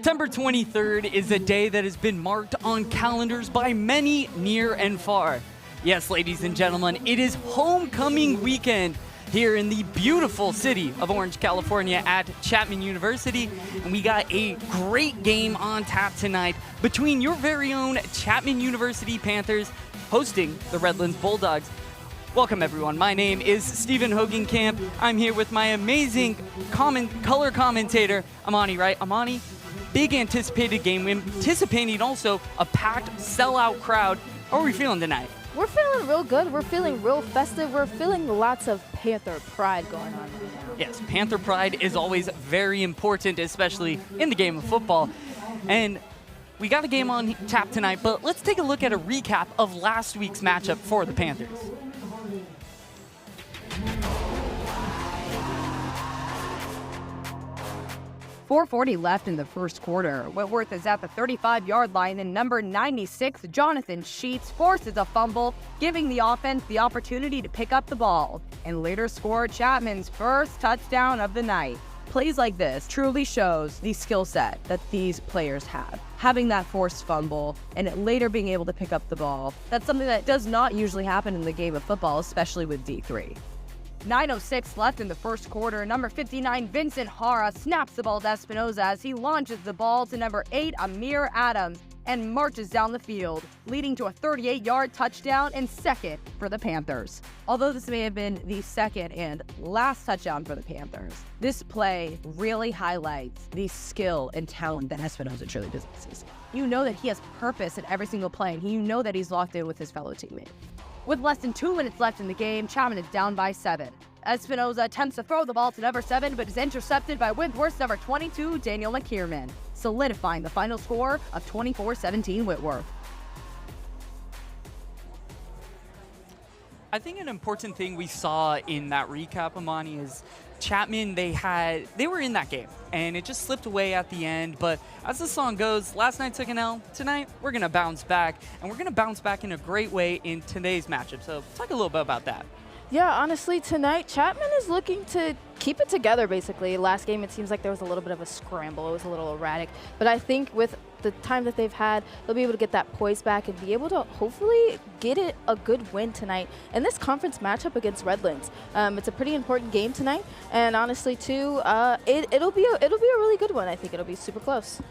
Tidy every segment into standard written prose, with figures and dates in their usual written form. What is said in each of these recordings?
September 23rd is a day that has been marked on calendars by many near and far. Yes, ladies and gentlemen, it is homecoming weekend here in the beautiful city of Orange, California at Chapman University. And we got a great game on tap tonight between your very own Chapman University Panthers hosting the Redlands Bulldogs. Welcome, everyone. My name is Stephen Hogenkamp. I'm here with my amazing color commentator, Amani, right? Amani, big anticipated game, anticipating also a packed, sellout crowd. How are we feeling tonight? We're feeling real good. We're feeling real festive. We're feeling lots of Panther pride going on right now. Yes, Panther pride is always very important, especially in the game of football. And we got a game on tap tonight, but let's take a look at a recap of last week's matchup for the Panthers. 4:40 left in the first quarter. Whitworth is at the 35-yard line, and number 96, Jonathan Sheets, forces a fumble, giving the offense the opportunity to pick up the ball, and later scored Chapman's first touchdown of the night. Plays like this truly shows the skill set that these players have. Having that forced fumble and later being able to pick up the ball, that's something that does not usually happen in the game of football, especially with D3. 9:06 left in the first quarter. Number 59, Vincent Hara, snaps the ball to Espinoza as he launches the ball to number 8, Amir Adams, and marches down the field, leading to a 38-yard touchdown and second for the Panthers. Although this may have been the second and last touchdown for the Panthers, this play really highlights the skill and talent that Espinoza truly possesses. You know that he has purpose in every single play, and you know that he's locked in with his fellow teammate. With less than 2 minutes left in the game, Chapman is down by 7. Espinoza attempts to throw the ball to number 7, but is intercepted by Whitworth's number 22, Daniel McKierman, solidifying the final score of 24-17 Whitworth. I think an important thing we saw in that recap, Amani, is Chapman, they were in that game, and it just slipped away at the end. But as the song goes, last night took an L. Tonight, we're going to bounce back, and we're going to bounce back in a great way in today's matchup. So talk a little bit about that. Yeah, honestly, tonight, Chapman is looking to keep it together, basically. Last game, it seems like there was a little bit of a scramble. It was a little erratic. But I think with the time that they've had, they'll be able to get that poise back and be able to hopefully get it a good win tonight in this conference matchup against Redlands. It's a pretty important game tonight. And honestly, too, it'll be a really good one. I think it'll be super close.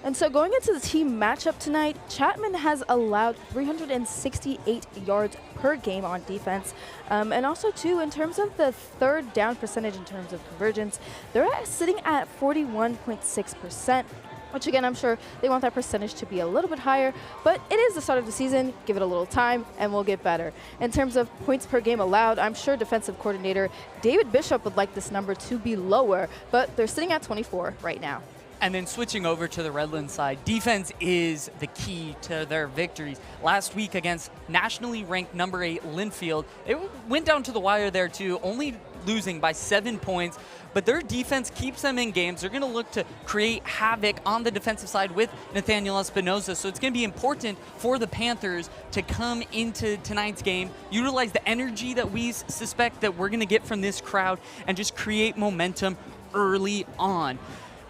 And so going into the team matchup tonight, Chapman has allowed 368 yards per game on defense. And also, too, in terms of the third down percentage in terms of convergence, they're sitting at 41.6%, which, again, I'm sure they want that percentage to be a little bit higher. But it is the start of the season. Give it a little time, and we'll get better. In terms of points per game allowed, I'm sure defensive coordinator David Bishop would like this number to be lower, but they're sitting at 24 right now. And then switching over to the Redlands side, defense is the key to their victories. Last week against nationally ranked number 8 Linfield, it went down to the wire there too, only losing by 7 points. But their defense keeps them in games. They're going to look to create havoc on the defensive side with Nathaniel Espinoza. So it's going to be important for the Panthers to come into tonight's game, utilize the energy that we suspect that we're going to get from this crowd, and just create momentum early on.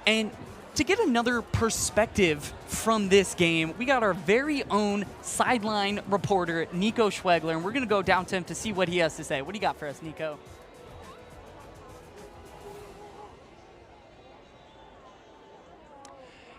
And to get another perspective from this game, we got our very own sideline reporter, Nico Schwegler, and we're going to go down to him to see what he has to say. What do you got for us, Nico?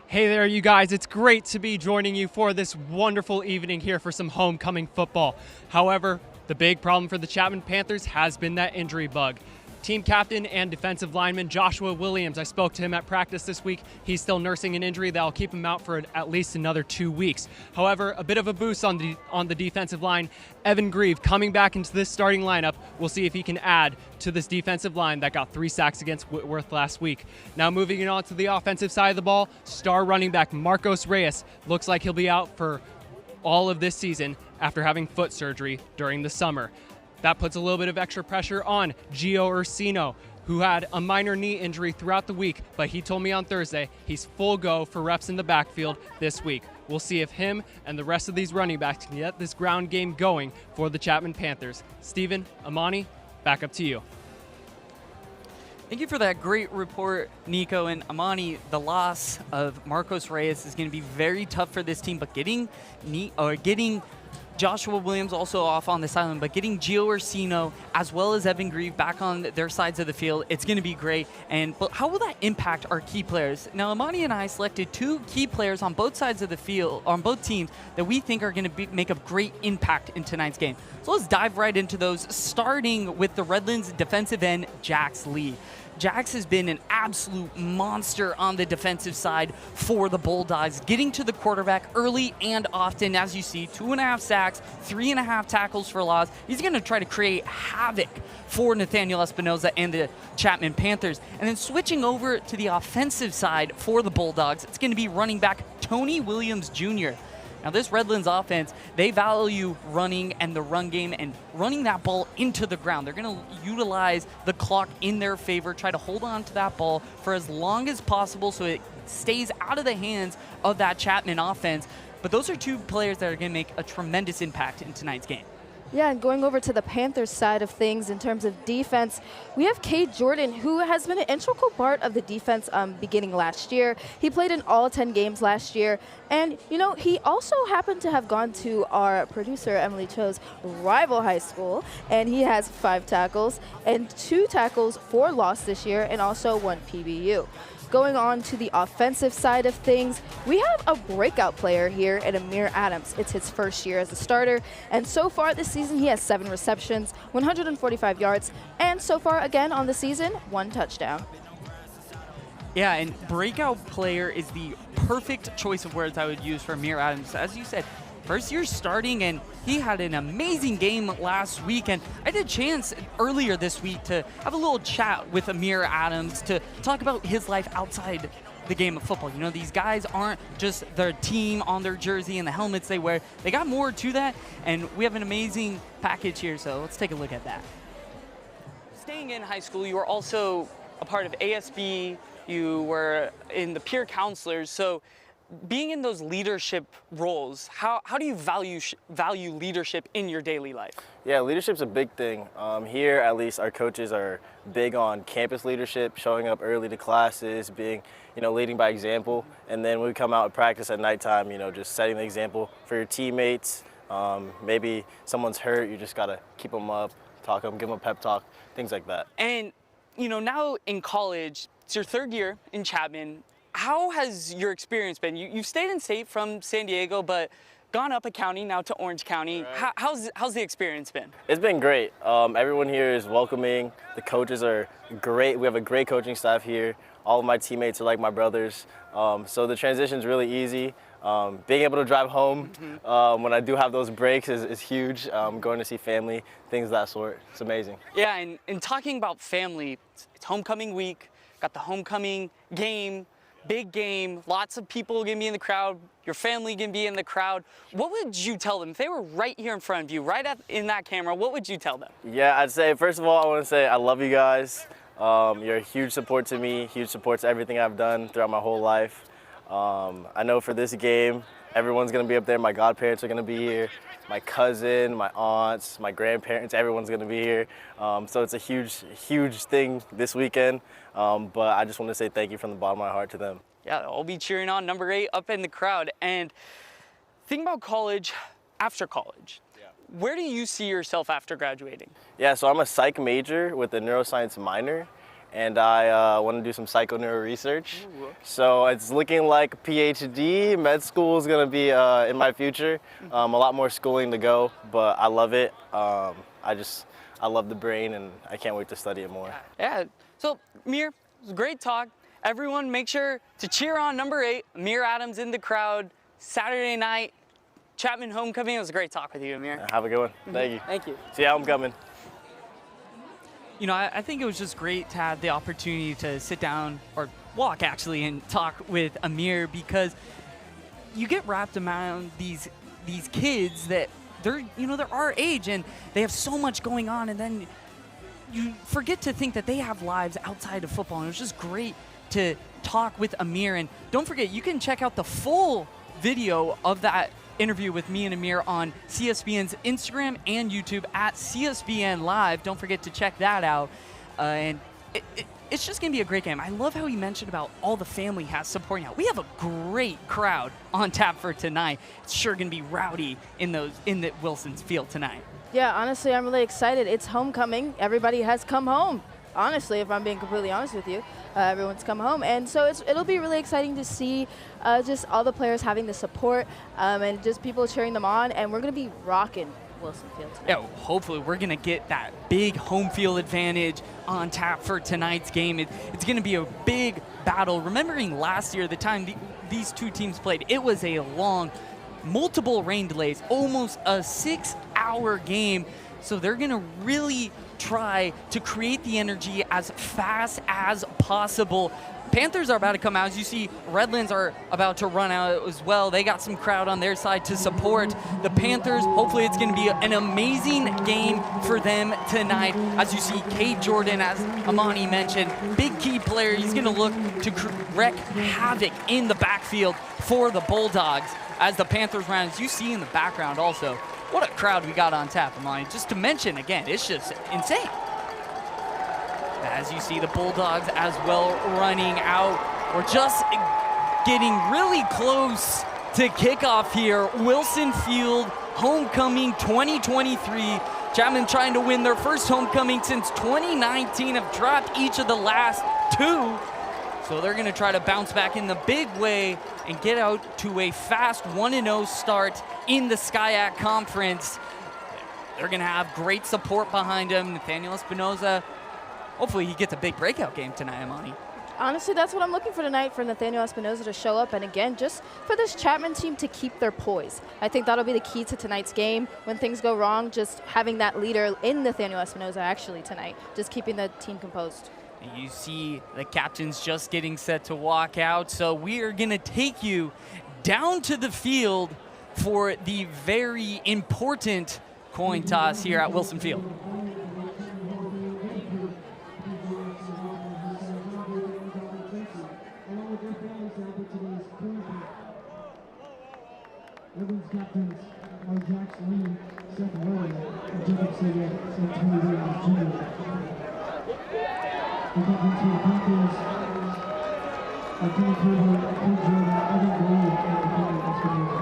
Hey there, you guys. It's great to be joining you for this wonderful evening here for some homecoming football. However, the big problem for the Chapman Panthers has been that injury bug. Team captain and defensive lineman Joshua Williams, I spoke to him at practice this week. He's still nursing an injury that'll keep him out for at least another 2 weeks. However, a bit of a boost on the defensive line. Evan Grieve coming back into this starting lineup. We'll see if he can add to this defensive line that got 3 sacks against Whitworth last week. Now moving on to the offensive side of the ball, star running back Marcos Reyes looks like he'll be out for all of this season after having foot surgery during the summer. That puts a little bit of extra pressure on Gio Ursino, who had a minor knee injury throughout the week, but he told me on Thursday he's full go for reps in the backfield this week. We'll see if him and the rest of these running backs can get this ground game going for the Chapman Panthers. Steven, Amani, back up to you. Thank you for that great report, Nico. And Amani, the loss of Marcos Reyes is going to be very tough for this team, but getting Joshua Williams also off on the sideline, but getting Gio Orsino as well as Evan Grieve back on their sides of the field, it's going to be great. But how will that impact our key players? Now, Amani and I selected 2 key players on both sides of the field, on both teams, that we think are going to make a great impact in tonight's game. So let's dive right into those, starting with the Redlands defensive end, Jax Lee. Jax has been an absolute monster on the defensive side for the Bulldogs, getting to the quarterback early and often. As you see, 2.5 sacks, 3.5 tackles for loss. He's going to try to create havoc for Nathaniel Espinoza and the Chapman Panthers. And then switching over to the offensive side for the Bulldogs, it's going to be running back Tony Williams Jr. Now, this Redlands offense, they value running and the run game and running that ball into the ground. They're going to utilize the clock in their favor, try to hold on to that ball for as long as possible so it stays out of the hands of that Chapman offense. But those are 2 players that are going to make a tremendous impact in tonight's game. Yeah, and going over to the Panthers side of things in terms of defense, we have Cade Jordan, who has been an integral part of the defense beginning last year. He played in all 10 games last year. And, you know, he also happened to have gone to our producer, Emily Cho's rival high school, and he has 5 tackles and 2 tackles for loss this year and also 1 PBU. Going on to the offensive side of things, we have a breakout player here in Amir Adams. It's his first year as a starter, and so far this season he has 7 receptions, 145 yards, and so far again on the season, 1 touchdown. Yeah, and breakout player is the perfect choice of words I would use for Amir Adams. As you said, first year starting, and he had an amazing game last week. And I had a chance earlier this week to have a little chat with Amir Adams to talk about his life outside the game of football. You know, these guys aren't just their team on their jersey and the helmets they wear. They got more to that, and we have an amazing package here, so let's take a look at that. Staying in high school, you were also a part of ASB. You were in the peer counselors. So being in those leadership roles, how do you value leadership in your daily life? Yeah, leadership's a big thing. Here, at least, our coaches are big on campus leadership, showing up early to classes, being, leading by example. And then when we come out and practice at nighttime, just setting the example for your teammates. Maybe someone's hurt, you just gotta keep them up, talk them, give them a pep talk, things like that. And, now in college, it's your 3rd year in Chapman. How has your experience been? You've stayed in state from San Diego, but gone up a county now to Orange County. Right. How's the experience been? It's been great. Everyone here is welcoming. The coaches are great. We have a great coaching staff here. All of my teammates are like my brothers. So the transition's really easy. Being able to drive home when I do have those breaks is huge. Going to see family, things of that sort. It's amazing. Yeah, and talking about family, it's homecoming week. Got the homecoming game. Big game, lots of people gonna be in the crowd, your family gonna be in the crowd. What would you tell them? If they were right here in front of you, in that camera, what would you tell them? Yeah, I'd say, first of all, I wanna say I love you guys. You're a huge support to me, huge support to everything I've done throughout my whole life. I know for this game, everyone's gonna be up there. My godparents are gonna be here. My cousin, my aunts, my grandparents, everyone's gonna be here. So it's a huge thing this weekend. But I just want to say thank you from the bottom of my heart to them. Yeah, I'll be cheering on number 8 up in the crowd. And think about college, after college. Yeah. Where do you see yourself after graduating? Yeah, so I'm a psych major with a neuroscience minor. And I want to do some psychoneuro research. Ooh. So it's looking like PhD. Med school is going to be in my future. A lot more schooling to go, but I love it. I love the brain, and I can't wait to study it more. Yeah. So, Amir, it was a great talk. Everyone, make sure to cheer on number 8, Amir Adams in the crowd, Saturday night, Chapman homecoming. It was a great talk with you, Amir. Have a good one. Thank you. Thank you. See you at homecoming. I think it was just great to have the opportunity to sit down, or walk actually, and talk with Amir, because you get wrapped around these kids that they're our age and they have so much going on, and then you forget to think that they have lives outside of football. And it was just great to talk with Amir. And don't forget, you can check out the full video of that interview with me and Amir on CSBN's Instagram and YouTube at CSBN Live. Don't forget to check that out. And it's just going to be a great game. I love how he mentioned about all the family has supporting out. We have a great crowd on tap for tonight. It's sure going to be rowdy in the Wilson's Field tonight. Yeah, honestly, I'm really excited. It's homecoming. Everybody has come home. Honestly, if I'm being completely honest with you, everyone's come home. And so it'll be really exciting to see just all the players having the support and just people cheering them on. And we're going to be rocking Wilson Field tonight. Yeah, hopefully we're going to get that big home field advantage on tap for tonight's game. It's going to be a big battle. Remembering last year, the time these two teams played, it was a long, multiple rain delays, almost a 6-hour game. So they're going to really try to create the energy as fast as possible. Panthers are about to come out. As you see, Redlands are about to run out as well. They got some crowd on their side to support the Panthers. Hopefully it's going to be an amazing game for them tonight. As you see, Cade Jordan, as Amani mentioned, big key player. He's going to look to wreak havoc in the backfield for the Bulldogs as the Panthers run. As you see in the background also, what a crowd we got on tap, Amani. Just to mention, again, it's just insane. As you see the Bulldogs as well running out. We're just getting really close to kickoff here. Wilson Field, homecoming 2023. Chapman trying to win their first homecoming since 2019, have dropped each of the last two. So they're going to try to bounce back in the big way and get out to a fast 1-0 start in the SCIAC Conference. They're going to have great support behind him. Nathaniel Espinoza, hopefully he gets a big breakout game tonight, Amani. Honestly, that's what I'm looking for tonight, for Nathaniel Espinoza to show up. And again, just for this Chapman team to keep their poise. I think that'll be the key to tonight's game. When things go wrong, just having that leader in Nathaniel Espinoza actually tonight, just keeping the team composed. You see the captain's just getting set to walk out, so we are going to take you down to the field for the very important coin toss here at Wilson Field. Redlands captains are Jax Lee, Seth Rowan, and Jacob Sagan, and Tony Williams Jr. The captains for the Panthers are Kenny Cooper, Cade Jordan, Evan Blue, and Nathaniel Espinoza.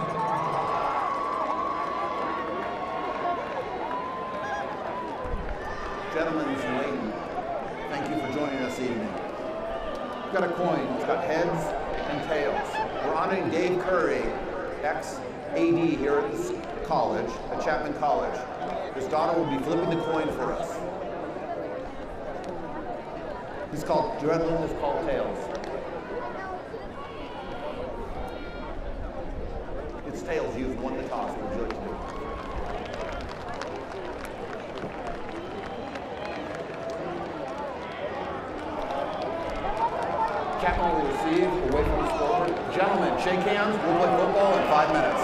Gentlemen and ladies, thank you for joining us this evening. We've got a coin. It's got heads and tails. We're honoring Dave Curry, ex-AD here at this college, at Chapman College. His daughter will be flipping the coin for us. He's called, Redlands is called tails. It's tails. You've won the toss. What would you like to do? Chapman will receive away from the scoreboard. Gentlemen, shake hands. We'll play football in 5 minutes.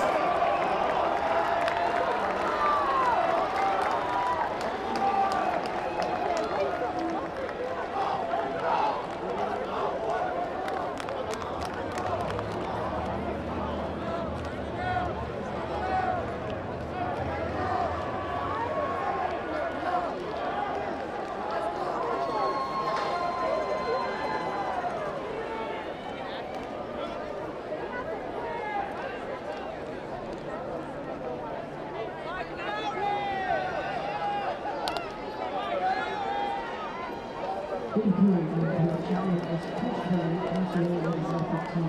Chapman as coach Curry, also in the South 15.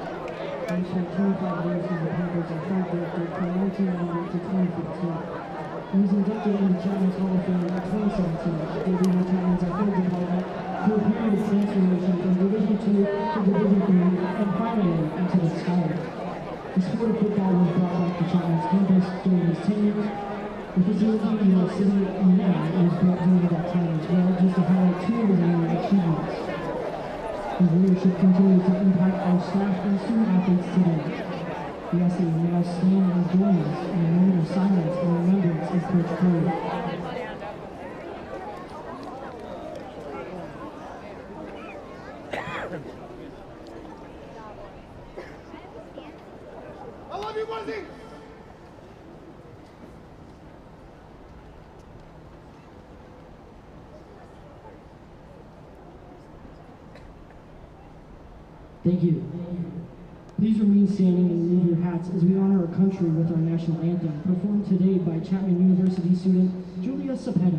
He spent 25 years in the Panthers and third director from 1990 to 2015. He was inducted into Chapman's Hall of Fame in 2017, leading the Chapman's athletic department through a period of transformation from Division II to Division III and finally into the SCIAC. The sport of football was brought back to Chapman's campus during his tenure. The facility in New York City and now was built during that time as well, just to highlight two of his many achievements. His leadership continues to impact our staff and student athletes today. We ask that you may now stand and join us in a moment of silence in remembrance of Coach Curry. I love you, Muzzy! Thank you. Please remain standing and remove your hats as we honor our country with our national anthem, performed today by Chapman University student Julia Cepeda.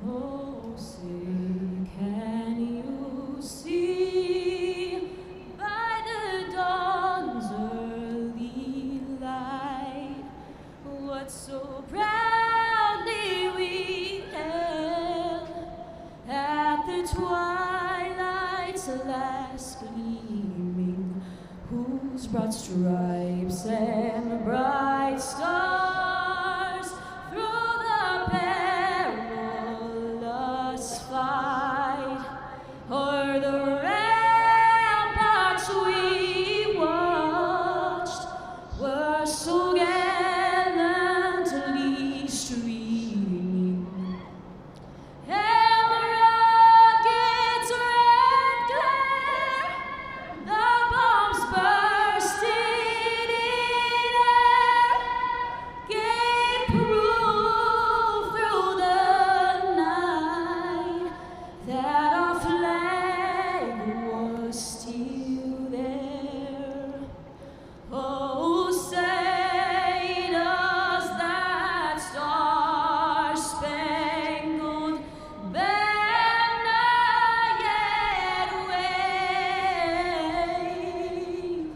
Oh, say, can you see by the dawn's early light what so proudly we held at the twilight's last gleaming, whose broad stripes and bright stars through the perilous fight o'er the ramparts we watched were so gallantly streaming, and the rocket's red glare, the bombs bursting in air, gave proof through the night that our flag was still there. Oh, say does that star-spangled banner yet wave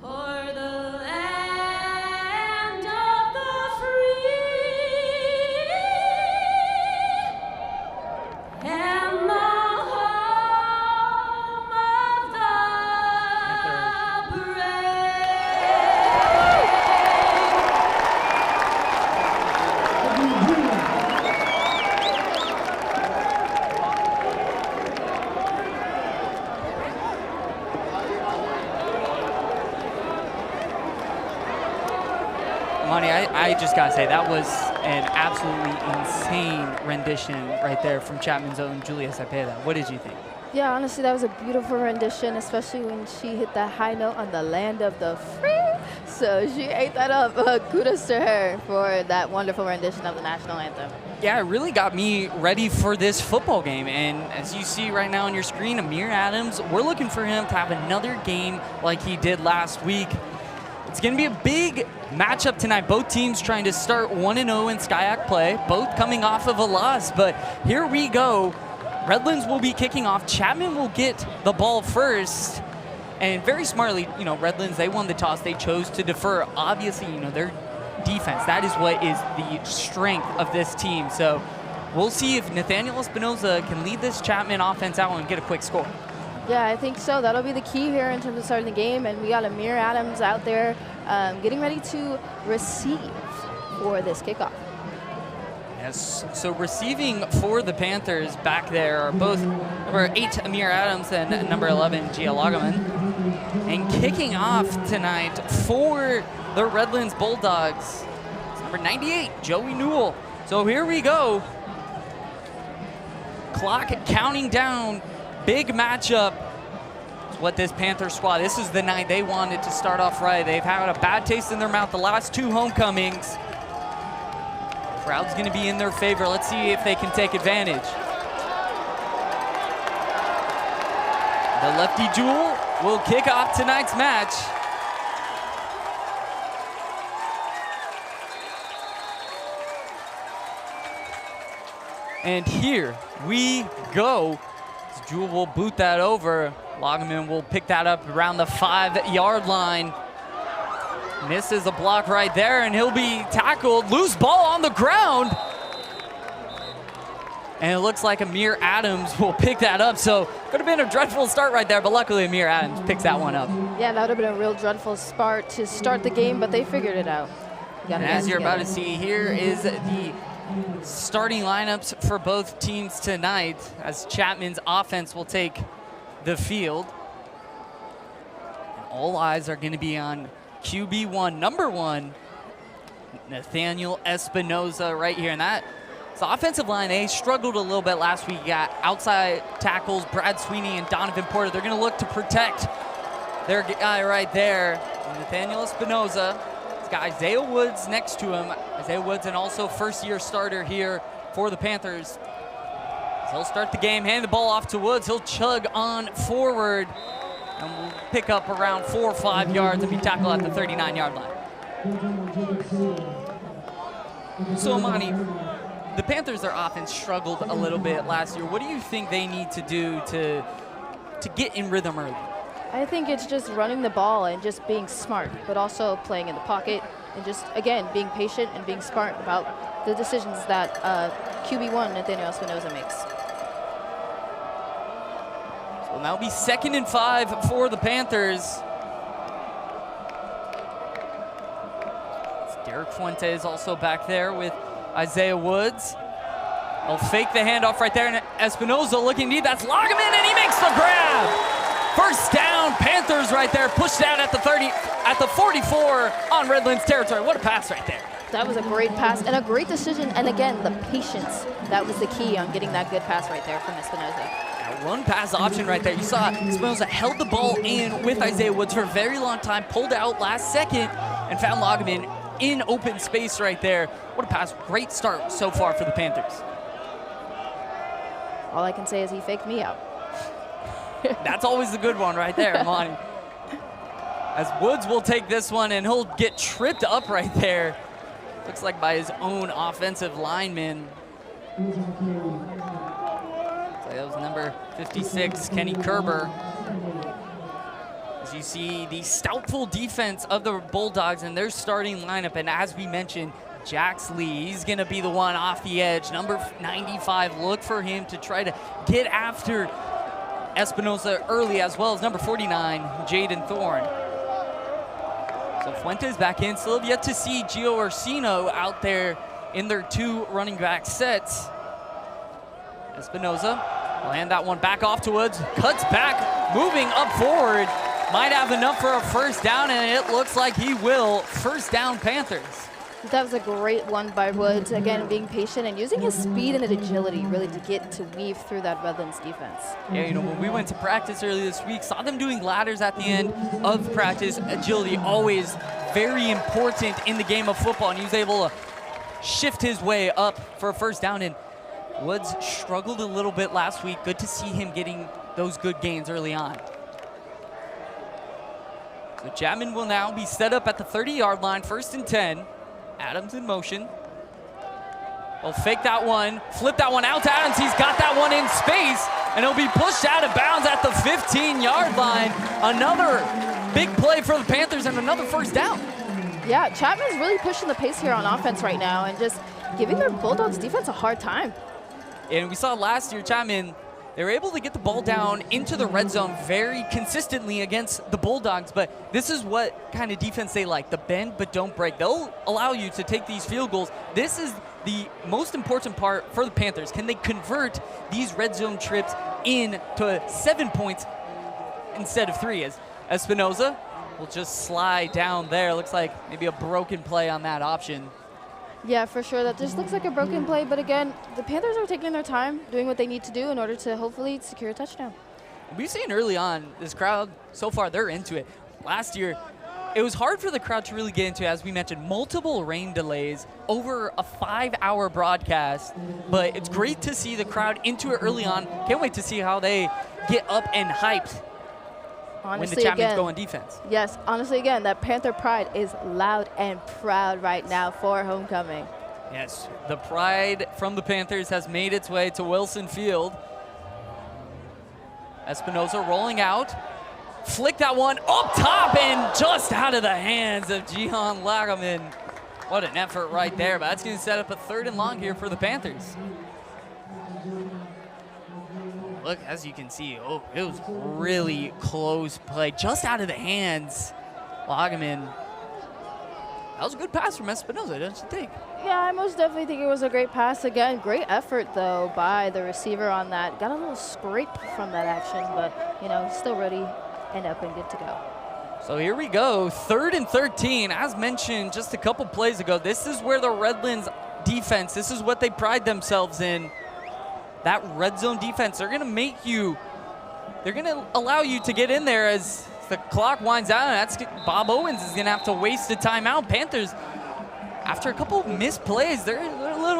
o'er the land of the free and the home of the Monty, I just gotta say, that was an absolutely insane rendition right there from Chapman's own Julia Cepeda. What did you think? Yeah, honestly, that was a beautiful rendition, especially when she hit that high note on the land of the free. So she ate that up. Kudos to her for that wonderful rendition of the national anthem. Yeah, it really got me ready for this football game. And as you see right now on your screen, Amir Adams, we're looking for him to have another game like he did last week. It's going to be a big matchup tonight. Both teams trying to start 1-0 in SCIAC play, both coming off of a loss. But here we go. Redlands will be kicking off. Chapman will get the ball first. And very smartly, Redlands, they won the toss. They chose to defer. Obviously, their defense, that is what is the strength of this team. So we'll see if Nathaniel Espinoza can lead this Chapman offense out and get a quick score. Yeah, I think so. That'll be the key here in terms of starting the game. And we got Amir Adams out there getting ready to receive for this kickoff. Yes, so receiving for the Panthers back there are both number 8, Amir Adams, and number 11, Gia Lagaman. And kicking off tonight for the Redlands Bulldogs, it's number 98, Joey Newell. So here we go. Clock counting down. Big matchup. It's what this Panther squad, this is the night they wanted to start off right. They've had a bad taste in their mouth the last 2 homecomings. Crowd's going to be in their favor. Let's see if they can take advantage. The lefty Jewel will kick off tonight's match. And here we go. Jewel will boot that over. Loggeman will pick that up around the 5-yard line. Misses a block right there, and he'll be tackled. Loose ball on the ground. And it looks like Amir Adams will pick that up. So could have been a dreadful start right there, but luckily Amir Adams picks that one up. Yeah, that would have been a real dreadful start to start the game, but they figured it out. And as you're about to see, here is the starting lineups for both teams tonight as Chapman's offense will take the field. And all eyes are going to be on QB1, number 1, Nathaniel Espinoza right here. And that the offensive line, they struggled a little bit last week. You got outside tackles, Brad Sweeney and Donovan Porter. They're going to look to protect their guy right there, Nathaniel Espinoza. He's got Isaiah Woods next to him. Isaiah Woods, and also first-year starter here for the Panthers. He'll start the game, hand the ball off to Woods. He'll chug on forward and will pick up around 4 or 5 yards and be tackled at the 39-yard line. So, Amani, the Panthers, their offense struggled a little bit last year. What do you think they need to do to get in rhythm early? I think it's just running the ball and just being smart, but also playing in the pocket and just, again, being patient and being smart about the decisions that QB1 Nathaniel Espinoza makes. So now it'll be 2nd and 5 for the Panthers. Derek Fuentes also back there with Isaiah Woods. They'll fake the handoff right there, and Espinoza looking deep. That's Lagerman, and he makes the grab. First down, Panthers right there, pushed out at the 30, at the 44 on Redlands territory. What a pass right there. That was a great pass and a great decision, and again, the patience. That was the key on getting that good pass right there from Espinoza. A run-pass option right there. You saw Espinoza held the ball in with Isaiah Woods for a very long time, pulled out last second, and found Lagerman in open space right there. What a pass. Great start so far for the Panthers. All I can say is he faked me out. That's always the good one right there, Monty. As Woods will take this one, and he'll get tripped up right there. Looks like by his own offensive lineman. So that was number 56, Kenny Kerber. As you see the stoutful defense of the Bulldogs and their starting lineup, and as we mentioned, Jax Lee, he's gonna be the one off the edge. Number 95, look for him to try to get after Espinoza early, as well as number 49, Jaden Thorne. So Fuentes back in. Still have yet to see Gio Orsino out there in their 2 running back sets. Espinoza will hand that one back off to Woods. Cuts back, moving up forward. Might have enough for a first down, and it looks like he will. First down, Panthers. That was a great one by Woods. Again, being patient and using his speed and his agility really to get to weave through that Redlands defense. Yeah, you know, when we went to practice earlier this week, saw them doing ladders at the end of practice. Agility always very important in the game of football, and he was able to shift his way up for a first down. And Woods struggled a little bit last week. Good to see him getting those good gains early on. So Chapman will now be set up at the 30-yard line, 1st and 10. Adams in motion. He'll fake that one, flip that one out to Adams. He's got that one in space, and he'll be pushed out of bounds at the 15-yard line. Another big play for the Panthers and another first down. Yeah, Chapman's really pushing the pace here on offense right now and just giving their Bulldogs defense a hard time. And we saw last year, Chapman, they were able to get the ball down into the red zone very consistently against the Bulldogs, but this is what kind of defense they like, the bend but don't break. They'll allow you to take these field goals. This is the most important part for the Panthers. Can they convert these red zone trips into 7 points instead of 3? As Espinoza will just slide down there. Looks like maybe a broken play on that option. Yeah, for sure. That just looks like a broken play. But again, the Panthers are taking their time, doing what they need to do in order to hopefully secure a touchdown. We've seen early on, this crowd, so far, they're into it. Last year, it was hard for the crowd to really get into it. As we mentioned, multiple rain delays over a 5-hour broadcast. But it's great to see the crowd into it early on. Can't wait to see how they get up and hyped Honestly, when the Chapmans again, go on defense. Yes, honestly, again, that Panther pride is loud and proud right now for homecoming. Yes, the pride from the Panthers has made its way to Wilson Field. Espinoza rolling out. Flick that one up top and just out of the hands of Jihan Lagerman. What an effort right there, but that's going to set up a 3rd and long here for the Panthers. Look, as you can see, it was really close play, just out of the hands. Lagerman. That was a good pass from Espinoza, don't you think? Yeah, I most definitely think it was a great pass. Again, great effort, though, by the receiver on that. Got a little scrape from that action, but, you know, still ready and up and good to go. So here we go, 3rd and 13. As mentioned just a couple plays ago, this is where the Redlands defense, this is what they pride themselves in. That red zone defense, they're going to allow you to get in there as the clock winds out. That's Bob Owens is going to have to waste a timeout. Panthers, after a couple missed plays, they're a little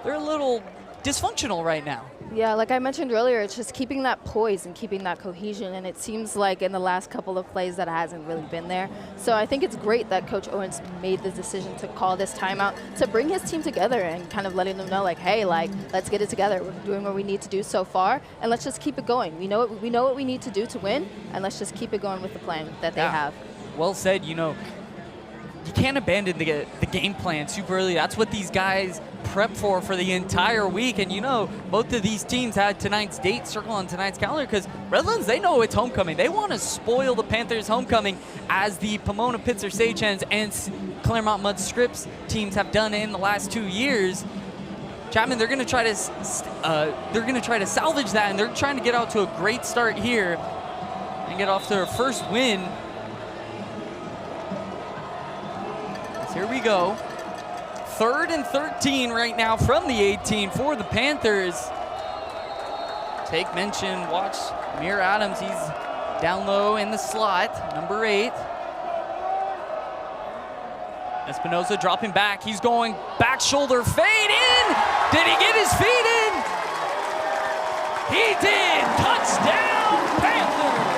little dysfunctional right now. Yeah, like I mentioned earlier, it's just keeping that poise and keeping that cohesion, and it seems like in the last couple of plays that hasn't really been there. So I think it's great that Coach Owens made the decision to call this timeout to bring his team together and kind of letting them know, like, hey, like, let's get it together. We're doing what we need to do so far, and let's just keep it going. We know what we need to do to win, and let's just keep it going with the plan that they have. Well said. You can't abandon the game plan super early. That's what these guys prep for the entire week. And both of these teams had tonight's date circled on tonight's calendar because Redlands, they know it's homecoming. They want to spoil the Panthers' homecoming as the Pomona Pitzer Sage Hens and Claremont Mudd Scripps teams have done in the last 2 years. Chapman, they're going to try to salvage that, and they're trying to get out to a great start here and get off to their first win. Here we go. 3rd and 13 right now from the 18 for the Panthers. Take mention, watch Amir Adams. He's down low in the slot, number 8. Espinoza dropping back. He's going back shoulder fade in. Did he get his feet in? He did. Touchdown, Panthers.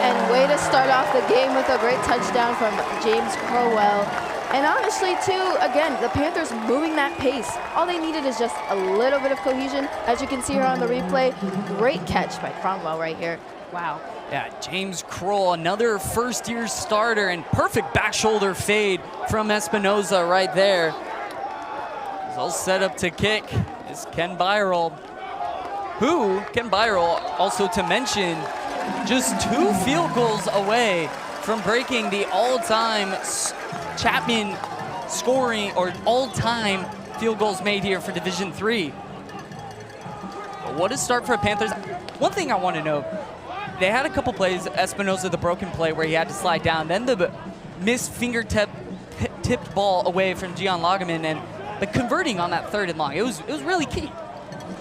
And way to start off the game with a great touchdown from James Crowell. And honestly, too, again, the Panthers moving that pace. All they needed is just a little bit of cohesion. As you can see here on the replay, great catch by Cromwell right here. Wow. Yeah, James Crowell, another first-year starter, and perfect back shoulder fade from Espinoza right there. He's all set up to kick is Ken Byrold. Ken Byrold, also to mention, just 2 field goals away from breaking the all-time Chapman scoring or all-time field goals made here for Division III. But what a start for Panthers. One thing I want to know, they had a couple plays, Espinoza, the broken play where he had to slide down, then the missed fingertipped ball away from Gian Lagerman, and the converting on that 3rd and long. It was really key.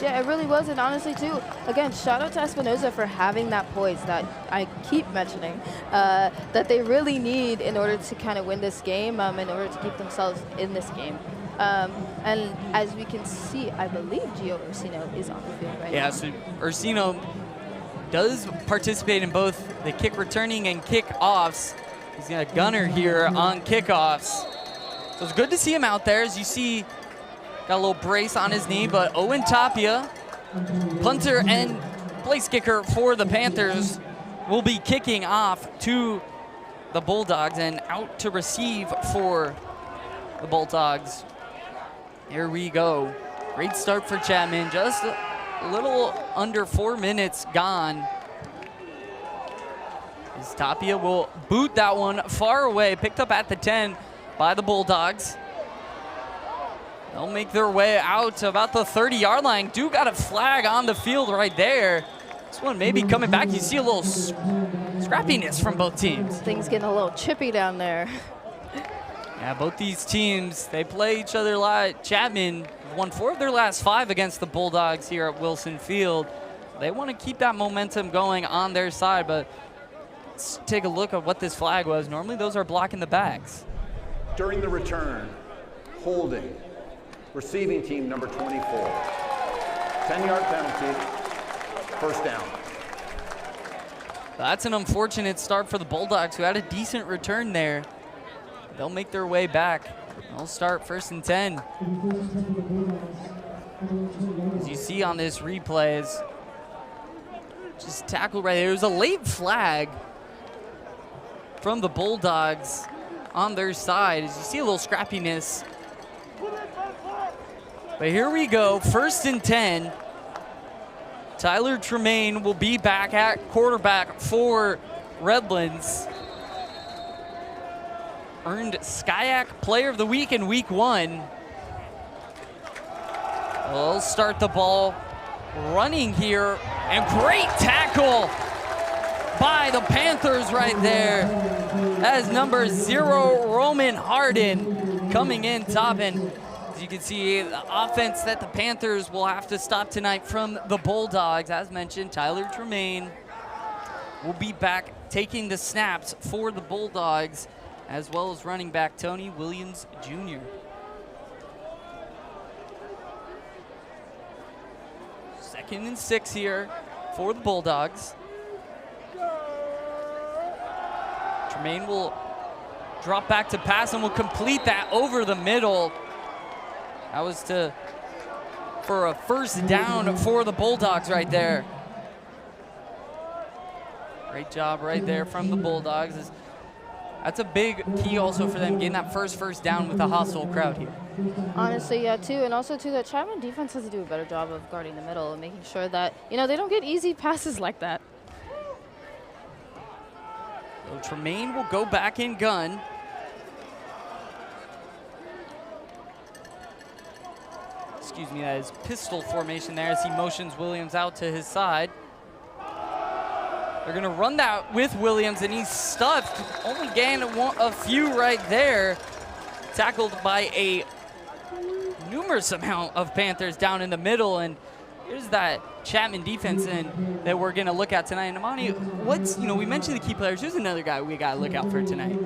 Yeah, it really was, and honestly, too, again, shout out to Espinoza for having that poise that I keep mentioning, that they really need in order to kind of win this game, in order to keep themselves in this game. And as we can see, I believe Gio Ursino is on the field right now. Yeah, so Ursino does participate in both the kick returning and kick-offs. He's got a gunner here on kickoffs. So it's good to see him out there. As you see, got a little brace on his knee, but Owen Tapia, punter and place kicker for the Panthers, will be kicking off to the Bulldogs and out to receive for the Bulldogs. Here we go. Great start for Chapman. Just a little under 4 minutes gone. As Tapia will boot that one far away, picked up at the 10 by the Bulldogs. They'll make their way out to about the 30-yard line. Do got a flag on the field right there. This one may be coming back. You see a little scrappiness from both teams. Things getting a little chippy down there. Yeah, both these teams, they play each other a lot. Chapman won 4 of their last 5 against the Bulldogs here at Wilson Field. They want to keep that momentum going on their side, but let's take a look at what this flag was. Normally those are blocking the backs. During the return, holding, receiving team number 24. 10-yard penalty, first down. That's an unfortunate start for the Bulldogs, who had a decent return there. They'll make their way back. They'll start 1st and 10. As you see on this replay, is just tackled right there. It was a late flag from the Bulldogs on their side. As you see a little scrappiness. But here we go, 1st and 10. Tyler Tremaine will be back at quarterback for Redlands. Earned SCIAC Player of the Week in Week 1. They'll start the ball running here, and great tackle by the Panthers right there. That is number 0, Roman Harden, coming in top. And as you can see, the offense that the Panthers will have to stop tonight from the Bulldogs. As mentioned, Tyler Tremaine will be back taking the snaps for the Bulldogs, as well as running back Tony Williams Jr. 2nd and 6 here for the Bulldogs. Tremaine will drop back to pass and will complete that over the middle. That was for a first down for the Bulldogs right there. Great job right there from the Bulldogs. That's a big key also for them, getting that first down with a hostile crowd here. Honestly, yeah, too. And also, too, the Chapman defense has to do a better job of guarding the middle and making sure that, they don't get easy passes like that. So Tremaine will go back in gun. Excuse me, that is pistol formation there as he motions Williams out to his side. They're going to run that with Williams, and he's stuffed. Only gained a few right there. Tackled by a numerous amount of Panthers down in the middle, and here's that Chapman defense that we're going to look at tonight. And Amani, we mentioned the key players. Who's another guy we got to look out for tonight?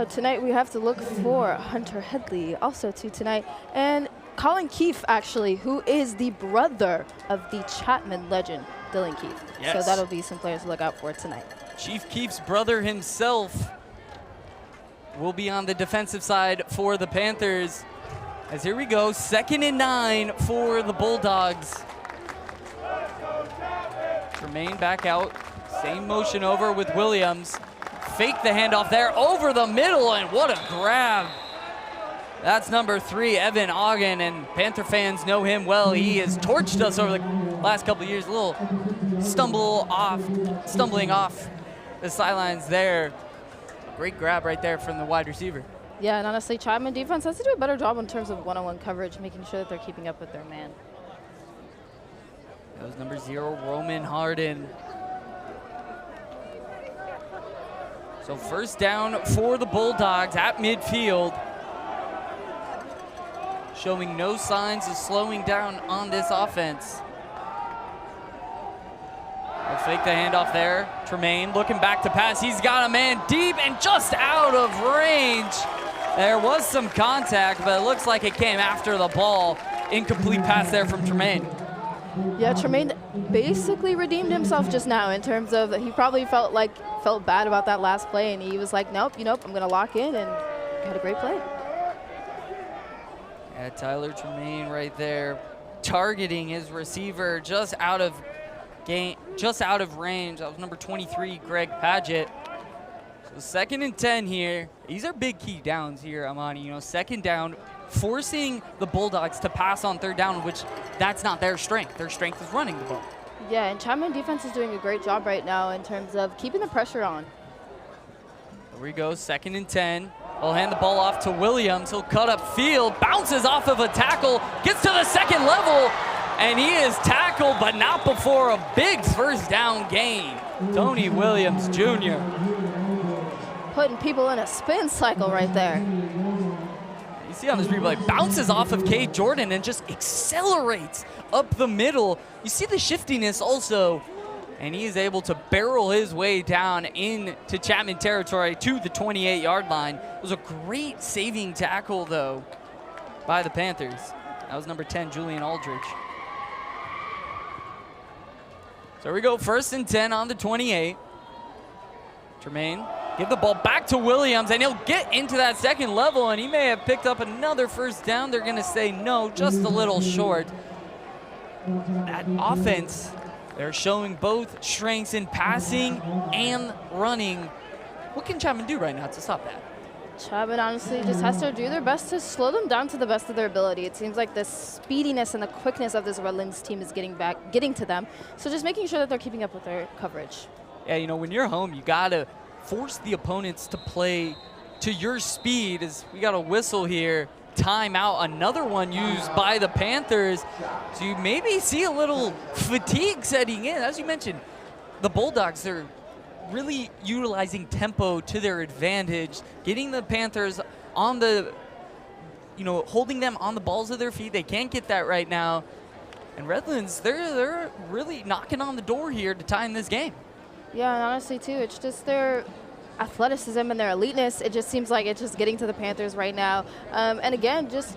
Tonight we have to look for Hunter Headley also tonight. And Colin Keefe, actually, who is the brother of the Chapman legend, Dylan Keefe. Yes. So that'll be some players to look out for tonight. Chief Keefe's brother himself will be on the defensive side for the Panthers. As here we go, 2nd and 9 for the Bulldogs. Tremaine back out, same motion over with Williams. Fake the handoff there over the middle, and what a grab. That's number 3, Evan Ogden, and Panther fans know him well. He has torched us over the last couple of years. A little stumbling off the sidelines there. Great grab right there from the wide receiver. Yeah, and honestly, Chapman defense has to do a better job in terms of one-on-one coverage, making sure that they're keeping up with their man. That was number 0, Roman Harden. So first down for the Bulldogs at midfield. Showing no signs of slowing down on this offense. They'll fake the handoff there. Tremaine looking back to pass. He's got a man deep and just out of range. There was some contact, but it looks like it came after the ball. Incomplete pass there from Tremaine. Yeah, Tremaine basically redeemed himself just now in terms of he probably felt bad about that last play, and he was like, nope, I'm going to lock in, and had a great play. Yeah, Tyler Tremaine right there, targeting his receiver just out of range. That was number 23, Greg Padgett. So 2nd and 10 here. These are big key downs here, Amani. 2nd down, forcing the Bulldogs to pass on 3rd down, which that's not their strength. Their strength is running the ball. Yeah, and Chapman defense is doing a great job right now in terms of keeping the pressure on. Here we go, 2nd and 10. We'll hand the ball off to Williams. He'll cut up field, bounces off of a tackle, gets to the 2nd level, and he is tackled, but not before a big first down gain. Tony Williams Jr. Putting people in a spin cycle right there. You see on this replay, bounces off of Cade Jordan and just accelerates up the middle. You see the shiftiness also, and he is able to barrel his way down into Chapman territory to the 28-yard line. It was a great saving tackle, though, by the Panthers. That was number 10, Julian Aldridge. So here we go, 1st and 10 on the 28. Tremaine, give the ball back to Williams, and he'll get into that 2nd level, and he may have picked up another first down. They're going to say no, just a little short. That offense, they're showing both strengths in passing and running. What can Chapman do right now to stop that? Chapman honestly just has to do their best to slow them down to the best of their ability. It seems like the speediness and the quickness of this Redlands team is getting to them. So just making sure that they're keeping up with their coverage. Yeah, when you're home, you got to force the opponents to play to your speed. As we got a whistle here, timeout, another one used by the Panthers. So you maybe see a little fatigue setting in. As you mentioned, the Bulldogs, they're really utilizing tempo to their advantage, getting the Panthers on the, holding them on the balls of their feet. They can't get that right now. And Redlands, they're really knocking on the door here to tie in this game. Yeah, and honestly, too, it's just their athleticism and their eliteness. It just seems like it's just getting to the Panthers right now. And again, just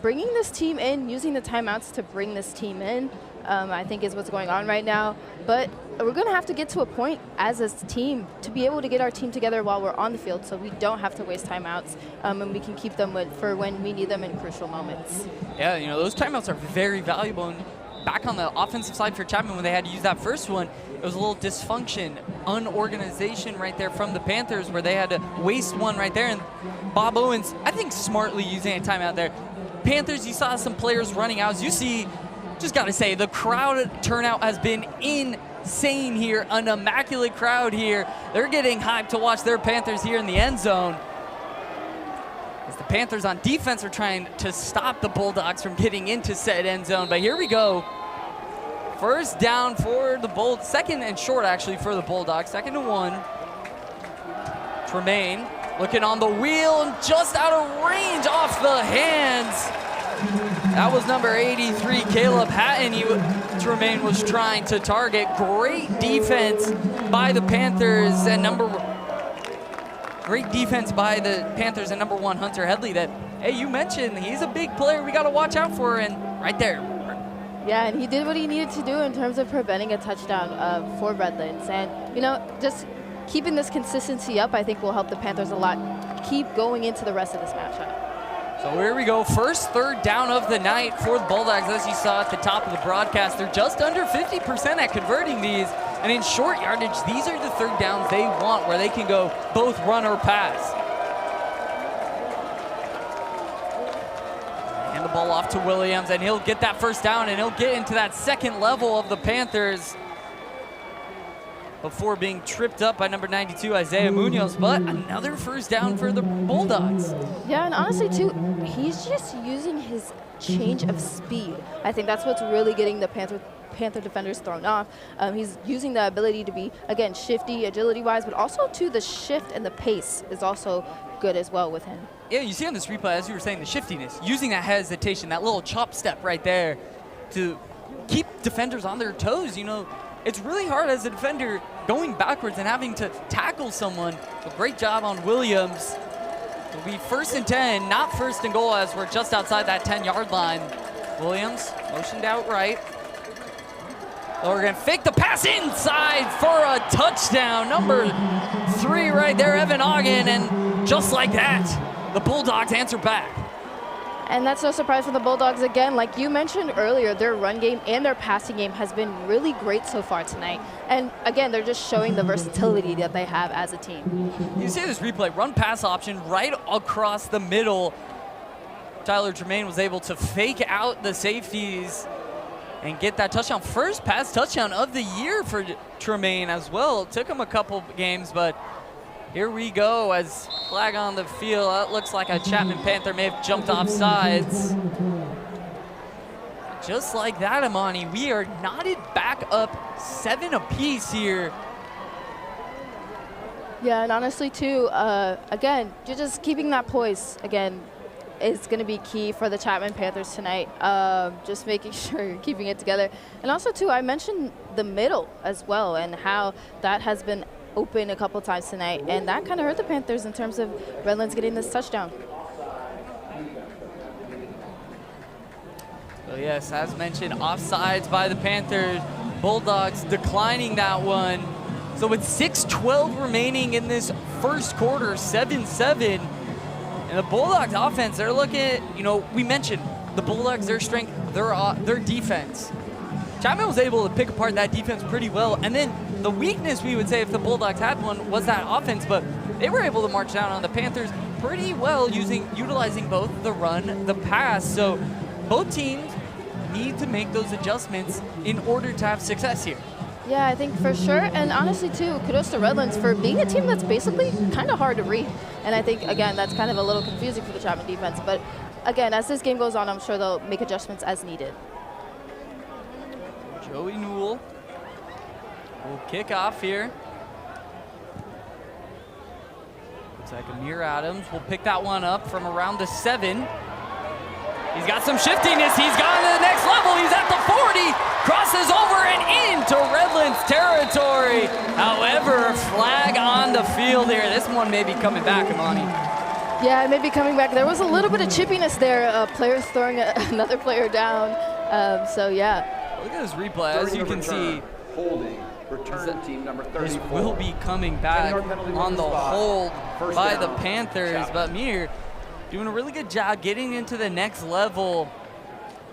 bringing this team in, using the timeouts to bring this team in. I think is what's going on right now. But we're going to have to get to a point as a team to be able to get our team together while we're on the field so we don't have to waste timeouts and we can keep them for when we need them in crucial moments. Yeah, you know, those timeouts are very valuable. And back on the offensive side for Chapman, when they had to use that first one, it was a little dysfunction, unorganization right there from the Panthers where they had to waste one right there. And Bob Owens, I think, smartly using a timeout there. Panthers, you saw some players running out. As you see, just got to say, the crowd turnout has been insane here. An immaculate crowd here. They're getting hyped to watch their Panthers here in the end zone. As the Panthers on defense are trying to stop the Bulldogs from getting into said end zone. But here we go. First down for the Bulldogs. Second and short, actually, for the Bulldogs. 2nd and 1. Tremaine looking on the wheel and just out of range off the hands. That was number 83, Caleb Hatton. Tremaine was trying to target. Great defense by the Panthers and number 1, Hunter Headley. That, hey, you mentioned he's a big player we got to watch out for, and right there. Yeah, and he did what he needed to do in terms of preventing a touchdown for Redlands. And, you know, just keeping this consistency up, I think, will help the Panthers a lot keep going into the rest of this matchup. So here we go, first third down of the night for the Bulldogs. As you saw at the top of the broadcast, they're just under 50% at converting these. And in short yardage, these are the third downs they want, where they can go both run or pass. Hand the ball off to Williams, and he'll get that first down, and he'll get into that second level of the Panthers before being tripped up by number 92, Isaiah Munoz. But another first down for the Bulldogs. Yeah, and honestly, too, he's just using his change of speed. I think that's what's really getting the Panther defenders thrown off. He's using the ability to be, again, shifty, agility-wise, but also, too, the shift and the pace is also good as well with him. Yeah, you see on this replay, as you were saying, the shiftiness, using that hesitation, that little chop step right there to keep defenders on their toes. You know, it's really hard as a defender going backwards and having to tackle someone. So great job on Williams. It'll be 1st and 10, not 1st and goal, as we're just outside that 10-yard line. Williams motioned out right. We're going to fake the pass inside for a touchdown. Number 3 right there, Evan Ogden, and just like that, the Bulldogs answer back. And that's no surprise for the Bulldogs again. Like you mentioned earlier, their run game and their passing game has been really great so far tonight. And again, they're just showing the versatility that they have as a team. You see this replay, run-pass option right across the middle. Tyler Tremaine was able to fake out the safeties and get that touchdown. First pass touchdown of the year for Tremaine as well. It took him a couple games, but here we go as flag on the field. That looks like a Chapman Panther may have jumped off sides. Just like that, Amani, we are knotted back up 7 apiece here. Yeah, and honestly, too, again, you're just keeping that poise, again, is going to be key for the Chapman Panthers tonight. Just making sure you're keeping it together. And also, too, I mentioned the middle as well and how that has been open a couple times tonight, and that kind of hurt the Panthers in terms of Redlands getting this touchdown. So yes, as mentioned, offsides by the Panthers. Bulldogs declining that one. So with 6:12 remaining in this first quarter, 7-7. And the Bulldogs offense, they're looking at, you know, we mentioned the Bulldogs, their strength, their defense. Chapman was able to pick apart that defense pretty well. And then the weakness, we would say, if the Bulldogs had one, was that offense. But they were able to march down on the Panthers pretty well, utilizing both the run, the pass. So both teams need to make those adjustments in order to have success here. Yeah, I think for sure. And honestly, too, kudos to Redlands for being a team that's basically kind of hard to read. And I think, again, that's kind of a little confusing for the Chapman defense. But, again, as this game goes on, I'm sure they'll make adjustments as needed. Joey Newell will kick off here. Looks like Amir Adams will pick that one up from around the 7. He's got some shiftiness. He's gone to the next level. He's at the 40, crosses over and into Redlands territory. However, flag on the field here. This one may be coming back, Amani. Yeah, it may be coming back. There was a little bit of chippiness there. Players throwing another player down. So, yeah. Look at this replay. As you can see, Holding. Return team number this 34. will be coming back 10-yard penalty on the on the spot. hold First by down, the Panthers. Chapman. But Mir doing a really good job getting into the next level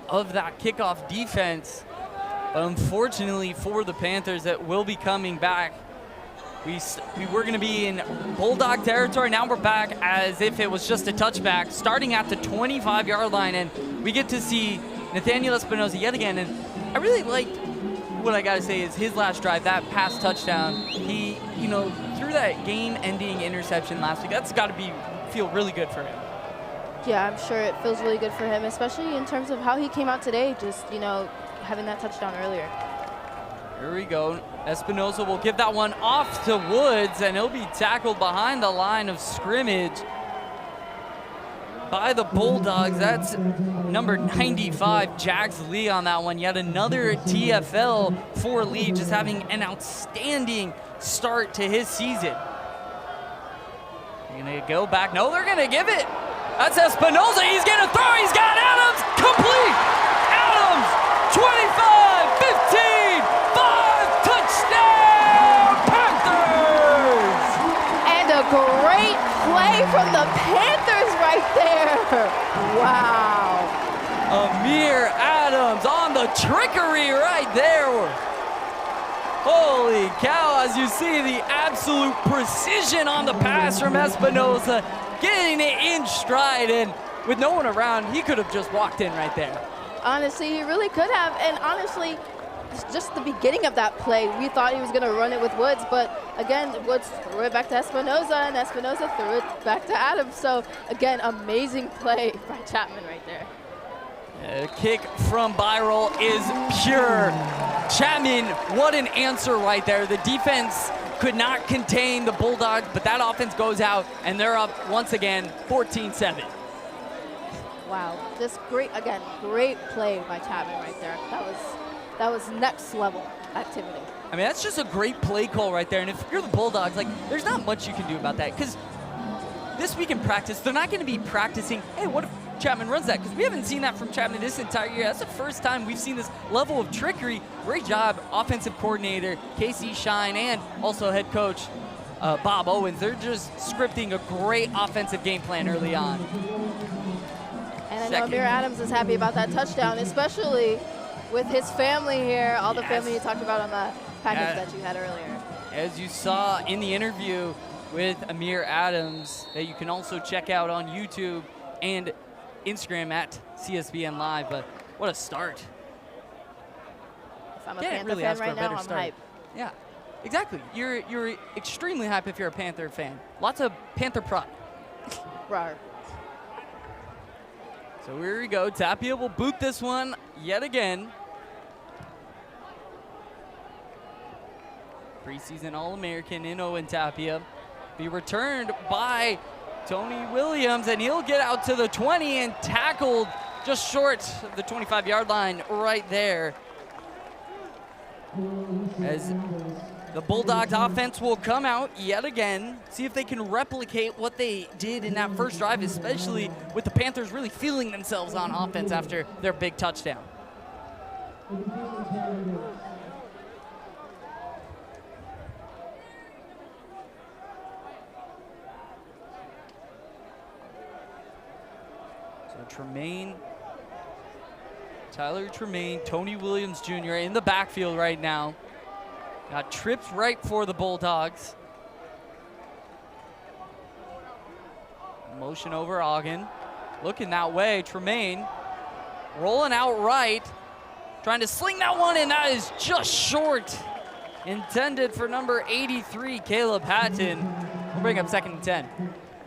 of that kickoff defense. But unfortunately for the Panthers, that will be coming back. We were going to be in Bulldog territory. Now we're back as if it was just a touchback, starting at the 25-yard line. And we get to see Nathaniel Espinosa yet again. And I really liked what I got to say is his last drive, that pass touchdown. He, threw that game-ending interception last week. That's got to feel really good for him. Yeah, I'm sure it feels really good for him, especially in terms of how he came out today, just, having that touchdown earlier. Here we go. Espinosa will give that one off to Woods, and he'll be tackled behind the line of scrimmage by the Bulldogs. That's number 95, Jax Lee, on that one. Yet another TFL for Lee, just having an outstanding start to his season. They're going to go back. No, they're going to give it. That's Espinosa. He's going to throw. He's got Adams. Complete. Adams, 25, 15, 5, touchdown, Panthers! And a great play from the Panthers right there. Wow. Amir Adams on the trickery right there. Holy cow, as you see the absolute precision on the pass from Espinosa, getting it in stride, and with no one around, he could have just walked in right there. Honestly, he really could have, and honestly, it's just the beginning of that play. We thought he was going to run it with Woods, but again, Woods threw it back to Espinosa, and Espinosa threw it back to Adams. So again, amazing play by Chapman right there. Kick from Byrol is pure. Chapman, what an answer right there. The defense could not contain the Bulldogs, but that offense goes out, and they're up once again, 14-7. Wow, just great play by Chapman right there. That was next level activity. I mean, that's just a great play call right there. And if you're the Bulldogs, there's not much you can do about that, because this week in practice, they're not going to be practicing, hey, what if Chapman runs that? Because we haven't seen that from Chapman this entire year. That's the first time we've seen this level of trickery. Great job, offensive coordinator Casey Shine, and also head coach Bob Owens. They're just scripting a great offensive game plan early on. And I know Amir Adams is happy about that touchdown, especially with his family here, all the family you talked about on the package that you had earlier. As you saw in the interview with Amir Adams, that you can also check out on YouTube and Instagram at CSBN Live. But what a start. If I'm a Panther fan right now, I'm hype. Yeah, exactly. You're extremely hype if you're a Panther fan. Lots of Panther pride. Rawr. So here we go. Tapia will boot this one yet again. Preseason All-American in Owen Tapia. Be returned by Tony Williams, and he'll get out to the 20 and tackled just short of the 25-yard line right there. As the Bulldogs offense will come out yet again, see if they can replicate what they did in that first drive, especially with the Panthers really feeling themselves on offense after their big touchdown. So Tyler Tremaine, Tony Williams Jr. in the backfield right now. Got trips right for the Bulldogs. Motion over Ogden. Looking that way. Tremaine rolling out right. Trying to sling that one in. That is just short. Intended for number 83, Caleb Hatton. We'll bring up 2nd and 10.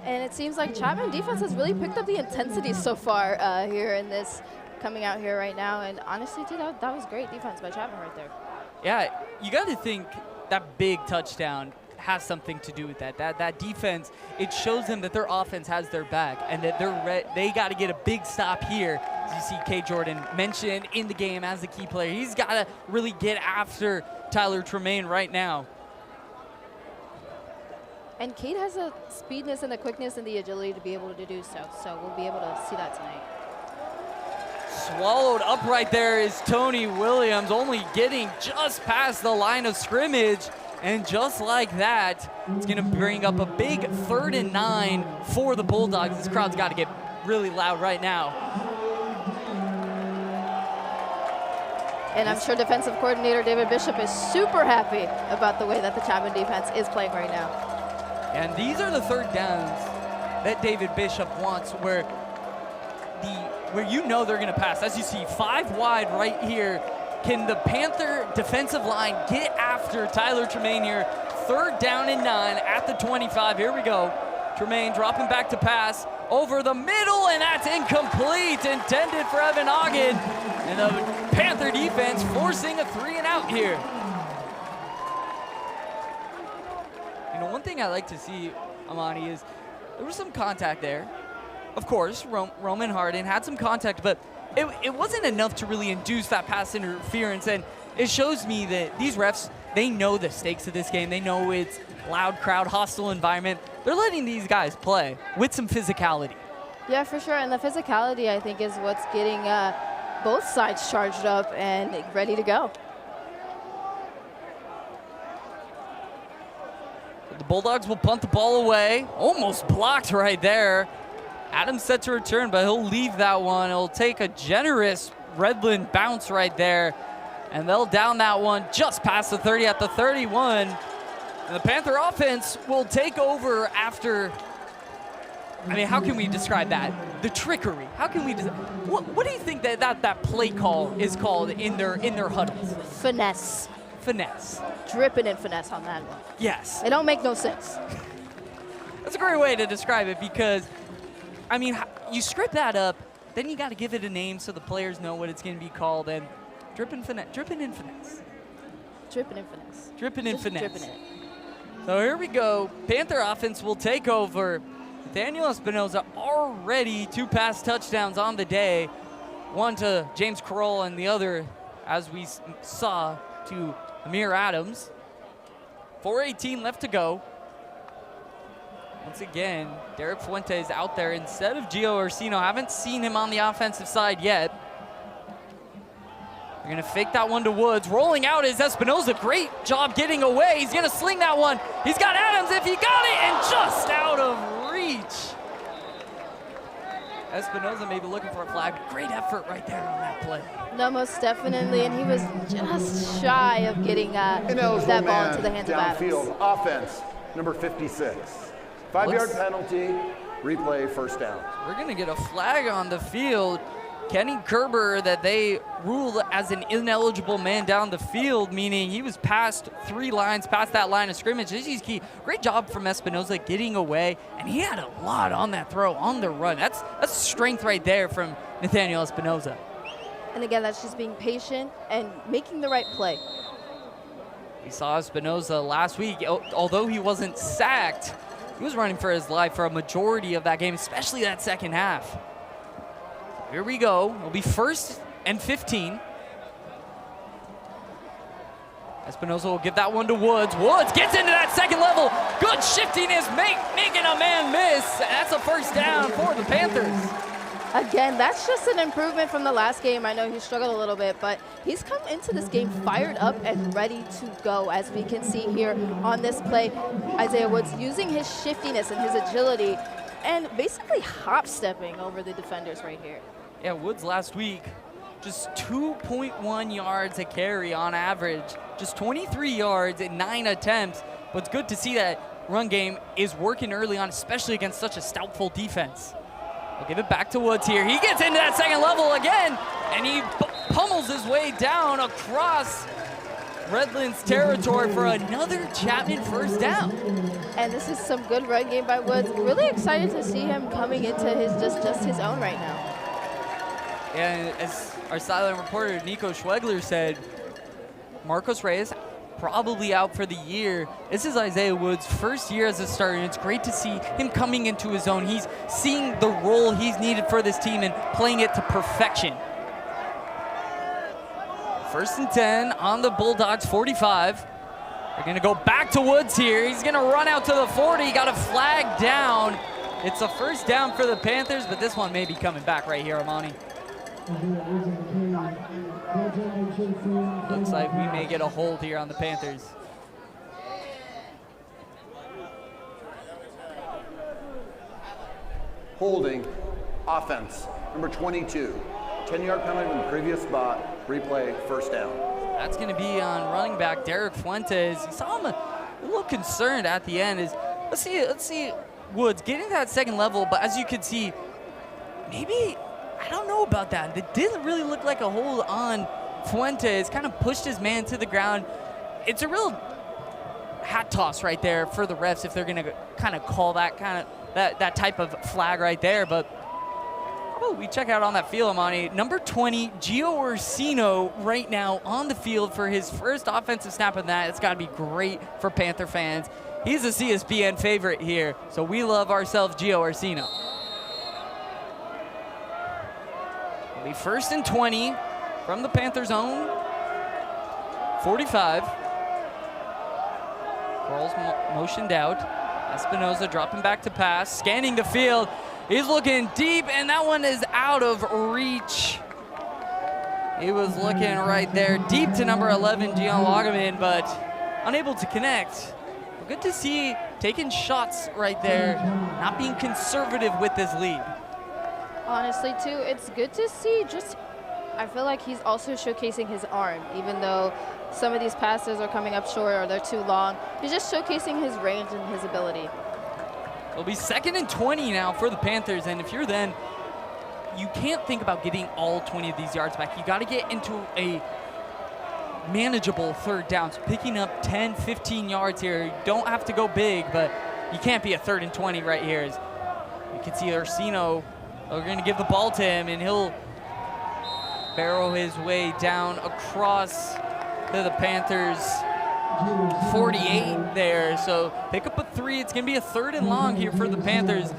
And it seems like Chapman defense has really picked up the intensity so far here in this, coming out here right now. And honestly, too, that was great defense by Chapman right there. Yeah, you got to think that big touchdown has something to do with that. That defense, it shows them that their offense has their back and that they got to get a big stop here. As you see K. Jordan mentioned in the game as a key player. He's got to really get after Tyler Tremaine right now. And Cade has the speedness and the quickness and the agility to be able to do so. So we'll be able to see that tonight. swallowed up right there is Tony Williams, only getting just past the line of scrimmage. And just like that, it's going to bring up a big 3rd and 9 for the Bulldogs. This crowd's got to get really loud right now. And I'm sure defensive coordinator David Bishop is super happy about the way that the Chapman defense is playing right now. And these are the 3rd downs that David Bishop wants, where you know they're going to pass. As you see, 5 wide right here. Can the Panther defensive line get after Tyler Tremaine here? 3rd down and 9 at the 25. Here we go. Tremaine dropping back to pass over the middle, and that's incomplete. Intended for Evan Ogden. And the Panther defense forcing a 3-and-out here. You know, one thing I like to see, Amani, is there was some contact there. Of course, Roman Harden had some contact, but it wasn't enough to really induce that pass interference. And it shows me that these refs, they know the stakes of this game. They know it's loud crowd, hostile environment. They're letting these guys play with some physicality. Yeah, for sure. And the physicality, I think, is what's getting both sides charged up and ready to go. The Bulldogs will punt the ball away. Almost blocked right there. Adams set to return, but he'll leave that one. It'll take a generous Redland bounce right there. And they'll down that one just past the 30 at the 31. And the Panther offense will take over after, I mean, how can we describe that? The trickery. How can we, what do you think that play call is called in their huddles? Finesse. Finesse. Dripping in finesse on that one. Yes. It don't make no sense. That's a great way to describe it, because, I mean, you script that up, then you got to give it a name so the players know what it's going to be called. And dripping in finesse. Dripping in finesse. Dripping in Just finesse. dripping it. So here we go. Panther offense will take over. Nathaniel Espinoza already 2 pass touchdowns on the day. One to James Carroll and the other, as we saw, to Amir Adams. 4:18 left to go. Once again, Derek Fuentes out there instead of Gio Orsino. Haven't seen him on the offensive side yet. They're going to fake that one to Woods. Rolling out is Espinoza. Great job getting away. He's going to sling that one. He's got Adams if he got it, and just out of reach. Espinoza may be looking for a flag. Great effort right there on that play. No, most definitely, and he was just shy of getting that ball into the hands of Adams. Downfield offense, number 56. 5-yard penalty, replay, first down. We're going to get a flag on the field. Kenny Kerber, that they ruled as an ineligible man down the field, meaning he was past 3 lines, past that line of scrimmage. This is key. Great job from Espinoza getting away, and he had a lot on that throw, on the run. That's strength right there from Nathaniel Espinoza. And again, that's just being patient and making the right play. We saw Espinoza last week, although he wasn't sacked, he was running for his life for a majority of that game, especially that second half. Here we go. It'll be 1st and 15. Espinoza will give that one to Woods. Woods gets into that second level. Good shiftiness, making a man miss. That's a first down for the Panthers. Again, that's just an improvement from the last game. I know he struggled a little bit, but he's come into this game fired up and ready to go, as we can see here on this play. Isaiah Woods using his shiftiness and his agility and basically hop-stepping over the defenders right here. Yeah, Woods last week, just 2.1 yards a carry on average, just 23 yards in 9 attempts. But it's good to see that run game is working early on, especially against such a stoutful defense. We'll give it back to Woods here. He gets into that second level again, and he pummels his way down across Redlands territory for another Chapman first down. And this is some good run game by Woods. Really excited to see him coming into his just his own right now. And as our sideline reporter Nico Schwegler said, Marcos Reyes probably out for the year. This is Isaiah Woods' first year as a starter, and it's great to see him coming into his own. He's seeing the role he's needed for this team and playing it to perfection. 1st and 10 on the Bulldogs 45. They're going to go back to Woods here. He's going to run out to the 40. Got a flag down. It's a first down for the Panthers, but this one may be coming back right here, Amani. Looks like we may get a hold here on the Panthers. Holding, offense, number 22. 10-yard penalty from the previous spot, replay, first down. That's going to be on running back Derek Fuentes. You saw him a little concerned at the end. Let's see Woods getting that second level, but as you can see, maybe, I don't know about that. It didn't really look like a hold on Fuentes. Kind of pushed his man to the ground. It's a real hat toss right there for the refs if they're going to kind of call that type of flag right there. But how about we check out on that field, Amani. Number 20, Gio Orsino, right now on the field for his first offensive snap of that. It's got to be great for Panther fans. He's a CSBN favorite here, so we love ourselves Gio Orsino. It'll be 1st and 20 from the Panthers' own 45. Quarles motioned out. Espinoza dropping back to pass, scanning the field. He's looking deep, and that one is out of reach. He was looking right there, deep to number 11, Gian Lagerman, but unable to connect. But good to see taking shots right there, not being conservative with this lead. Honestly, too, it's good to see I feel like he's also showcasing his arm, even though some of these passes are coming up short or they're too long. He's just showcasing his range and his ability. It'll be 2nd and 20 now for the Panthers, and if you're then, you can't think about getting all 20 of these yards back. You got to get into a manageable 3rd down. So picking up 10, 15 yards here. You don't have to go big, but you can't be a 3rd and 20 right here. As you can see Orsino, we're going to give the ball to him, and he'll barrel his way down across to the Panthers 48 there. So pick up a 3. It's going to be a 3rd and long here for the Panthers.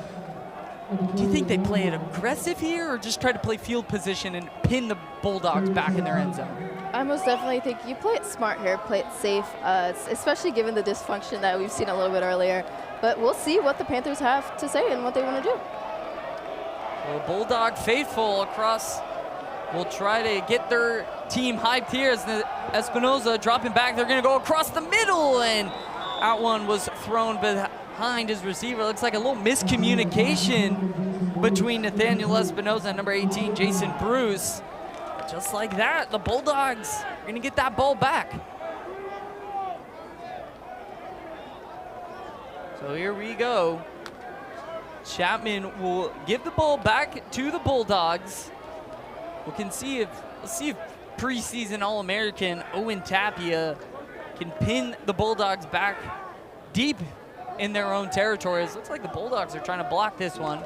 Do you think they play it aggressive here or just try to play field position and pin the Bulldogs back in their end zone? I most definitely think you play it smart here, play it safe, especially given the dysfunction that we've seen a little bit earlier. But we'll see what the Panthers have to say and what they want to do. Well, Bulldog faithful across will try to get their team hyped here as Espinoza dropping back. They're going to go across the middle, and that one was thrown behind his receiver. Looks like a little miscommunication between Nathaniel Espinoza and number 18, Jason Bruce. Just like that, the Bulldogs are going to get that ball back. So here we go. Chapman will give the ball back to the Bulldogs. Let's see if preseason All-American Owen Tapia can pin the Bulldogs back deep in their own territories. Looks like the Bulldogs are trying to block this one.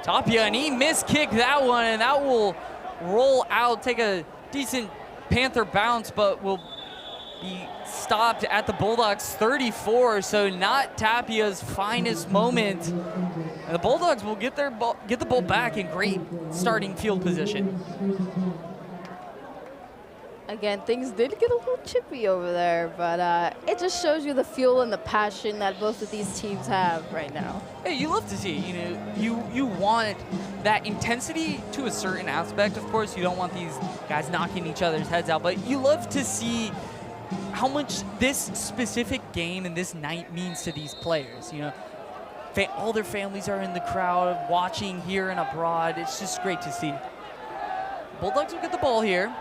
Tapia, and he miskicked that one, and that will roll out, take a decent Panther bounce, but will be stopped at the Bulldogs 34, so not Tapia's finest moment. And the Bulldogs will get the ball back in great starting field position. Again, things did get a little chippy over there, but it just shows you the fuel and the passion that both of these teams have right now. Hey, you love to see, you want that intensity to a certain aspect. Of course, you don't want these guys knocking each other's heads out, but you love to see how much this specific game and this night means to these players. All their families are in the crowd, watching here and abroad. It's just great to see. Bulldogs will get the ball here.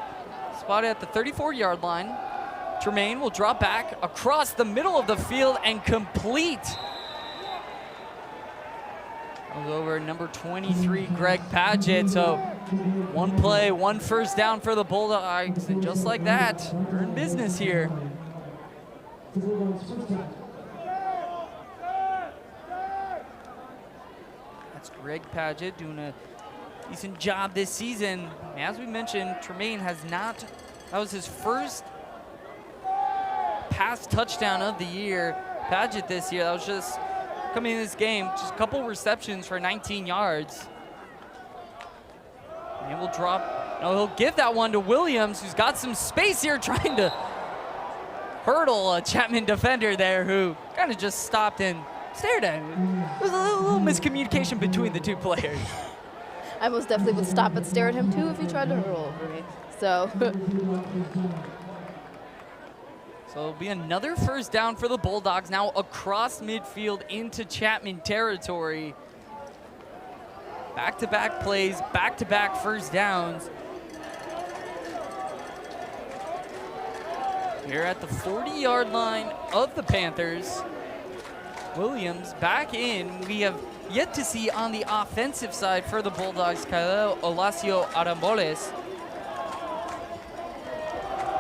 Spotted at the 34-yard line. Tremaine will drop back across the middle of the field and complete. Goes over number 23, Greg Padgett. So one play, one first down for the Bulldogs. And just like that, we're in business here. That's Greg Padgett doing a decent job this season. As we mentioned, Tremaine has not, that was his first pass touchdown of the year. Padgett this year, that was just coming in this game, just a couple receptions for 19 yards. And he'll he'll give that one to Williams, who's got some space here trying to hurdle a Chapman defender there who kind of just stopped and stared at him. It was a little miscommunication between the two players. I most definitely would stop and stare at him too if he tried to hurl over me. So. So it'll be another first down for the Bulldogs, now across midfield into Chapman territory. Back-to-back plays, back-to-back first downs. Here at the 40-yard line of the Panthers. Williams back in. We have yet to see on the offensive side for the Bulldogs, Kyle Olacio Aramboles.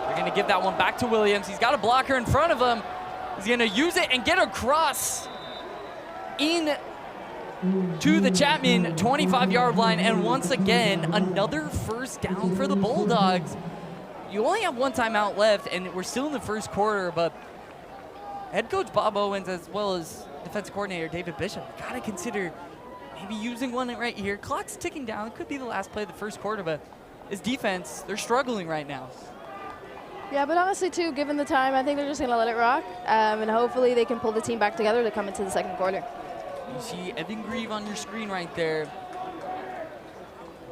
They're going to give that one back to Williams. He's got a blocker in front of him. He's going to use it and get across in to the Chapman 25-yard line. And once again, another first down for the Bulldogs. You only have one timeout left, and we're still in the first quarter, but head coach Bob Owens, as well as defensive coordinator David Bishop, got to consider maybe using one right here. Clock's ticking down. It could be the last play of the first quarter, but his defense, they're struggling right now. Yeah, but honestly, too, given the time, I think they're just going to let it rock, and hopefully they can pull the team back together to come into the second quarter. You see Evan Grieve on your screen right there.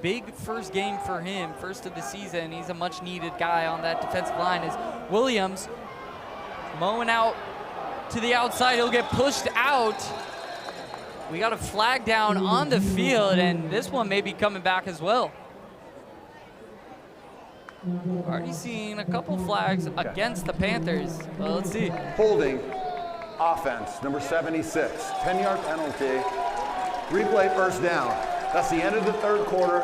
Big first game for him, first of the season. He's a much-needed guy on that defensive line. As Williams mowing out to the outside, he'll get pushed out. We got a flag down on the field, and this one may be coming back as well. Already seen a couple flags against the Panthers. Well, let's see. Holding offense, number 76, 10-yard penalty. Replay first down. That's the end of the third quarter.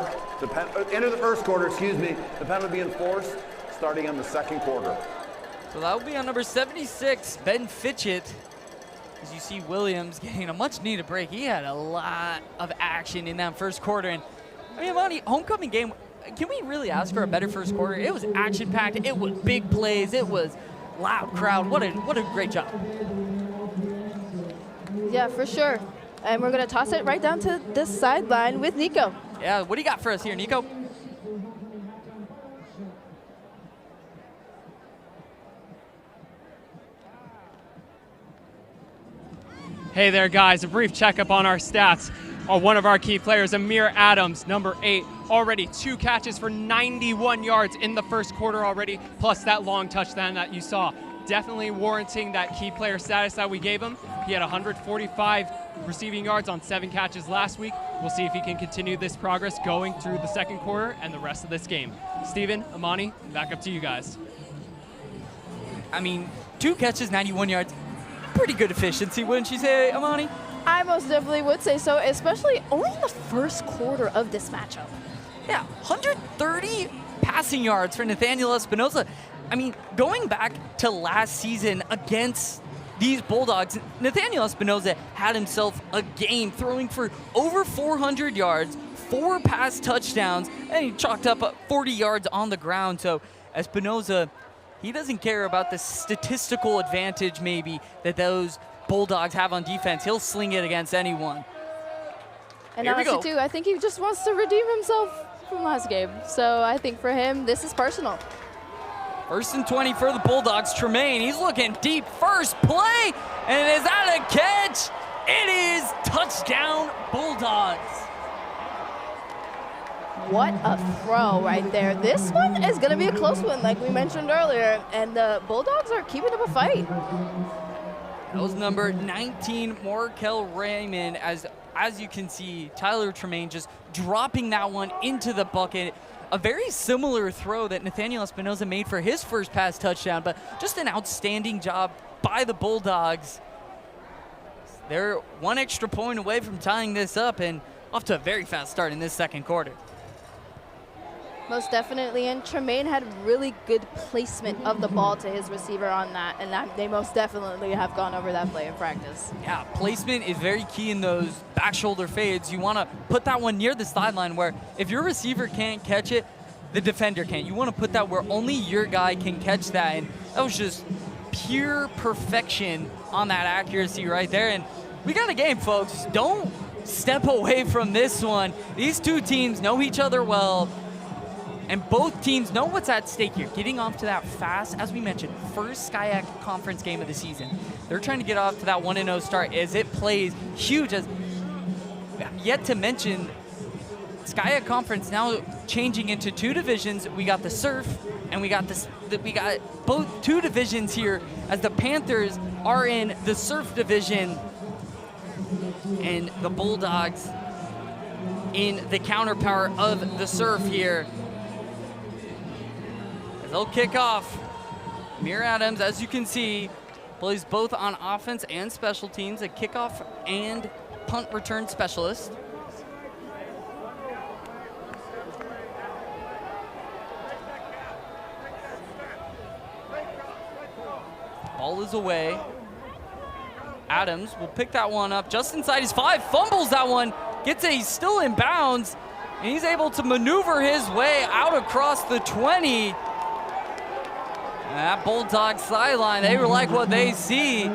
End of the first quarter, excuse me. The penalty be enforced starting in the second quarter. So that will be on number 76, Ben Fitchett. As you see Williams getting a much-needed break. He had a lot of action in that first quarter. And I mean, Monty, homecoming game, can we really ask for a better first quarter? It was action-packed. It was big plays. It was loud crowd. What a great job. Yeah, for sure. And we're going to toss it right down to this sideline with Nico. Yeah, what do you got for us here, Nico? Hey there, guys. A brief checkup on our stats. One of our key players, Amir Adams, number 8, already 2 catches for 91 yards in the first quarter already, plus that long touchdown that you saw. Definitely warranting that key player status that we gave him. He had 145 receiving yards on 7 catches last week. We'll see if he can continue this progress going through the second quarter and the rest of this game. Steven, Amani, back up to you guys. I mean, 2 catches, 91 yards. Pretty good efficiency, wouldn't you say, Amani? I most definitely would say so, especially only in the first quarter of this matchup. Yeah, 130 passing yards for Nathaniel Espinoza. I mean, going back to last season against these Bulldogs, Nathaniel Espinoza had himself a game throwing for over 400 yards, 4 pass touchdowns, and he chalked up 40 yards on the ground. So Espinoza, he doesn't care about the statistical advantage maybe that those Bulldogs have on defense. He'll sling it against anyone. And honestly, too, I think he just wants to redeem himself from last game. So I think for him, this is personal. First and 20 for the Bulldogs. Tremaine, he's looking deep. First play, and is that a catch? It is touchdown Bulldogs. What a throw right there. This one is going to be a close one, like we mentioned earlier, and the Bulldogs are keeping up a fight. That was number 19, Markel Raymond. As you can see, Tyler Tremaine just dropping that one into the bucket. A very similar throw that Nathaniel Espinoza made for his first pass touchdown, but just an outstanding job by the Bulldogs. They're 1 extra point away from tying this up and off to a very fast start in this second quarter. Most definitely, and Tremaine had really good placement of the ball to his receiver on that, and they most definitely have gone over that play in practice. Yeah, placement is very key in those back shoulder fades. You want to put that one near the sideline where if your receiver can't catch it, the defender can't. You want to put that where only your guy can catch that, and that was just pure perfection on that accuracy right there. And we got a game, folks. Don't step away from this one. These two teams know each other well. And both teams know what's at stake here. Getting off to that fast, as we mentioned, first SCIAC conference game of the season. They're trying to get off to that 1-0 start as it plays huge. As yet to mention Skya Conference now changing into 2 divisions. We got the Surf, and we got we got both 2 divisions here, as the Panthers are in the Surf division, and the Bulldogs in the counterpart of the Surf here. As they'll kick off, Amir Adams, as you can see, plays both on offense and special teams, a kickoff and punt return specialist. Ball is away. Adams will pick that one up just inside his 5, fumbles that one, he's still in bounds, and he's able to maneuver his way out across the 20. And that Bulldog sideline, they were like what they see.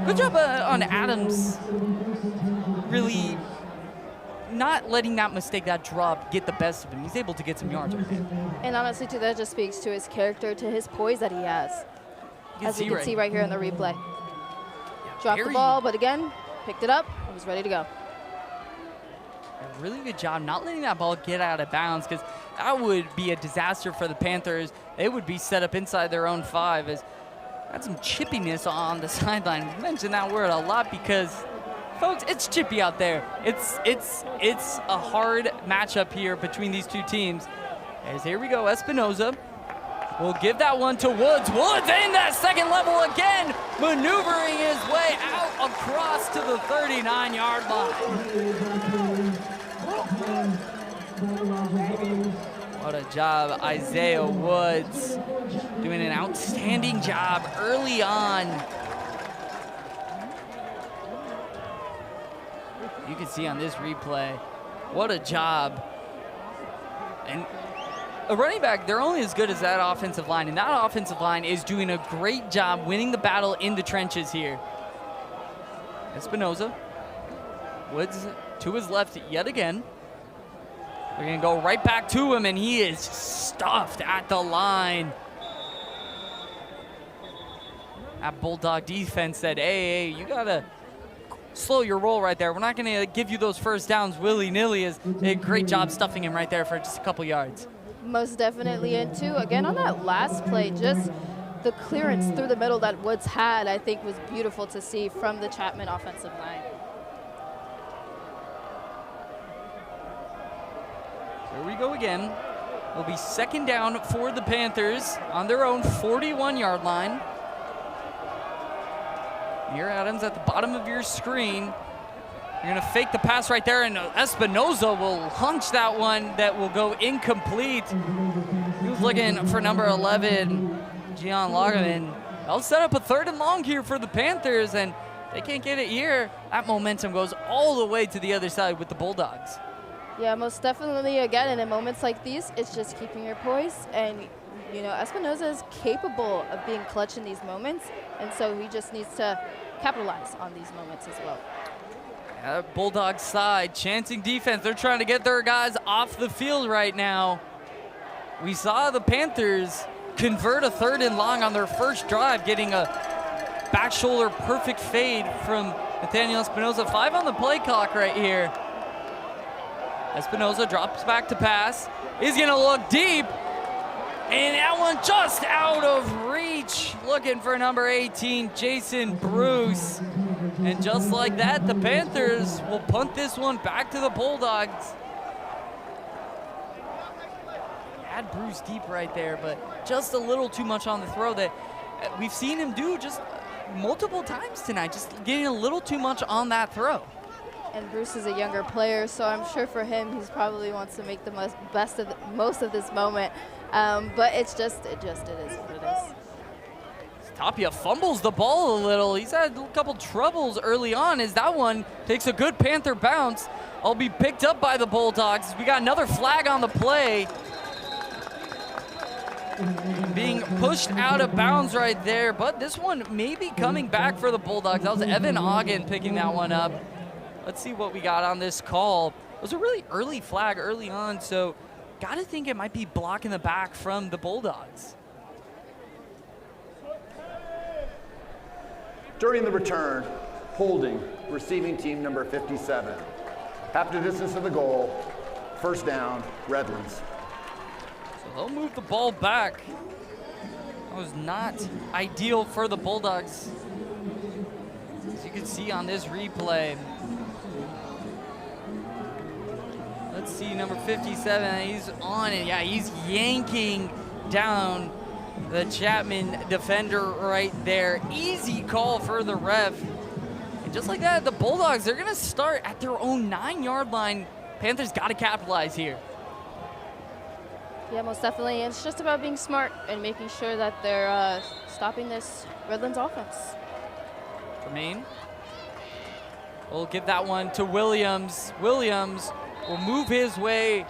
Good job on Adams, really not letting that mistake, that drop, get the best of him. He's able to get some yards right there. And honestly, too, that just speaks to his character, to his poise that he has. As you can see right here in the replay. Dropped the ball, but again, picked it up and was ready to go. A really good job not letting that ball get out of bounds, because that would be a disaster for the Panthers. They would be set up inside their own 5. As got some chippiness on the sideline. I mention that word a lot because, folks, it's chippy out there. It's a hard matchup here between these 2 teams. As here we go, Espinoza will give that one to Woods. Woods in that second level again, maneuvering his way out across to the 39-yard line. What a job, Isaiah Woods, doing an outstanding job early on. You can see on this replay, what a job. And a running back, they're only as good as that offensive line, and that offensive line is doing a great job winning the battle in the trenches here. Espinoza, Woods to his left yet again. We're gonna go right back to him, and he is stuffed at the line. That Bulldog defense said, hey, you gotta slow your roll right there. We're not gonna give you those first downs willy-nilly. They did a great job stuffing him right there for just a couple yards. Most definitely, and too, again, on that last play, just the clearance through the middle that Woods had, I think, was beautiful to see from the Chapman offensive line. Here we go again. It'll be second down for the Panthers on their own 41-yard line. Amir Adams at the bottom of your screen. You're gonna fake the pass right there, and Espinoza will hunch that one that will go incomplete. He was looking for number 11, Gian Lagerman. They'll set up a 3rd and long here for the Panthers, and they can't get it here. That momentum goes all the way to the other side with the Bulldogs. Yeah, most definitely, again, and in moments like these, it's just keeping your poise, and you know, Espinoza is capable of being clutch in these moments, and so he just needs to capitalize on these moments as well. Bulldog side, chancing defense. They're trying to get their guys off the field right now. We saw the Panthers convert a 3rd and long on their first drive, getting a back shoulder perfect fade from Nathaniel Espinoza. 5 on the play clock right here. Espinoza drops back to pass. He's gonna look deep, and that one just out of reach. Looking for number 18, Jason Bruce. And just like that, the Panthers will punt this one back to the Bulldogs. Had Bruce deep right there, but just a little too much on the throw that we've seen him do just multiple times tonight, just getting a little too much on that throw. And Bruce is a younger player, so I'm sure for him, he's probably wants to make the most of this moment. But it is what it is. Tapia fumbles the ball a little. He's had a couple troubles early on as that one takes a good Panther bounce. I'll be picked up by the Bulldogs. We got another flag on the play. Being pushed out of bounds right there, but this one may be coming back for the Bulldogs. That was Evan Ogden picking that one up. Let's see what we got on this call. It was a really early flag early on, so gotta think it might be blocking the back from the Bulldogs. During the return, holding receiving team number 57. Half the distance to the goal, First down, Redlands. So they'll move the ball back. That was not ideal for the Bulldogs. As you can see on this replay. Let's see, number 57, he's on it. Yeah, he's yanking down the Chapman defender right there. Easy call for the ref. And just like that, the Bulldogs, they're gonna start at their own 9-yard line. Panthers gotta capitalize here. Yeah, most definitely. It's just about being smart and making sure that they're stopping this Redlands offense. Tremaine will give that one to Williams. Williams will move his way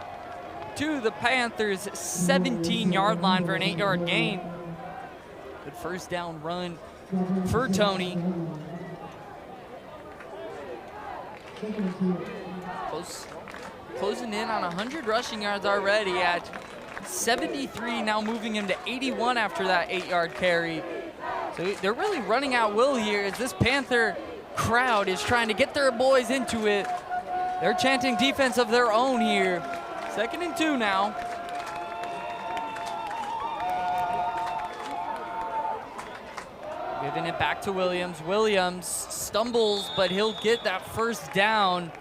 to the Panthers' 17-yard line for an 8-yard gain. Good first down run for Tony. Closing in on 100 rushing yards already at 73, now moving him to 81 after that 8-yard carry. So they're really running out will here as this Panther crowd is trying to get their boys into it. They're chanting defense of their own here. 2nd and 2 now. Giving it back to Williams. Williams stumbles, but he'll get that first down.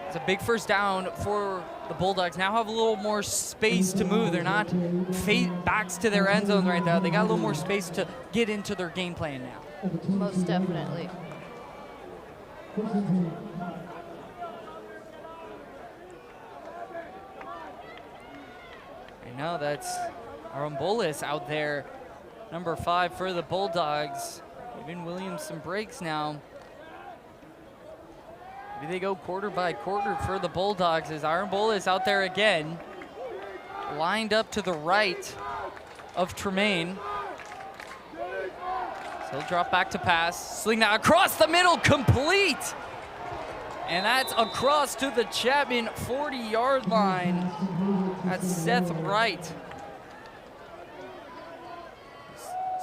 It's a big first down for the Bulldogs. Now have a little more space to move. They're not backs to their end zones right now. They got a little more space to get into their game plan now. Most definitely. I know that's Arambolis out there, number 5 for the Bulldogs. Giving Williams some breaks now. Maybe they go quarter by quarter for the Bulldogs as Arambolis out there again, lined up to the right of Tremaine. So he'll drop back to pass, sling that across the middle, complete. And that's across to the Chapman 40-yard line. That's Seth Wright.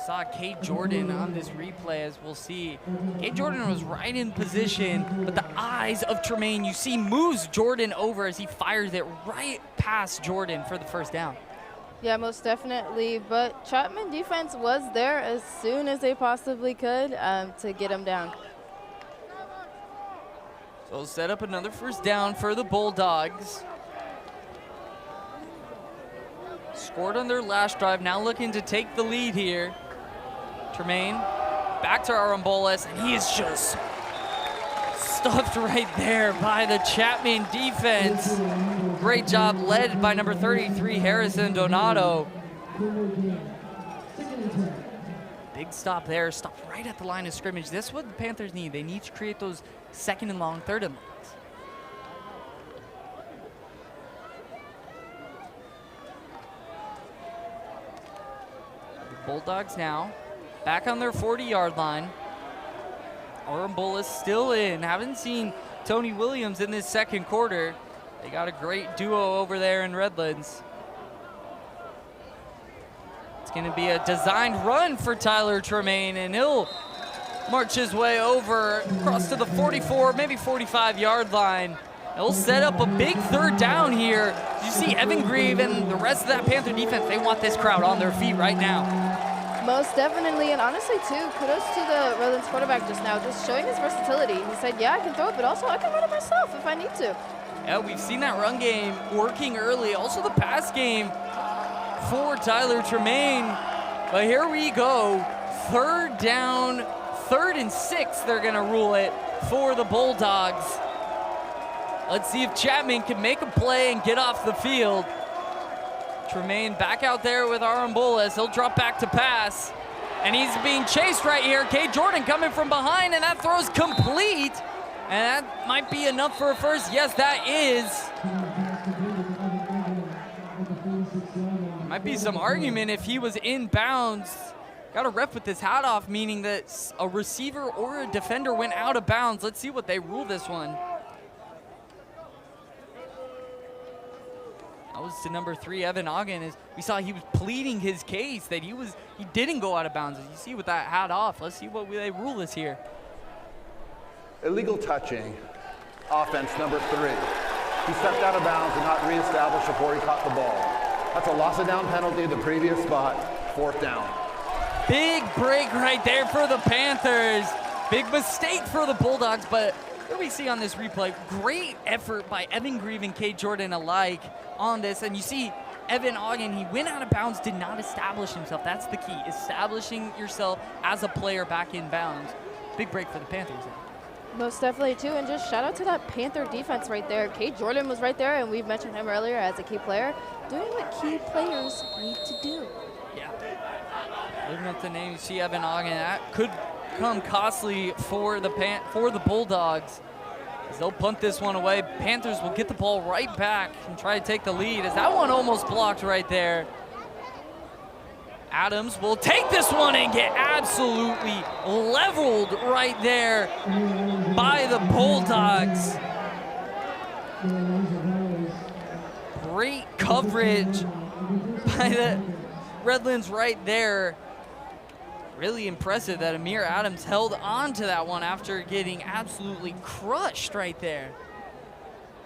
Saw Cade Jordan on this replay, as we'll see. Cade Jordan was right in position, but the eyes of Tremaine, you see, moves Jordan over as he fires it right past Jordan for the first down. Yeah, most definitely. But Chapman defense was there as soon as they possibly could to get him down. So set up another first down for the Bulldogs. Scored on their last drive, now looking to take the lead here. Tremaine back to Arambolis, and he is just stuffed right there by the Chapman defense. Great job led by number 33, Harrison Donato. Big stop there, stopped right at the line of scrimmage. This is what the Panthers need. They need to create those 2nd and long, 3rd and longs. The Bulldogs now back on their 40-yard line. Arambolis still in. Haven't seen Tony Williams in this 2nd quarter. They got a great duo over there in Redlands. It's going to be a designed run for Tyler Tremaine, and he'll march his way over across to the 44, maybe 45-yard line. He'll set up a big 3rd down here. You see Evan Grieve and the rest of that Panther defense, they want this crowd on their feet right now. Most definitely, and honestly too, kudos to the Redlands quarterback just now, just showing his versatility. He said, yeah, I can throw it, but also I can run it myself if I need to. Yeah, we've seen that run game working early. Also the pass game for Tyler Tremaine. But here we go, 3rd down, 3rd and 6, they're gonna rule it for the Bulldogs. Let's see if Chapman can make a play and get off the field. Tremaine back out there with Arambolis. He'll drop back to pass. And he's being chased right here. Cade Jordan coming from behind, and that throw's complete. And that might be enough for a first. Yes, that is. Might be some argument if he was in bounds. Got a ref with his hat off, meaning that a receiver or a defender went out of bounds. Let's see what they rule this one. That was to number 3, Evan Ogden. As we saw, he was pleading his case that he didn't go out of bounds. As you see with that hat off, let's see what they rule this here. Illegal touching, offense number 3. He stepped out of bounds and not reestablished before he caught the ball. That's a loss of down penalty at the previous spot, 4th down. Big break right there for the Panthers. Big mistake for the Bulldogs, but what we see on this replay, great effort by Evan Grieve and Cade Jordan alike on this. And you see Evan Ogden, he went out of bounds, did not establish himself. That's the key, establishing yourself as a player back in bounds. Big break for the Panthers. Most definitely, too. And just shout out to that Panther defense right there. Cade Jordan was right there, and we've mentioned him earlier as a key player, doing what key players need to do. Yeah. Looking at the name, you see Evan Ogden. That could come costly for the Bulldogs, as they'll punt this one away. Panthers will get the ball right back and try to take the lead, as that one almost blocked right there. Adams will take this one and get absolutely leveled right there by the Bulldogs. Great coverage by the Redlands right there. Really impressive that Amir Adams held on to that one after getting absolutely crushed right there.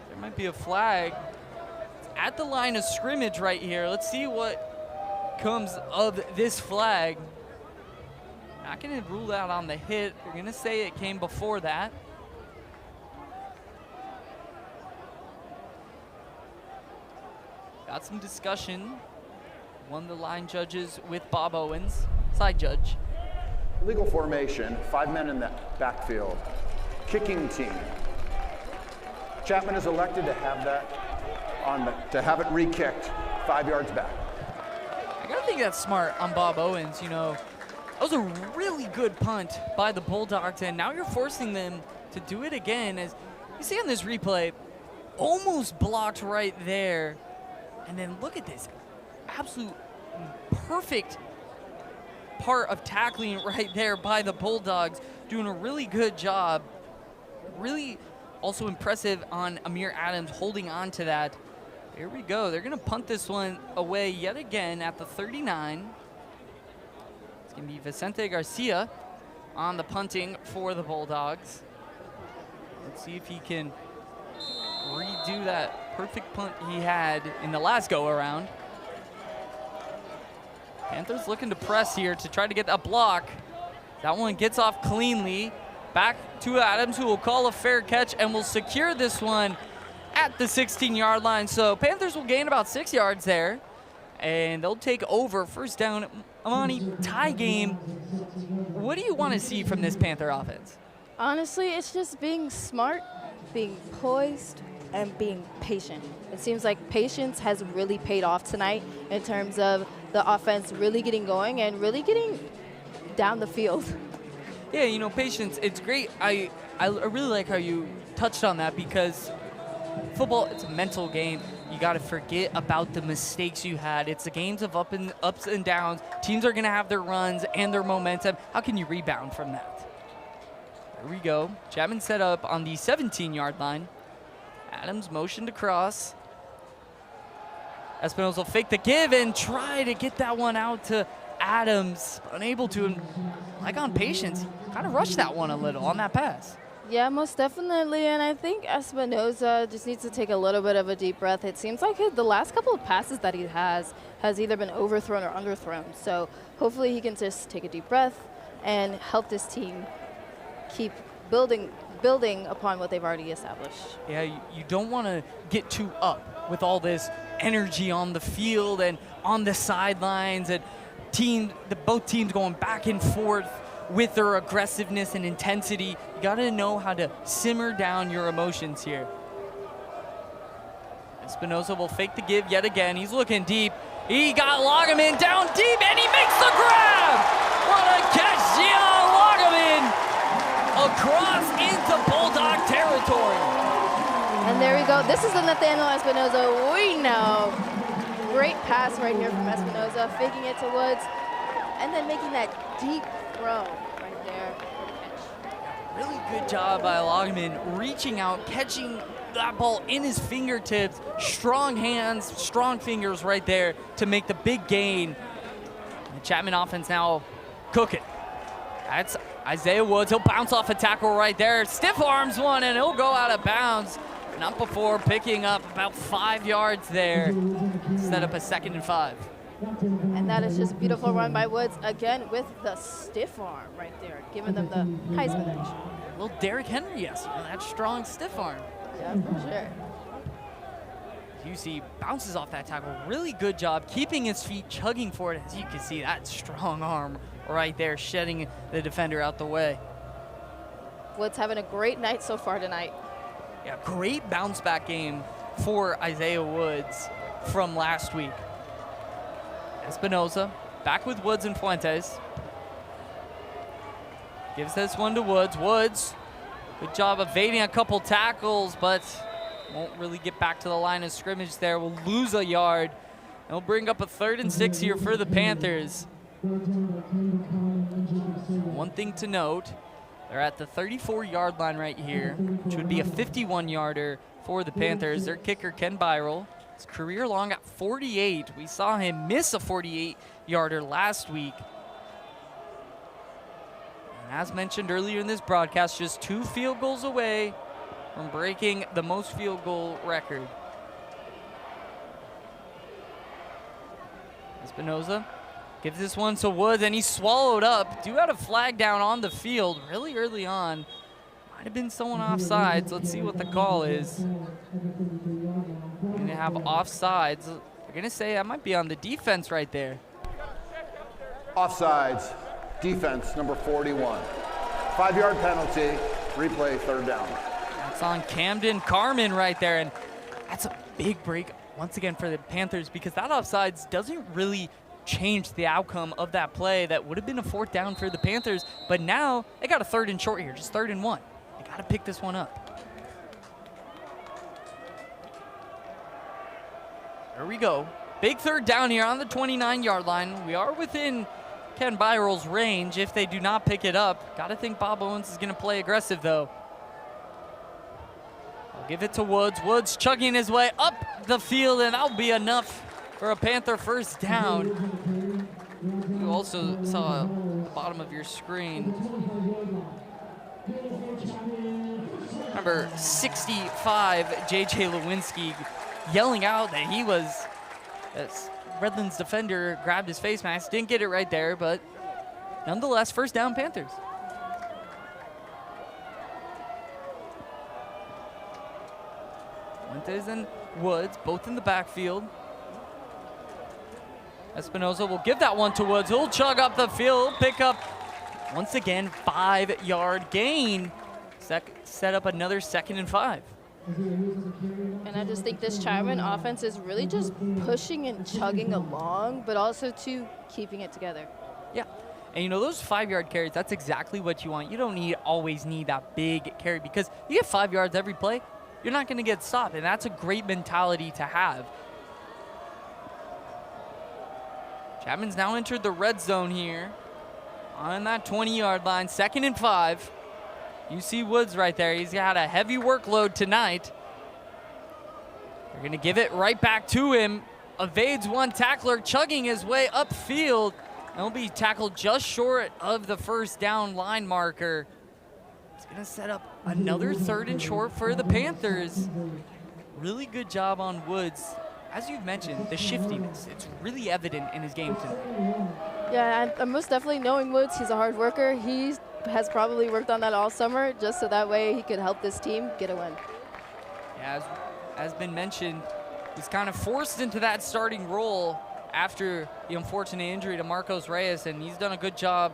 There might be a flag. It's at the line of scrimmage right here. Let's see what comes of this flag. Not going to rule out on the hit. They're going to say it came before that. Got some discussion. One of the line judges with Bob Owens, side judge. Legal formation, 5 men in the backfield. Kicking team. Chapman is elected to have that to have it re-kicked 5 yards back. I gotta think that's smart on Bob Owens. You know, that was a really good punt by the Bulldogs, and now you're forcing them to do it again. As you see on this replay, almost blocked right there. And then look at this absolute perfect part of tackling right there by the Bulldogs, doing a really good job. Really also impressive on Amir Adams holding on to that. Here we go. They're going to punt this one away yet again at the 39. It's going to be Vicente Garcia on the punting for the Bulldogs. Let's see if he can redo that perfect punt he had in the last go-around. Panthers looking to press here to try to get that block. That one gets off cleanly. Back to Adams, who will call a fair catch and will secure this one at the 16-yard line. So Panthers will gain about 6 yards there, and they'll take over. First down. Amani, tie game. What do you want to see from this Panther offense? Honestly, it's just being smart, being poised, and being patient. It seems like patience has really paid off tonight in terms of the offense really getting going and really getting down the field. Yeah, you know, patience, it's great. I really like how you touched on that, because football, it's a mental game. You got to forget about the mistakes you had. It's the games of ups and downs. Teams are going to have their runs and their momentum. How can you rebound from that? There we go. Chapman set up on the 17-yard line. Adams motioned across. Espinosa will fake the give and try to get that one out to Adams. Unable to, and like on patience, kind of rushed that one a little on that pass. Yeah, most definitely, and I think Espinosa just needs to take a little bit of a deep breath. It seems like the last couple of passes that he has either been overthrown or underthrown. So hopefully he can just take a deep breath and help this team keep building upon what they've already established. Yeah, you don't want to get too up with all this energy on the field and on the sidelines, and both teams going back and forth with their aggressiveness and intensity. You got to know how to simmer down your emotions here. Espinosa will fake the give yet again. He's looking deep. He got Loggeman down deep, and he makes the grab! What a catch, Gian Loggeman! Across into Bulldog territory. And there we go. This is the Nathaniel Espinosa we know. Great pass right here from Espinosa, faking it to Woods, and then making that deep throw right there for the catch. Really good job by Loggeman, reaching out, catching that ball in his fingertips. Strong hands, strong fingers right there to make the big gain. The Chapman offense now cooking. That's Isaiah Woods. He'll bounce off a tackle right there. Stiff arms one, and he'll go out of bounds. not before, picking up about 5 yards there. Set up a 2nd and 5. And that is just a beautiful run by Woods, again with the stiff arm right there, giving them the Heisman edge. A little Derrick Henry, yes, that strong stiff arm. Yeah, for sure. You see, bounces off that tackle. Really good job keeping his feet, chugging for it. As you can see, that strong arm right there, shedding the defender out the way. Woods having a great night so far tonight. Yeah, great bounce back game for Isaiah Woods from last week. Espinoza back with Woods and Fuentes. Gives this one to Woods. Woods, good job evading a couple tackles, but won't really get back to the line of scrimmage there. Will lose a yard. It'll bring up a 3rd and 6 here for the Panthers. One thing to note, they're at the 34-yard line right here, which would be a 51-yarder for the Panthers. Their kicker, Ken Byrell, his career long at 48. We saw him miss a 48-yarder last week. And as mentioned earlier in this broadcast, just 2 field goals away from breaking the most field goal record. Espinoza gives this one to Woods, and he's swallowed up. Do have a flag down on the field really early on. Might have been someone offsides. Let's see what the call is. Going to have offsides. They're going to say that might be on the defense right there. Offsides, defense, number 41. 5-yard penalty, replay, 3rd down. That's on Camden Carmen right there, and that's a big break once again for the Panthers because that offsides doesn't really change the outcome of that play. That would have been a 4th down for the Panthers, but now they got a 3rd and short here, just 3rd and 1. They got to pick this one up. There we go. Big 3rd down here on the 29-yard line. We are within Ken Byrell's range if they do not pick it up. Got to think Bob Owens is going to play aggressive, though. I'll give it to Woods. Woods chugging his way up the field, and that'll be enough for a Panther 1st down. You also saw the bottom of your screen. Number 65, J.J. Lewinsky, yelling out that he was, as Redlands defender grabbed his face mask. Didn't get it right there, but nonetheless, 1st down Panthers. Fuentes and Woods, both in the backfield. Espinoza will give that one to Woods. He'll chug up the field, pick up, once again, 5-yard gain. Set up another 2nd and 5. And I just think this Chapman offense is really just pushing and chugging along, but also to keeping it together. Yeah, and you know, those 5-yard carries, that's exactly what you want. You don't always need that big carry because you get 5 yards every play, you're not going to get stopped, and that's a great mentality to have. Chapman's now entered the red zone here on that 20-yard line, 2nd and 5. You see Woods right there. He's got a heavy workload tonight. They're going to give it right back to him. Evades one tackler, chugging his way upfield. And he'll be tackled just short of the 1st down line marker. It's going to set up another 3rd and short for the Panthers. Really good job on Woods. As you've mentioned, the shiftiness, it's really evident in his game tonight. Yeah, and most definitely knowing Woods, he's a hard worker. He has probably worked on that all summer just so that way he could help this team get a win. Yeah, as been mentioned, he's kind of forced into that starting role after the unfortunate injury to Marcos Reyes, and he's done a good job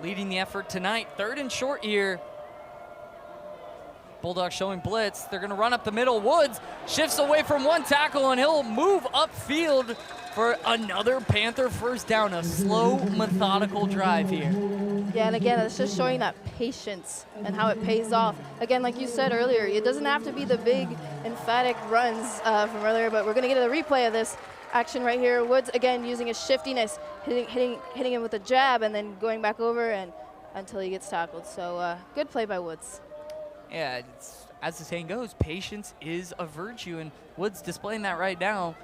leading the effort tonight. 3rd and short here. Bulldogs showing blitz. They're going to run up the middle. Woods shifts away from one tackle, and he'll move upfield for another Panther 1st down. A slow, methodical drive here. Yeah, and again, it's just showing that patience and how it pays off. Again, like you said earlier, it doesn't have to be the big, emphatic runs from earlier, but we're going to get a replay of this action right here. Woods, again, using his shiftiness, hitting him with a jab, and then going back over and until he gets tackled. So good play by Woods. Yeah, as the saying goes, patience is a virtue, and Woods displaying that right now.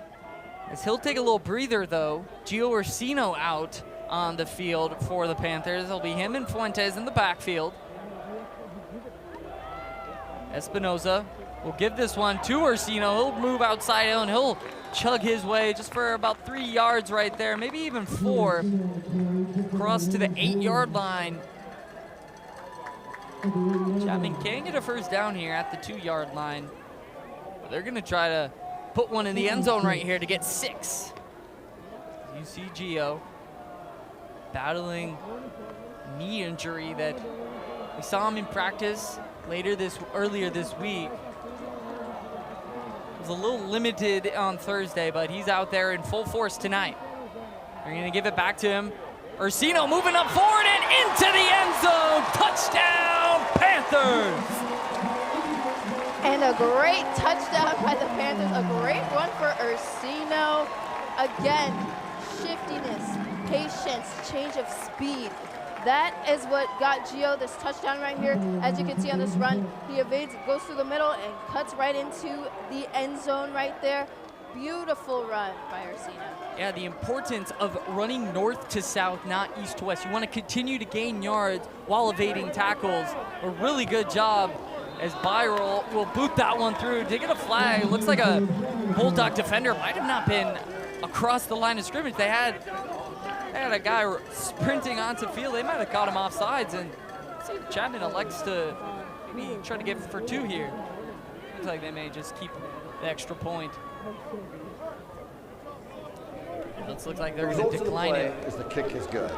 As he'll take a little breather, though. Gio Orsino out on the field for the Panthers. It'll be him and Fuentes in the backfield. Espinoza will give this one to Orsino. He'll move outside and he'll chug his way just for about 3 yards right there, maybe even 4. Cross to the 8-yard line. Chapman can get a first down here at the 2-yard line. But they're going to try to put one in the end zone right here to get 6. You see Gio battling knee injury that we saw him in practice earlier this week. Was a little limited on Thursday, but he's out there in full force tonight. They're going to give it back to him. Orsino moving up forward and into the end zone. Touchdown, Panthers! And a great touchdown by the Panthers. A great run for Orsino. Again, shiftiness, patience, change of speed. That is what got Gio this touchdown right here. As you can see on this run, he evades, goes through the middle, and cuts right into the end zone right there. Beautiful run by Orsino. Yeah, the importance of running north to south, not east to west. You want to continue to gain yards while evading tackles. A really good job as Byrol will boot that one through. Did get a flag. It looks like a Bulldog defender might have not been across the line of scrimmage. They had a guy sprinting onto field. They might have caught him off sides, and see if Chapman elects to maybe try to get for 2 here. Looks like they may just keep the extra point. It looks like they're going to decline it. Is the kick is good.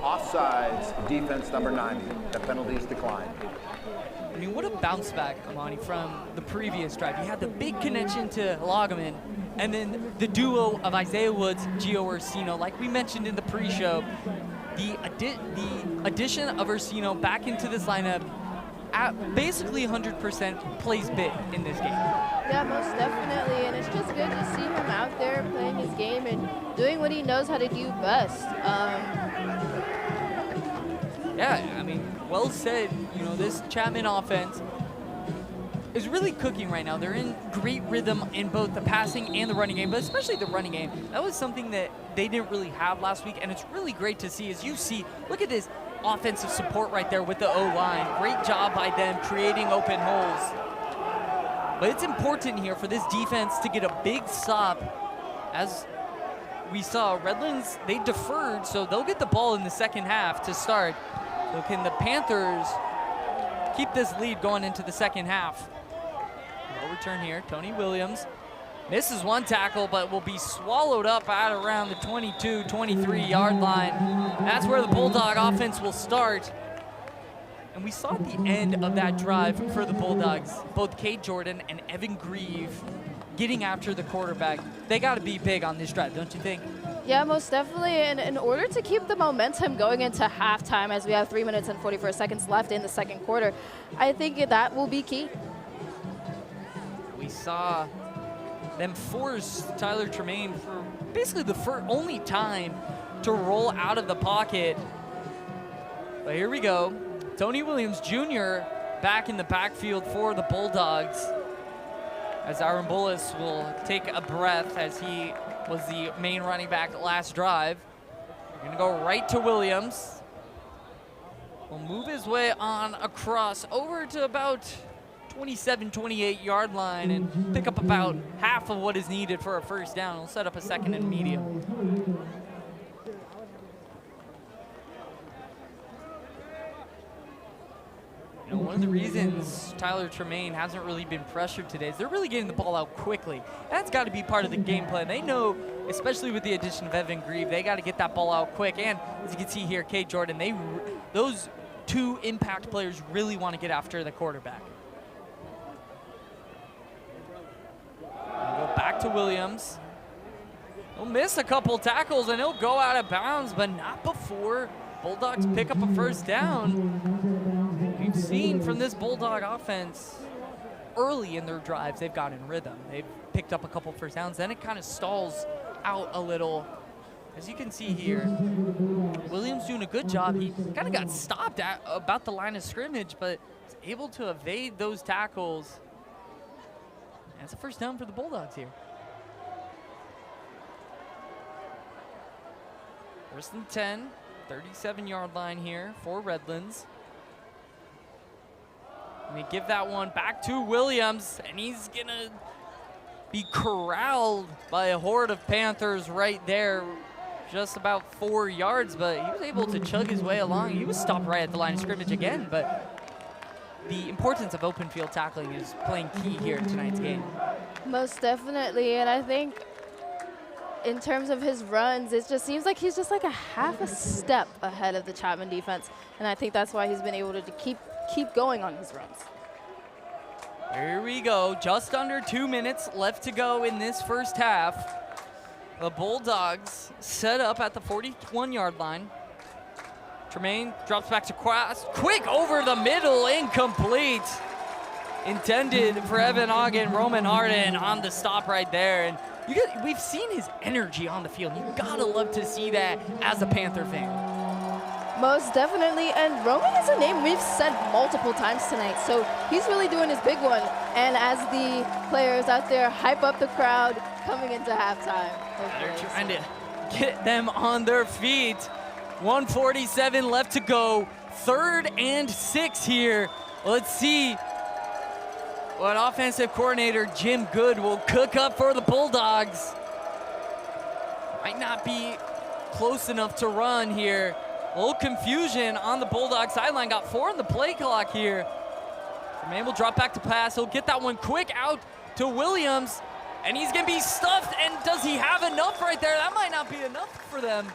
Offsides, defense number 90. The penalty is declined. I mean, what a bounce back, Amani, from the previous drive. You had the big connection to Loggeman, and then the duo of Isaiah Woods, Gio Orsino. Like we mentioned in the pre-show, the addition of Orsino back into this lineup at basically 100% plays big in this game. Yeah, most definitely, and it's just good to see him out there playing his game and doing what he knows how to do best. Yeah, I mean, well said. You know, this Chapman offense is really cooking right now. They're in great rhythm in both the passing and the running game, but especially the running game. That was something that they didn't really have last week, and it's really great to see. As you see, look at this offensive support right there with the O-line. Great job by them creating open holes. But it's important here for this defense to get a big stop. As we saw, Redlands, they deferred, so they'll get the ball in the second half to start. So can the Panthers keep this lead going into the second half? No return here. Tony Williams misses one tackle, but will be swallowed up at around the 22, 23-yard line. That's where the Bulldog offense will start. And we saw at the end of that drive for the Bulldogs, both Cade Jordan and Evan Grieve getting after the quarterback. They got to be big on this drive, don't you think? Yeah, most definitely. And in order to keep the momentum going into halftime, as we have 3 minutes and 44 seconds left in the second quarter, I think that will be key. We saw them force Tyler Tremaine for basically the only time to roll out of the pocket. But here we go. Tony Williams Jr. back in the backfield for the Bulldogs, as Aaron Bullis will take a breath, as he was the main running back last drive. We're going to go right to Williams. Will move his way on across over to about 27, 28-yard line and pick up about half of what is needed for a first down. We'll set up a second and medium. You know, one of the reasons Tyler Tremaine hasn't really been pressured today is they're really getting the ball out quickly. That's got to be part of the game plan. They know, especially with the addition of Evan Grieve, they got to get that ball out quick. And as you can see here, Cade Jordan, those two impact players really want to get after the quarterback. We'll go back to Williams. He'll miss a couple tackles and he'll go out of bounds, but not before Bulldogs pick up a first down. We've seen from this Bulldog offense early in their drives, they've got in rhythm. They've picked up a couple first downs, then it kind of stalls out a little. As you can see here, Williams doing a good job. He kind of got stopped at about the line of scrimmage, but was able to evade those tackles. And it's a first down for the Bulldogs here. First and 10, 37-yard line here for Redlands. They give that one back to Williams, and he's gonna be corralled by a horde of Panthers right there, just about 4 yards, but he was able to chug his way along. He was stopped right at the line of scrimmage again, but the importance of open field tackling is playing key here in tonight's game. Most definitely, and I think in terms of his runs, it just seems like he's just like a half a step ahead of the Chapman defense, and I think that's why he's been able to keep going on his runs. Here we go, just under 2 minutes left to go in this first half. The Bulldogs set up at the 41-yard line. Tremaine drops back to Quast. Quick over the middle, incomplete. Intended for Evan Ogden, Roman Harden on the stop right there. And we've seen his energy on the field. You gotta love to see that as a Panther fan. Most definitely, and Roman is a name we've said multiple times tonight, so he's really doing his big one. And as the players out there hype up the crowd coming into halftime. They're trying to get them on their feet. 1:47 left to go. 3rd and 6 here. Let's see what offensive coordinator Jim Good will cook up for the Bulldogs. Might not be close enough to run here. A little confusion on the Bulldog sideline. Got 4 on the play clock here. Tremaine will drop back to pass. He'll get that one quick out to Williams. And he's going to be stuffed. And does he have enough right there? That might not be enough for them.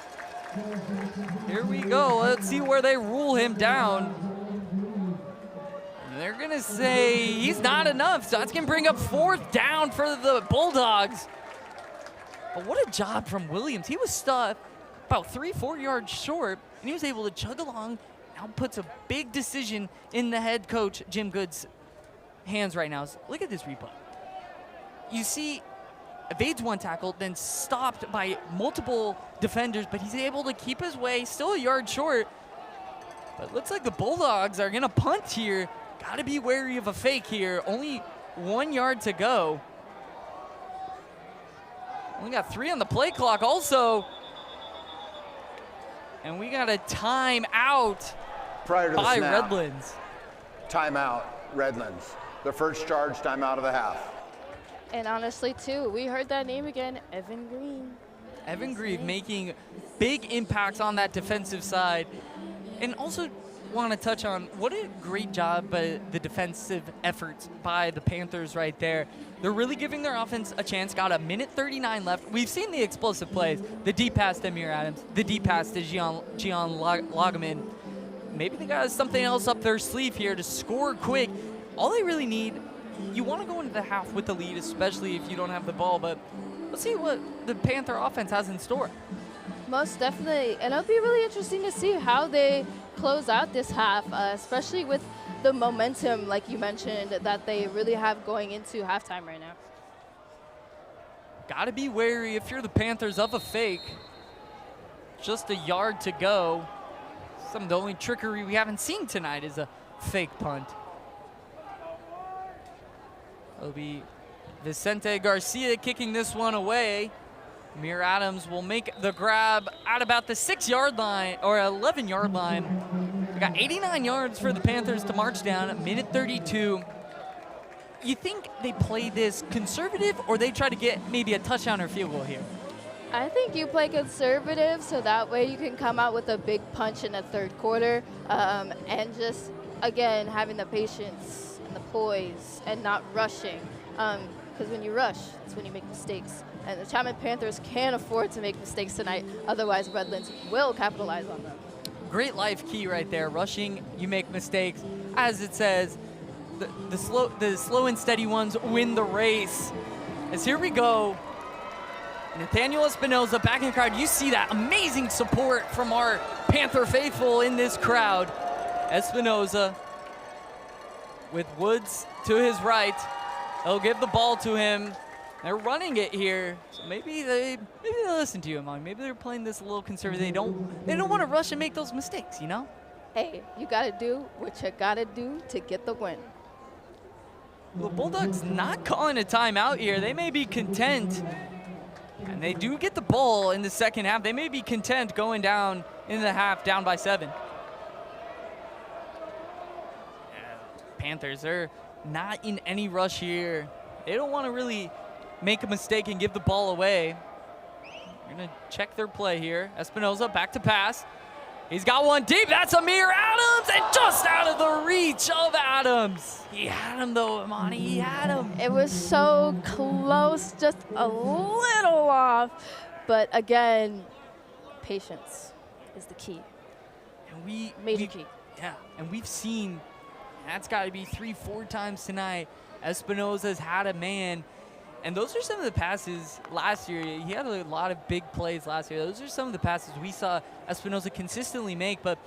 Here we go. Let's see where they rule him down. And they're going to say he's not enough. So that's going to bring up 4th down for the Bulldogs. But what a job from Williams. He was stuffed about 3-4 yards short, and he was able to chug along. Now puts a big decision in the head coach Jim Good's hands right now. So look at this replay. You see, evades one tackle, then stopped by multiple defenders, but he's able to keep his way, still a yard short. But looks like the Bulldogs are gonna punt here. Gotta be wary of a fake here. Only 1 yard to go. We got 3 on the play clock also. And we got a timeout by Redlands. Timeout, Redlands. The first charge timeout of the half. And honestly, too, we heard that name again, Evan Green. Evan Green making big impacts on that defensive side. And also want to touch on what a great job by the defensive efforts by the Panthers right there. They're really giving their offense a chance. Got a minute 39 left. We've seen the explosive plays. The deep pass to Amir Adams. The deep pass to Gian Lagaman. Maybe they got something else up their sleeve here to score quick. All they really need, you want to go into the half with the lead, especially if you don't have the ball, but let's see what the Panther offense has in store. Most definitely, and it'll be really interesting to see how they close out this half, especially with the momentum, like you mentioned, that they really have going into halftime right now. Got to be wary if you're the Panthers of a fake. Just a yard to go. Some of the only trickery we haven't seen tonight is a fake punt. It'll be Vicente Garcia kicking this one away. Amir Adams will make the grab at about the 6-yard line or 11-yard line. We got 89 yards for the Panthers to march down, minute 32. You think they play this conservative or they try to get maybe a touchdown or field goal here? I think you play conservative so that way you can come out with a big punch in the third quarter and just, again, having the patience and the poise and not rushing. Because when you rush, it's when you make mistakes. And the Chapman Panthers can't afford to make mistakes tonight. Otherwise, Redlands will capitalize on them. Great life key right there. Rushing, you make mistakes. As it says, the slow and steady ones win the race. As here we go. Nathaniel Espinoza back in the crowd. You see that amazing support from our Panther faithful in this crowd. Espinoza with Woods to his right. They'll give the ball to him. They're running it here, so maybe they listen to you, Amon. Maybe they're playing this a little conservative. They don't want to rush and make those mistakes, you know? Hey, you got to do what you got to do to get the win. The Bulldogs not calling a timeout here. They may be content, and they do get the ball in the second half. They may be content going down in the half, down by 7. Panthers. They're not in any rush here. They don't want to really make a mistake and give the ball away. They're going to check their play here. Espinoza back to pass. He's got one deep. That's Amir Adams, and just out of the reach of Adams. He had him, though, Imani. He had him. It was so close, just a little off. But again, patience is the key. And Major key. Yeah, and we've seen, that's got to be 3-4 times tonight, Espinoza's had a man. And those are some of the passes last year. He had a lot of big plays last year. Those are some of the passes we saw Espinoza consistently make, but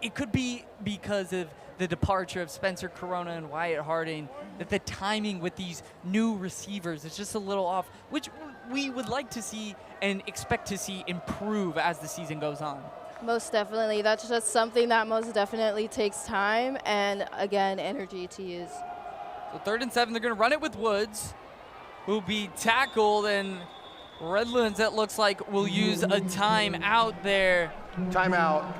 it could be because of the departure of Spencer Corona and Wyatt Harding, that the timing with these new receivers is just a little off, which we would like to see and expect to see improve as the season goes on. Most definitely. That's just something that most definitely takes time and, again, energy to use. So 3rd and 7, they're going to run it with Woods, who'll be tackled, and Redlands, it looks like, will use a timeout there. Timeout,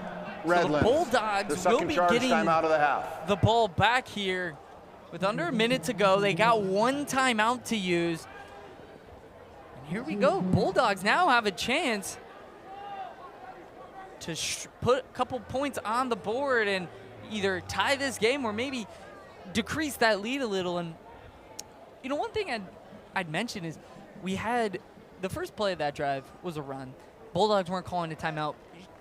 Redlands. So the Bulldogs will be getting timeout of the half. the ball back here with under a minute to go. They got one timeout to use. And here we go. Bulldogs now have a chance to put a couple points on the board and either tie this game or maybe decrease that lead a little. And, you know, one thing I'd mention is we had the first play of that drive was a run. Bulldogs weren't calling a timeout,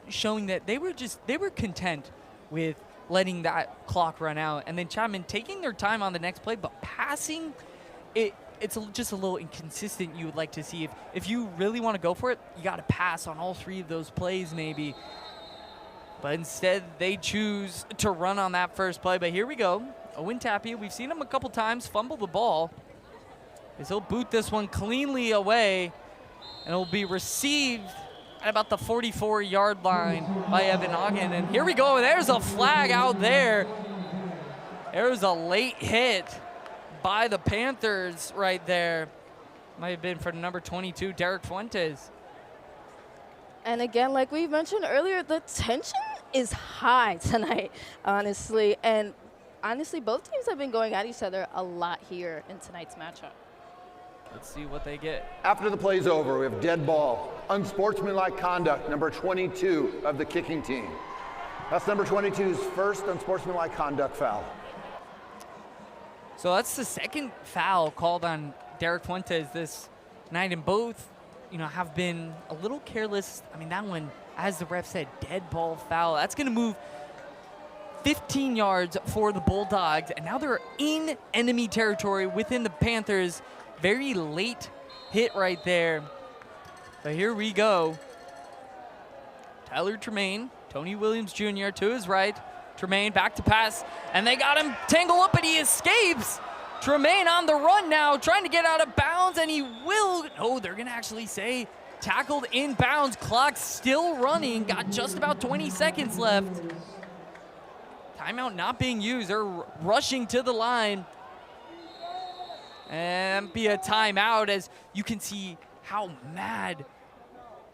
showing that they were content with letting that clock run out. And then Chapman taking their time on the next play, but passing, it's just a little inconsistent. You would like to see if you really want to go for it, you got to pass on all 3 of those plays maybe. But instead, they choose to run on that first play. But here we go. Owen Tapia, we've seen him a couple times fumble the ball. As he'll boot this one cleanly away, and it'll be received at about the 44-yard line by Evan Ogden. And here we go. There's a flag out there. There's a late hit by the Panthers right there. Might have been for number 22, Derek Fuentes. And again, like we mentioned earlier, the tension is high tonight, honestly. And honestly, both teams have been going at each other a lot here in tonight's matchup. Let's see what they get. After the play's over, we have dead ball, unsportsmanlike conduct, number 22 of the kicking team. That's number 22's first unsportsmanlike conduct foul. So that's the second foul called on Derek Fuentes this night, and both, have been a little careless. I mean, that one, as the ref said, dead ball foul. That's going to move 15 yards for the Bulldogs, and now they're in enemy territory within the Panthers. Very late hit right there. But here we go. Tyler Tremaine, Tony Williams Jr. to his right. Tremaine back to pass, and they got him tangled up, and he escapes. Tremaine on the run now, trying to get out of bounds, and he will. Oh, they're going to actually say tackled in bounds. Clock still running. Got just about 20 seconds left. Timeout not being used. They're rushing to the line. And be a timeout, as you can see how mad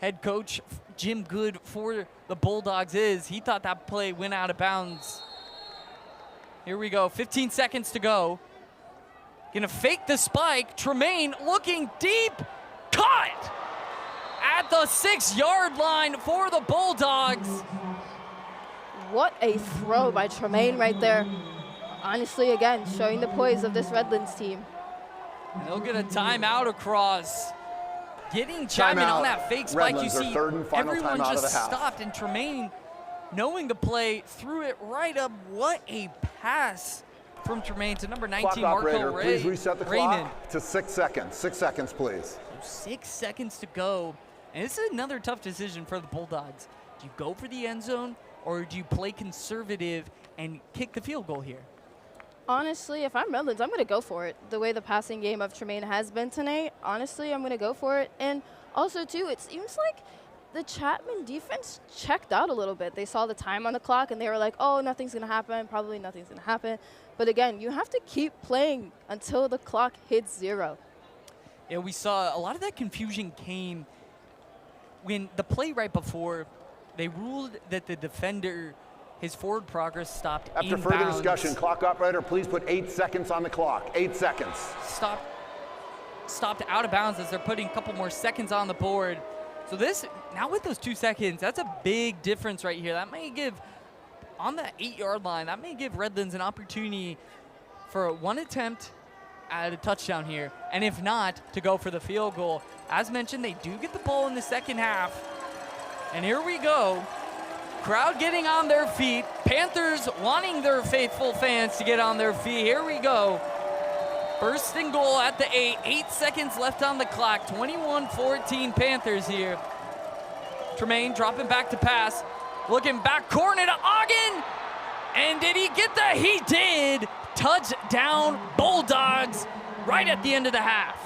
head coach Jim Good for the Bulldogs is. He thought that play went out of bounds. Here we go, 15 seconds to go. Gonna fake the spike. Tremaine looking deep, caught at the 6-yard line for the Bulldogs. What a throw by Tremaine right there. Honestly, again, showing the poise of this Redlands team. And they'll get a timeout across. Getting Chapman on that fake spike, Redlands, you see everyone just stopped, and Tremaine, knowing the play, threw it right up. What a pass from Tremaine to number 19, Marco please reset the Raymond. clock to 6 seconds. 6 seconds, please. 6 seconds to go. And this is another tough decision for the Bulldogs. Do you go for the end zone, or do you play conservative and kick the field goal here? Honestly, if I'm Redlands, I'm going to go for it. The way the passing game of Tremaine has been tonight, honestly, I'm going to go for it. And also, too, it seems like the Chapman defense checked out a little bit. They saw the time on the clock, and they were like, oh, nothing's going to happen. Probably nothing's going to happen. But again, you have to keep playing until the clock hits 0. Yeah, we saw a lot of that confusion came when the play right before, they ruled that the defender his forward progress stopped After inbounds. further discussion, clock operator, please put 8 seconds on the clock. 8 seconds. Stopped out of bounds as they're putting a couple more seconds on the board. So this, now with those 2 seconds, that's a big difference right here. That may give, on the 8-yard line, that may give Redlands an opportunity for one attempt at a touchdown here, and if not, to go for the field goal. As mentioned, they do get the ball in the second half, and here we go. Crowd getting on their feet. Panthers wanting their faithful fans to get on their feet. Here we go. First and goal at the 8. 8 seconds left on the clock. 21-14 Panthers here. Tremaine dropping back to pass. Looking back corner to Ogden. And did he get that? He did. Touchdown Bulldogs right at the end of the half.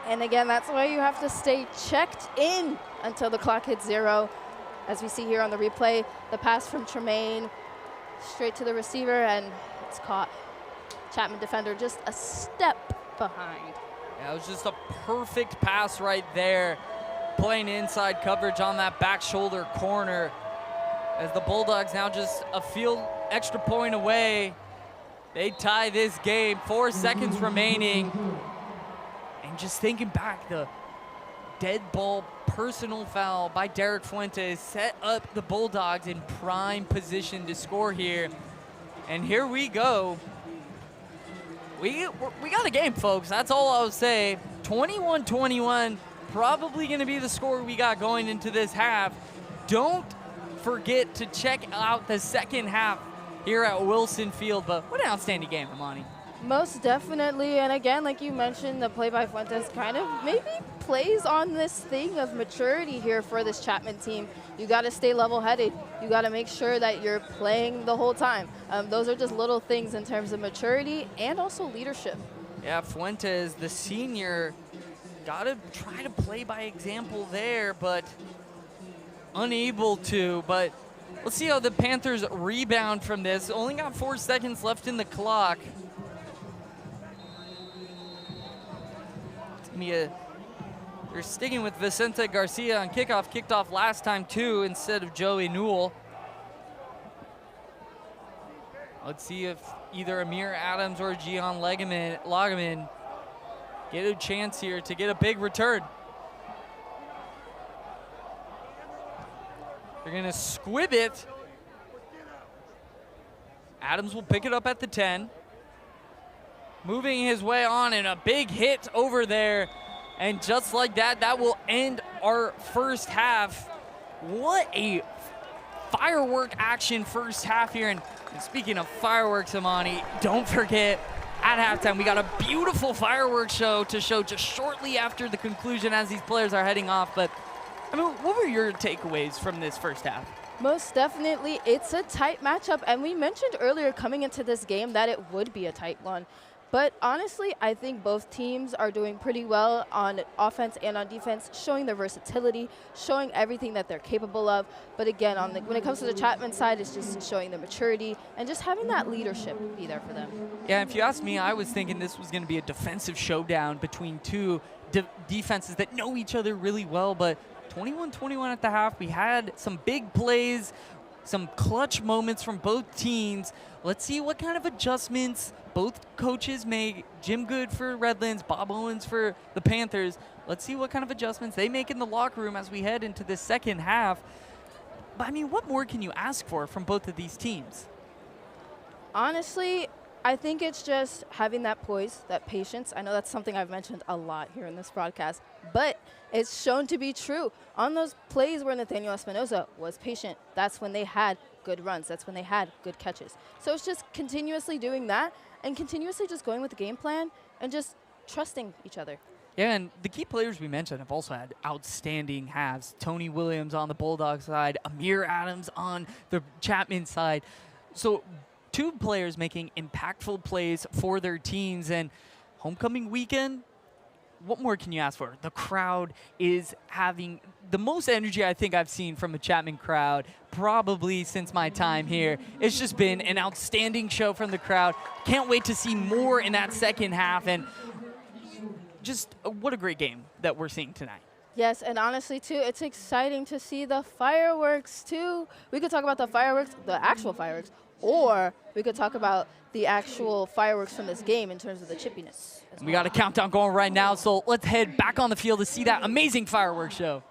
And again, that's why you have to stay checked in until the clock hits 0. As we see here on the replay, the pass from Tremaine straight to the receiver, and it's caught. Chapman defender just a step behind. Yeah, it was just a perfect pass right there. Playing inside coverage on that back shoulder corner. As the Bulldogs now just a field extra point away. They tie this game, 4 seconds remaining. And just thinking back, the dead ball personal foul by Derek Fuentes set up the Bulldogs in prime position to score here. And here we go. We got a game, folks. That's all I'll say. 21-21, probably going to be the score we got going into this half. Don't forget to check out the second half here at Wilson Field. But what an outstanding game, Amani. Most definitely, and again, like you mentioned, the play by Fuentes kind of maybe plays on this thing of maturity here for this Chapman team. You got to stay level-headed. You got to make sure that you're playing the whole time. Those are just little things in terms of maturity and also leadership. Yeah, Fuentes, the senior, got to try to play by example there, but unable to. But let's see how the Panthers rebound from this. Only got 4 seconds left in the clock. They're sticking with Vicente Garcia on kickoff. Kicked off last time too instead of Joey Newell. Let's see if either Amir Adams or Gian Lagaman get a chance here to get a big return. They're gonna squib it. Adams will pick it up at the 10. Moving his way on, and a big hit over there. And just like that, that will end our first half. What a firework action first half here. And speaking of fireworks, Amani, don't forget, at halftime, we got a beautiful fireworks show to show just shortly after the conclusion as these players are heading off. But, I mean, what were your takeaways from this first half? Most definitely, it's a tight matchup. And we mentioned earlier coming into this game that it would be a tight one. But honestly, I think both teams are doing pretty well on offense and on defense, showing their versatility, showing everything that they're capable of. But again, when it comes to the Chapman side, it's just showing their maturity and just having that leadership be there for them. Yeah, if you ask me, I was thinking this was going to be a defensive showdown between two defenses that know each other really well. But 21-21 at the half, we had some big plays, some clutch moments from both teams. Let's see what kind of adjustments both coaches make. Jim Good for Redlands, Bob Owens for the Panthers. Let's see what kind of adjustments they make in the locker room as we head into the second half. But, I mean, what more can you ask for from both of these teams? Honestly, I think it's just having that poise, that patience. I know that's something I've mentioned a lot here in this broadcast, but it's shown to be true. On those plays where Nathaniel Espinoza was patient, that's when they had good runs. That's when they had good catches. So it's just continuously doing that and continuously just going with the game plan and just trusting each other. Yeah, and the key players we mentioned have also had outstanding halves. Tony Williams on the Bulldog side, Amir Adams on the Chapman side. So two players making impactful plays for their teams. And homecoming weekend, what more can you ask for? The crowd is having the most energy I think I've seen from a Chapman crowd probably since my time here. It's just been an outstanding show from the crowd. Can't wait to see more in that second half. And just what a great game that we're seeing tonight. Yes, and honestly, too, it's exciting to see the fireworks, too. We could talk about the fireworks, the actual fireworks, or we could talk about the actual fireworks from this game in terms of the chippiness. We got a countdown going right now, so let's head back on the field to see that amazing fireworks show.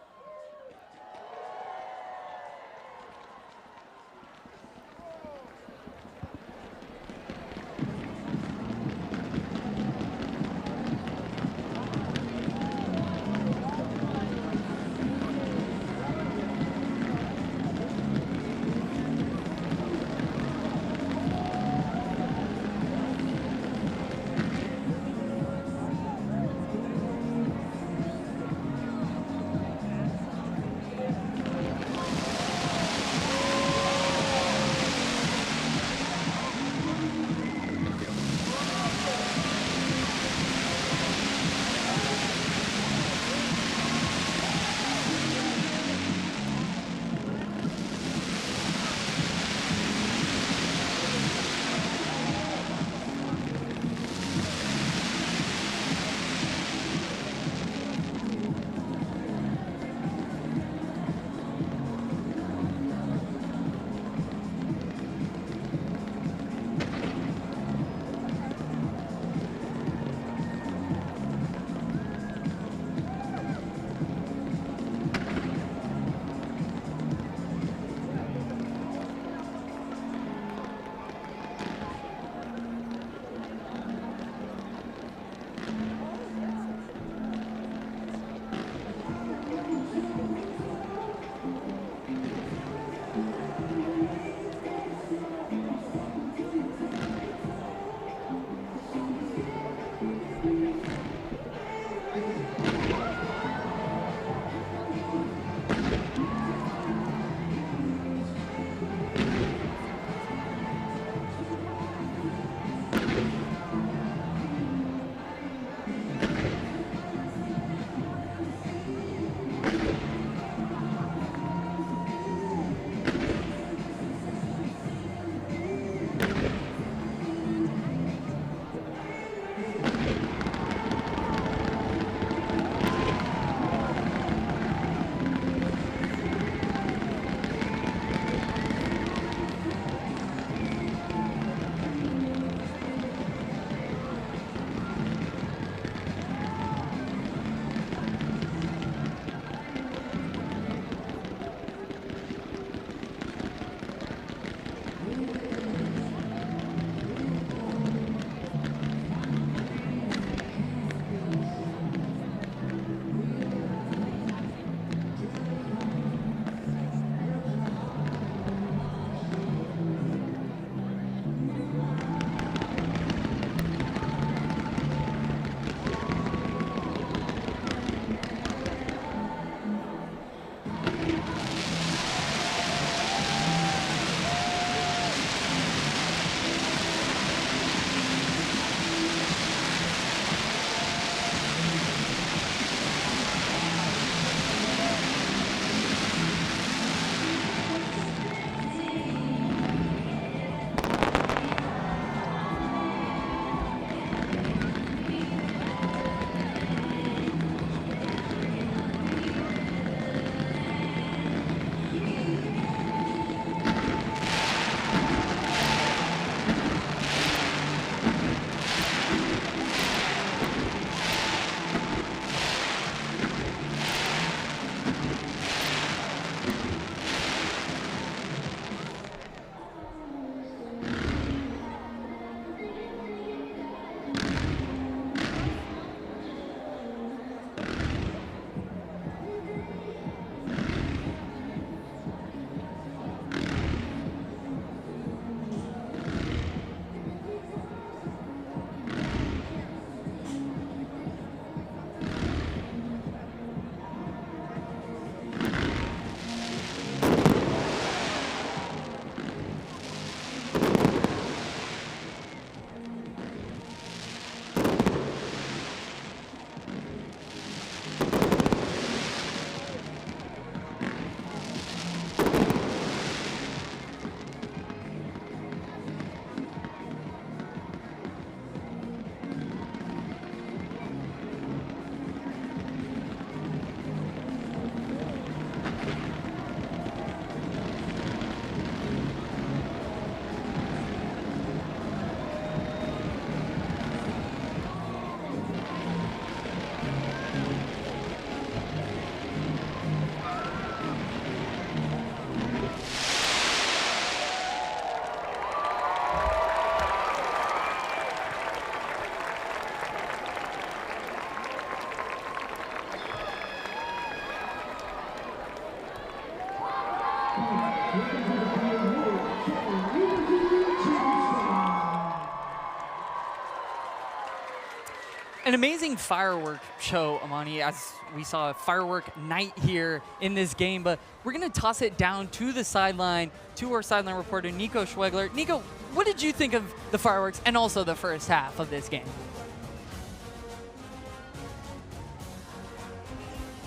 An amazing firework show, Amani, as we saw a firework night here in this game. But we're going to toss it down to the sideline, to our sideline reporter, Nico Schwegler. Nico, what did you think of the fireworks and also the first half of this game?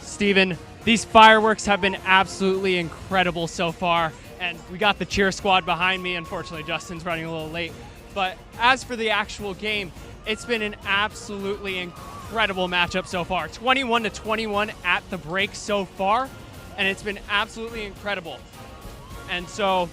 Steven, these fireworks have been absolutely incredible so far. And we got the cheer squad behind me. Unfortunately, Justin's running a little late. But as for the actual game, it's been an absolutely incredible matchup so far. 21-21 at the break so far, and it's been absolutely incredible. And so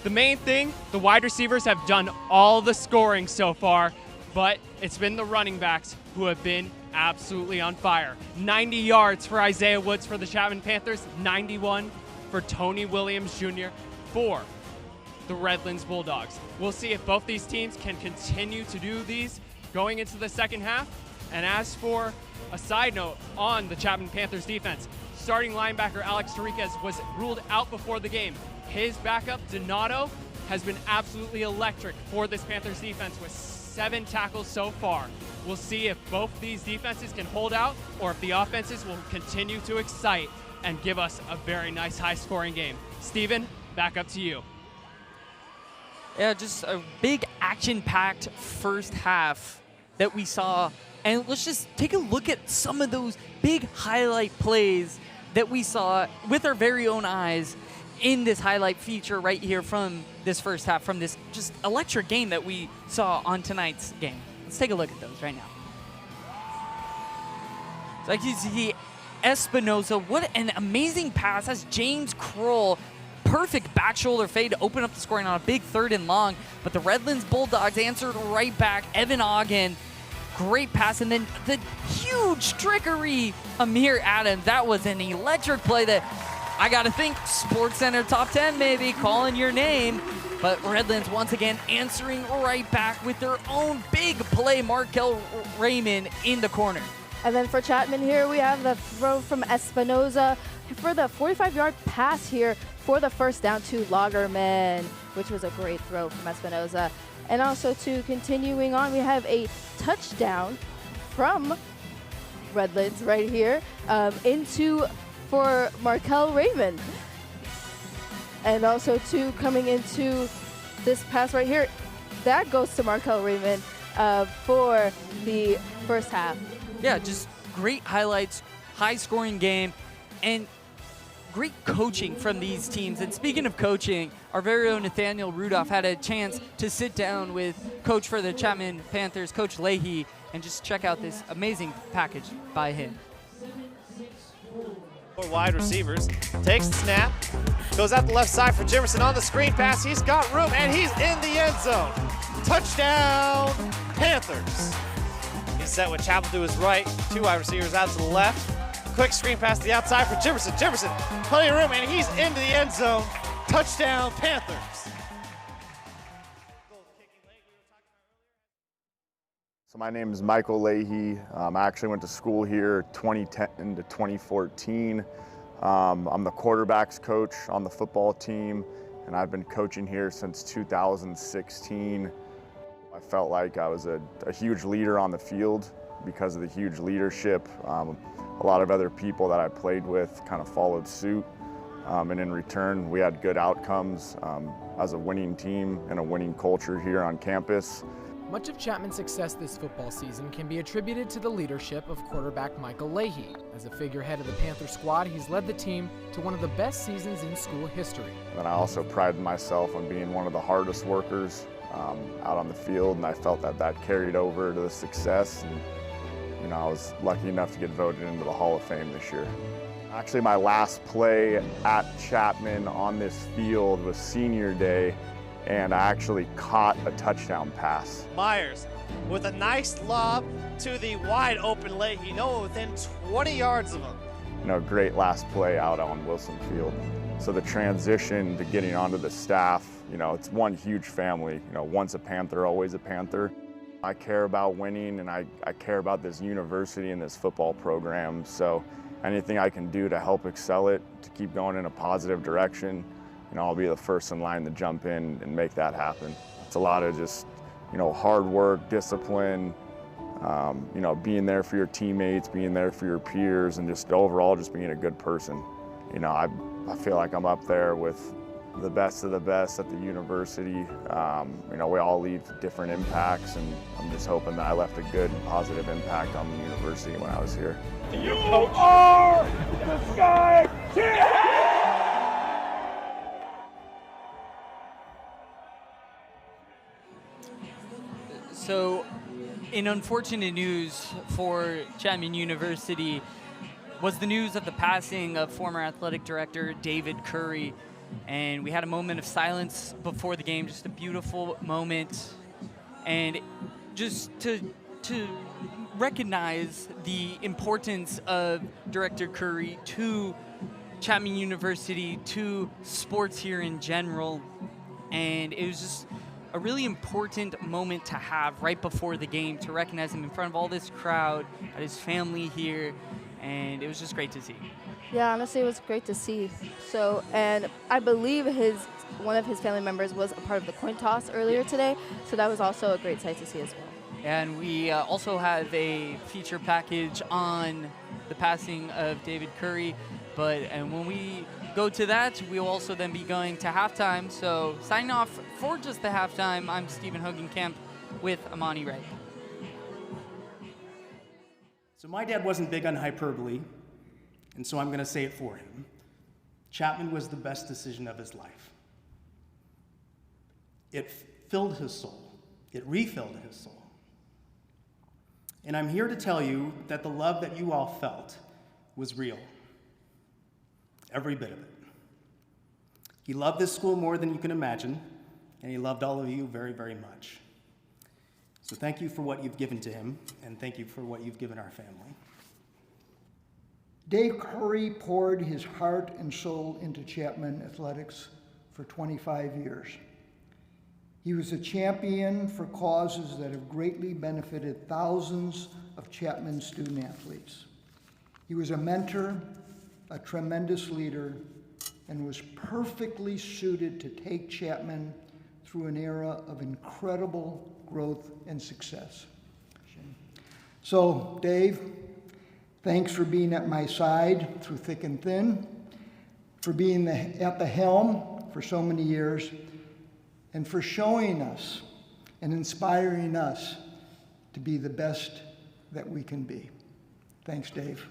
the main thing, the wide receivers have done all the scoring so far, but it's been the running backs who have been absolutely on fire. 90 yards for Isaiah Woods for the Chapman Panthers, 91 for Tony Williams Jr. for the Redlands Bulldogs. We'll see if both these teams can continue to do these going into the second half. And as for a side note on the Chapman Panthers defense, starting linebacker Alex Tariquez was ruled out before the game. His backup, Donato, has been absolutely electric for this Panthers defense with 7 tackles so far. We'll see if both these defenses can hold out or if the offenses will continue to excite and give us a very nice high-scoring game. Steven, back up to you. Yeah, just a big action-packed first half that we saw. And let's just take a look at some of those big highlight plays that we saw with our very own eyes in this highlight feature right here from this first half, from this just electric game that we saw on tonight's game. Let's take a look at those right now. So like you see, Espinoza, what an amazing pass as James Kroll, perfect back shoulder fade to open up the scoring on a big 3rd and long, but the Redlands Bulldogs answered right back. Evan Ogden, great pass, and then the huge trickery, Amir Adams. That was an electric play that I gotta think SportsCenter top 10 maybe calling your name, but Redlands once again answering right back with their own big play. Markel Raymond in the corner. And then for Chapman here, we have the throw from Espinoza for the 45-yard pass here for the first down to Lagerman, which was a great throw from Espinoza. And also, too, continuing on, we have a touchdown from Redlands right here for Markel Raymond. And also, too, coming into this pass right here, that goes to Markel Raymond for the first half. Yeah, just great highlights, high-scoring game, and great coaching from these teams. And speaking of coaching, our very own Nathaniel Rudolph had a chance to sit down with coach for the Chapman Panthers, Coach Leahy, and just check out this amazing package by him. Wide receivers, takes the snap, goes out the left side for Jefferson on the screen pass. He's got room, and he's in the end zone. Touchdown, Panthers. He's set with Chapman to his right, 2 wide receivers out to the left. Quick screen pass to the outside for Jefferson. Jefferson, plenty of room, and he's into the end zone. Touchdown, Panthers. So my name is Michael Leahy. I actually went to school here 2010 to 2014. I'm the quarterbacks coach on the football team, and I've been coaching here since 2016. I felt like I was a huge leader on the field because of the huge leadership. A lot of other people that I played with kind of followed suit, and in return we had good outcomes as a winning team and a winning culture here on campus. Much of Chapman's success this football season can be attributed to the leadership of quarterback Michael Leahy. As a figurehead of the Panther squad, he's led the team to one of the best seasons in school history. And I also prided myself on being one of the hardest workers out on the field, and I felt that carried over to the success. And I was lucky enough to get voted into the Hall of Fame this year. Actually, my last play at Chapman on this field was senior day, and I actually caught a touchdown pass. Myers with a nice lob to the wide open Leahy, within 20 yards of him. Great last play out on Wilson Field. So the transition to getting onto the staff, it's one huge family. Once a Panther, always a Panther. I care about winning, and I care about this university and this football program. So anything I can do to help excel it, to keep going in a positive direction, I'll be the first in line to jump in and make that happen. It's a lot of just, hard work, discipline, You know, being there for your teammates, being there for your peers, and just overall just being a good person. You know, I feel like I'm up there with the best of the best at the university. You know, we all leave different impacts, and I'm just hoping that I left a good and positive impact on the university when I was here. You are the Sky Champions! So, in unfortunate news for Chapman University was the news of the passing of former athletic director David Curry. And we had a moment of silence before the game, just a beautiful moment. And just to recognize the importance of Director Curry to Chapman University, to sports here in general. And it was just a really important moment to have right before the game, to recognize him in front of all this crowd, at his family here, and it was just great to see. Yeah, honestly, it was great to see. So, and I believe one of his family members was a part of the coin toss earlier today, so that was also a great sight to see as well. And we also have a feature package on the passing of David Curry, and when we go to that, we will also then be going to halftime. So signing off for just the halftime, I'm Stephen Hogenkamp with Amani Wright. So my dad wasn't big on hyperbole, and so I'm going to say it for him. Chapman was the best decision of his life. It filled his soul. It refilled his soul. And I'm here to tell you that the love that you all felt was real. Every bit of it. He loved this school more than you can imagine, and he loved all of you very, very much. So thank you for what you've given to him, and thank you for what you've given our family. Dave Curry poured his heart and soul into Chapman athletics for 25 years. He was a champion for causes that have greatly benefited thousands of Chapman student athletes. He was a mentor, a tremendous leader, and was perfectly suited to take Chapman through an era of incredible growth and success. So, Dave, thanks for being at my side through thick and thin, for being at the helm for so many years, and for showing us and inspiring us to be the best that we can be. Thanks, Dave.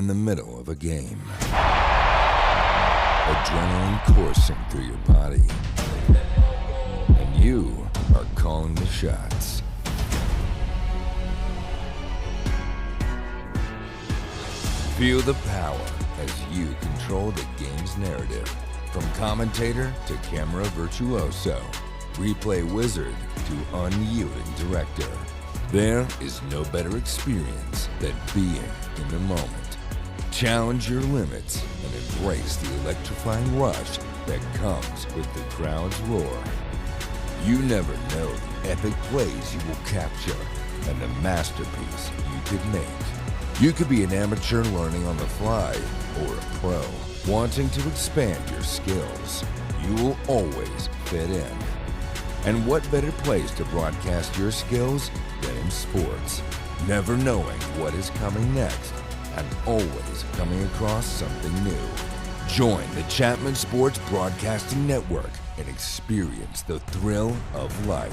in the middle of a game. Adrenaline coursing through your body. And you are calling the shots. Feel the power as you control the game's narrative. From commentator to camera virtuoso, replay wizard to unyielding director. There is no better experience than being in the moment. Challenge your limits and embrace the electrifying rush that comes with the crowd's roar. You never know the epic plays you will capture and the masterpiece you could make. You could be an amateur learning on the fly or a pro wanting to expand your skills. You will always fit in. And what better place to broadcast your skills than in sports? Never knowing what is coming next and always coming across something new. Join the Chapman Sports Broadcasting Network and experience the thrill of life.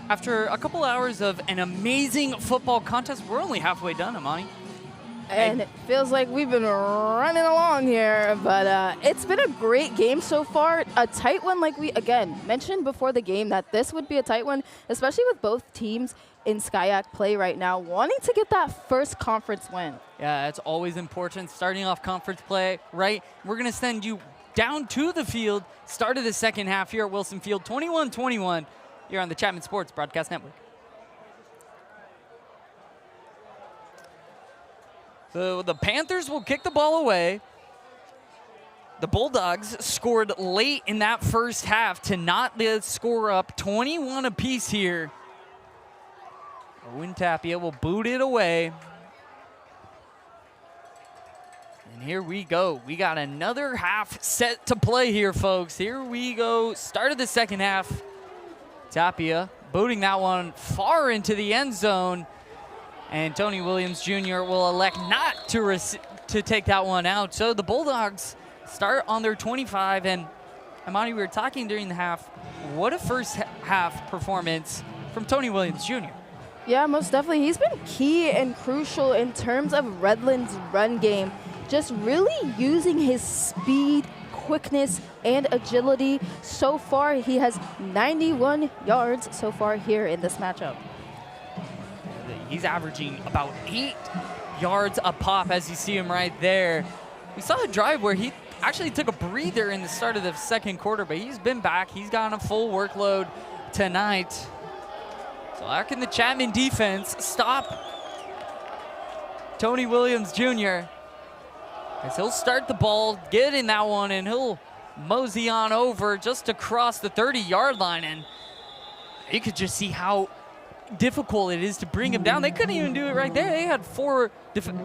After a couple hours of an amazing football contest, we're only halfway done, Amani. And it feels like we've been running along here, but it's been a great game so far. A tight one, like we, again, mentioned before the game that this would be a tight one, especially with both teams in SCIAC play right now, wanting to get that first conference win. Yeah, it's always important, starting off conference play, right? We're going to send you down to the field, start of the second half here at Wilson Field, 21-21, here on the Chapman Sports Broadcast Network. So the Panthers will kick the ball away. The Bulldogs scored late in that first half to not let score up 21 apiece here. Owen Tapia will boot it away. And here we go. We got another half set to play here, folks. Here we go. Start of the second half. Tapia booting that one far into the end zone. And Tony Williams Jr. will elect not to take that one out. So the Bulldogs start on their 25. And Amani, we were talking during the half, what a first half performance from Tony Williams Jr. Yeah, most definitely. He's been key and crucial in terms of Redlands' run game. Just really using his speed, quickness, and agility. So far, he has 91 yards so far here in this matchup. He's averaging about 8 yards a pop as you see him right there. We saw a drive where he actually took a breather in the start of the second quarter, but he's been back. He's gotten a full workload tonight. So how can the Chapman defense stop Tony Williams Jr. as he'll start the ball, get in that one, and he'll mosey on over just across the 30-yard line. And you could just see how difficult it is to bring him down. They couldn't even do it right there. They had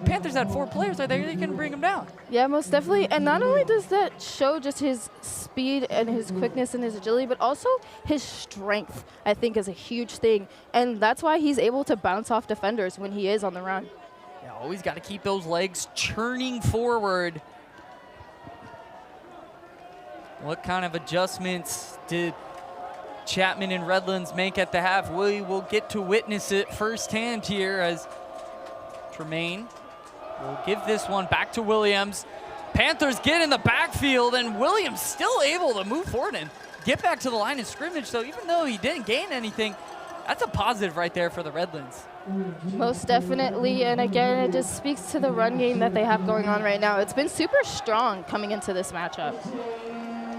Panthers had 4 players right there. They couldn't bring him down. Yeah, most definitely. And not only does that show just his speed and his quickness and his agility, but also his strength, I think, is a huge thing. And that's why he's able to bounce off defenders when he is on the run. Yeah, always got to keep those legs churning forward. What kind of adjustments did Chapman and Redlands make at the half? We will get to witness it firsthand here as Tremaine will give this one back to Williams. Panthers get in the backfield, and Williams still able to move forward and get back to the line of scrimmage. So even though he didn't gain anything, that's a positive right there for the Redlands. Most definitely, and again, it just speaks to the run game that they have going on right now. It's been super strong coming into this matchup.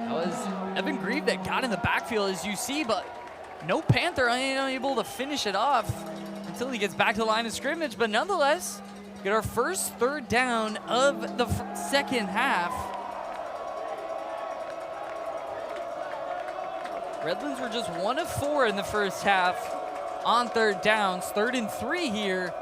That was Evan Grieve that got in the backfield, as you see, but no Panther unable to finish it off until he gets back to the line of scrimmage. But nonetheless, get our first third down of the second half. Redlands were just 1 of 4 in the first half on third downs. 3rd and 3 here.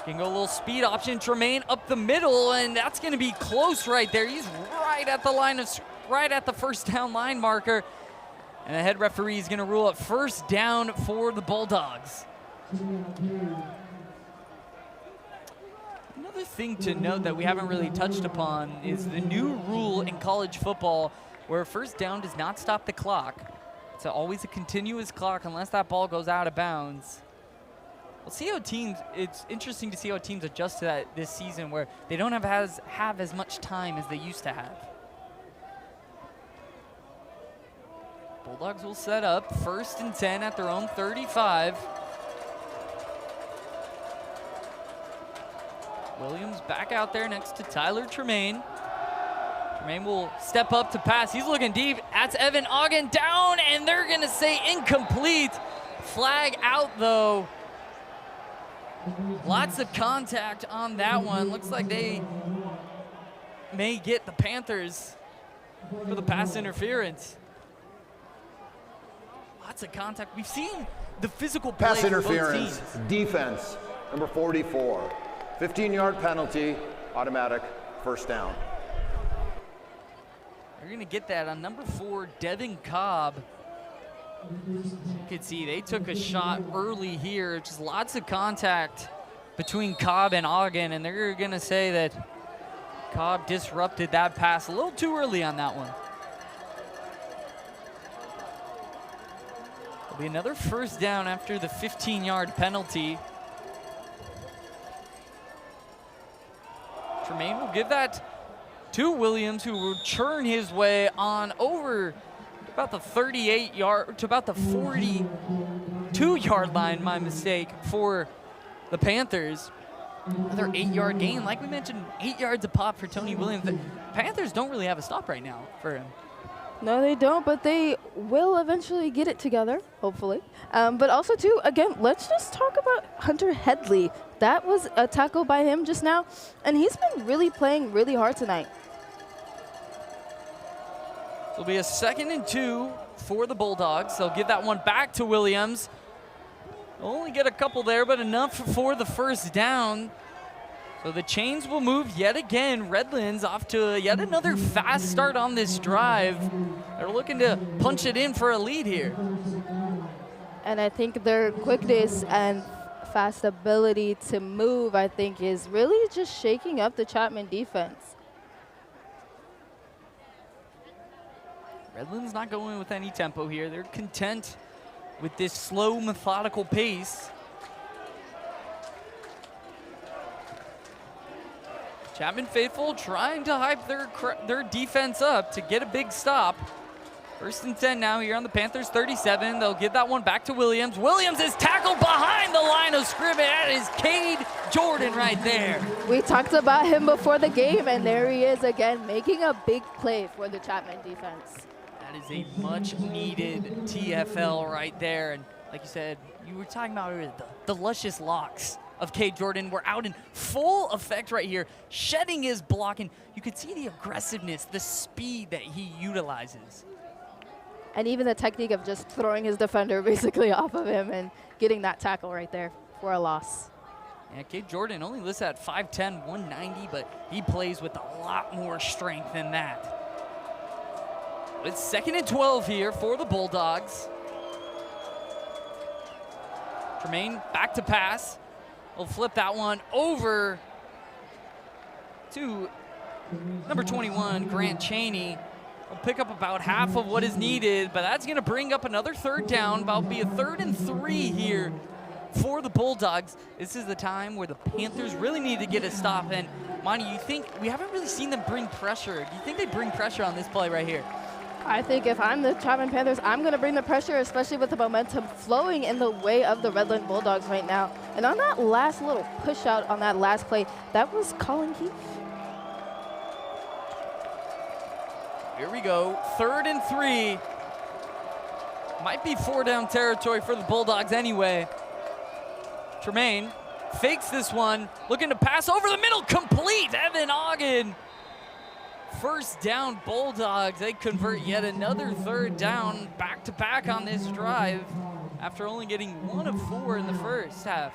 Can go a little speed option. Tremaine up the middle, and that's going to be close right there. He's right at the line of right at the first down line marker. And the head referee is going to rule it first down for the Bulldogs. Another thing to note that we haven't really touched upon is the new rule in college football where first down does not stop the clock. It's always a continuous clock unless that ball goes out of bounds. We'll see how teams, it's interesting to see how teams adjust to that this season where they don't have as much time as they used to have. Bulldogs will set up 1st and 10 at their own 35. Williams back out there next to Tyler Tremaine. Tremaine will step up to pass. He's looking deep. That's Evan Ogden down, and they're going to say incomplete. Flag out, though. Lots of contact on that one. Looks like they may get the Panthers for the pass interference. Lots of contact. We've seen the physical play Pass for interference, both teams. defense, number 44. 15-yard penalty, automatic, first down. They're going to get that on number 4, Devin Cobb. You could see they took a shot early here. Just lots of contact between Cobb and Ogden, and they're going to say that Cobb disrupted that pass a little too early on that one. It'll be another first down after the 15-yard penalty. Tremaine will give that to Williams, who will churn his way on over about the 38-yard to about the 42-yard line, my mistake, for the Panthers. Another 8-yard gain. Like we mentioned, 8 yards a pop for Tony Williams. The Panthers don't really have a stop right now for him. No, they don't, but they will eventually get it together, hopefully. But also, too, again, let's just talk about Hunter Headley. That was a tackle by him just now, and he's been really playing really hard tonight. It'll be a 2nd and 2 for the Bulldogs. They'll give that one back to Williams. They'll only get a couple there, but enough for the first down. So the chains will move yet again. Redlands off to yet another fast start on this drive. They're looking to punch it in for a lead here. And I think their quickness and fast ability to move, I think, is really just shaking up the Chapman defense. Redlands not going with any tempo here. They're content with this slow, methodical pace. Chapman faithful trying to hype their defense up to get a big stop. 1st and 10 now here on the Panthers 37. They'll give that one back to Williams. Williams is tackled behind the line of scrimmage. That is Cade Jordan right there. We talked about him before the game, and there he is again, making a big play for the Chapman defense. That is a much-needed TFL right there. And like you said, you were talking about the luscious locks of Cade Jordan were out in full effect right here, shedding his block, and you could see the aggressiveness, the speed that he utilizes. And even the technique of just throwing his defender basically off of him and getting that tackle right there for a loss. Yeah, Cade Jordan only listed at 5'10", 190, but he plays with a lot more strength than that. It's 2nd and 12 here for the Bulldogs. Tremaine back to pass. We'll flip that one over to number 21, Grant Cheney. We'll pick up about half of what is needed, but that's going to bring up another 3rd down. About to be a 3rd and 3 here for the Bulldogs. This is the time where the Panthers really need to get a stop. And Monty, you think we haven't really seen them bring pressure? Do you think they bring pressure on this play right here? I think if I'm the Chapman Panthers, I'm going to bring the pressure, especially with the momentum flowing in the way of the Redlands Bulldogs right now. And on that last little push out on that last play, that was Colin Keefe. Here we go, 3rd and 3. Might be 4-down territory for the Bulldogs anyway. Tremaine fakes this one, looking to pass over the middle, complete. Evan Ogden. 1st down Bulldogs. They convert yet another 3rd down back-to-back on this drive after only getting 1 of 4 in the first half.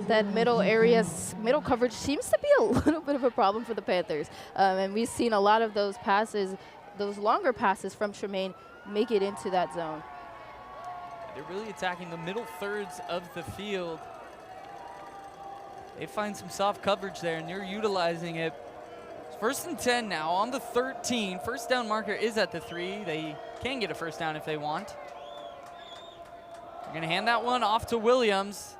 That middle coverage seems to be a little bit of a problem for the Panthers. And we've seen a lot of those passes, those longer passes from Tremaine, make it into that zone. They're really attacking the middle thirds of the field. They find some soft coverage there, and they're utilizing it. 1st and 10 now on the 13. 1st down marker is at the 3. They can get a 1st down if they want. They're going to hand that one off to Williams.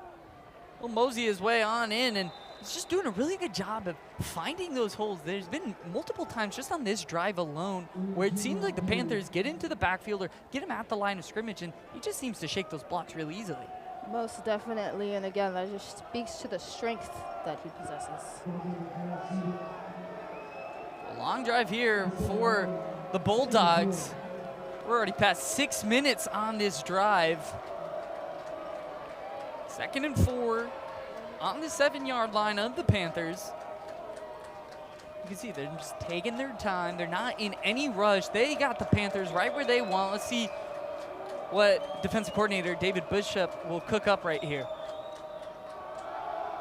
will mosey his way on in, and he's just doing a really good job of finding those holes. There's been multiple times just on this drive alone where it seems like the Panthers get into the backfield or get him at the line of scrimmage, and he just seems to shake those blocks really easily. Most definitely, and again, that just speaks to the strength that he possesses. A long drive here for the Bulldogs. We're already past 6 minutes on this drive. 2nd and 4 on the 7-yard line of the Panthers. You can see they're just taking their time. They're not in any rush. They got the Panthers right where they want. Let's see what defensive coordinator David Bishop will cook up right here.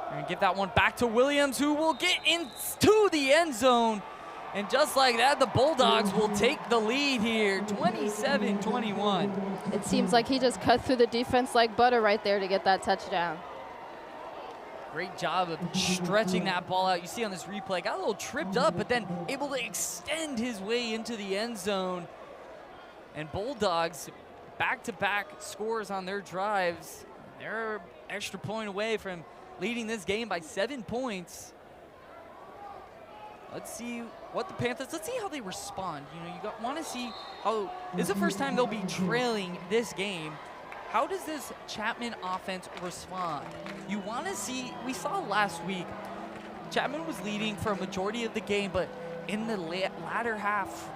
We're going to give that one back to Williams, who will get into the end zone. And just like that, the Bulldogs will take the lead here, 27-21. It seems like he just cut through the defense like butter right there to get that touchdown. Great job of stretching that ball out. You see on this replay, got a little tripped up, but then able to extend his way into the end zone. And Bulldogs, back-to-back scores on their drives. They're an extra point away from leading this game by 7 points. Let's see what the Panthers, let's see how they respond. You know, you want to see how, this is the first time they'll be trailing this game. How does this Chapman offense respond? You want to see, we saw last week, Chapman was leading for a majority of the game, but in the latter half,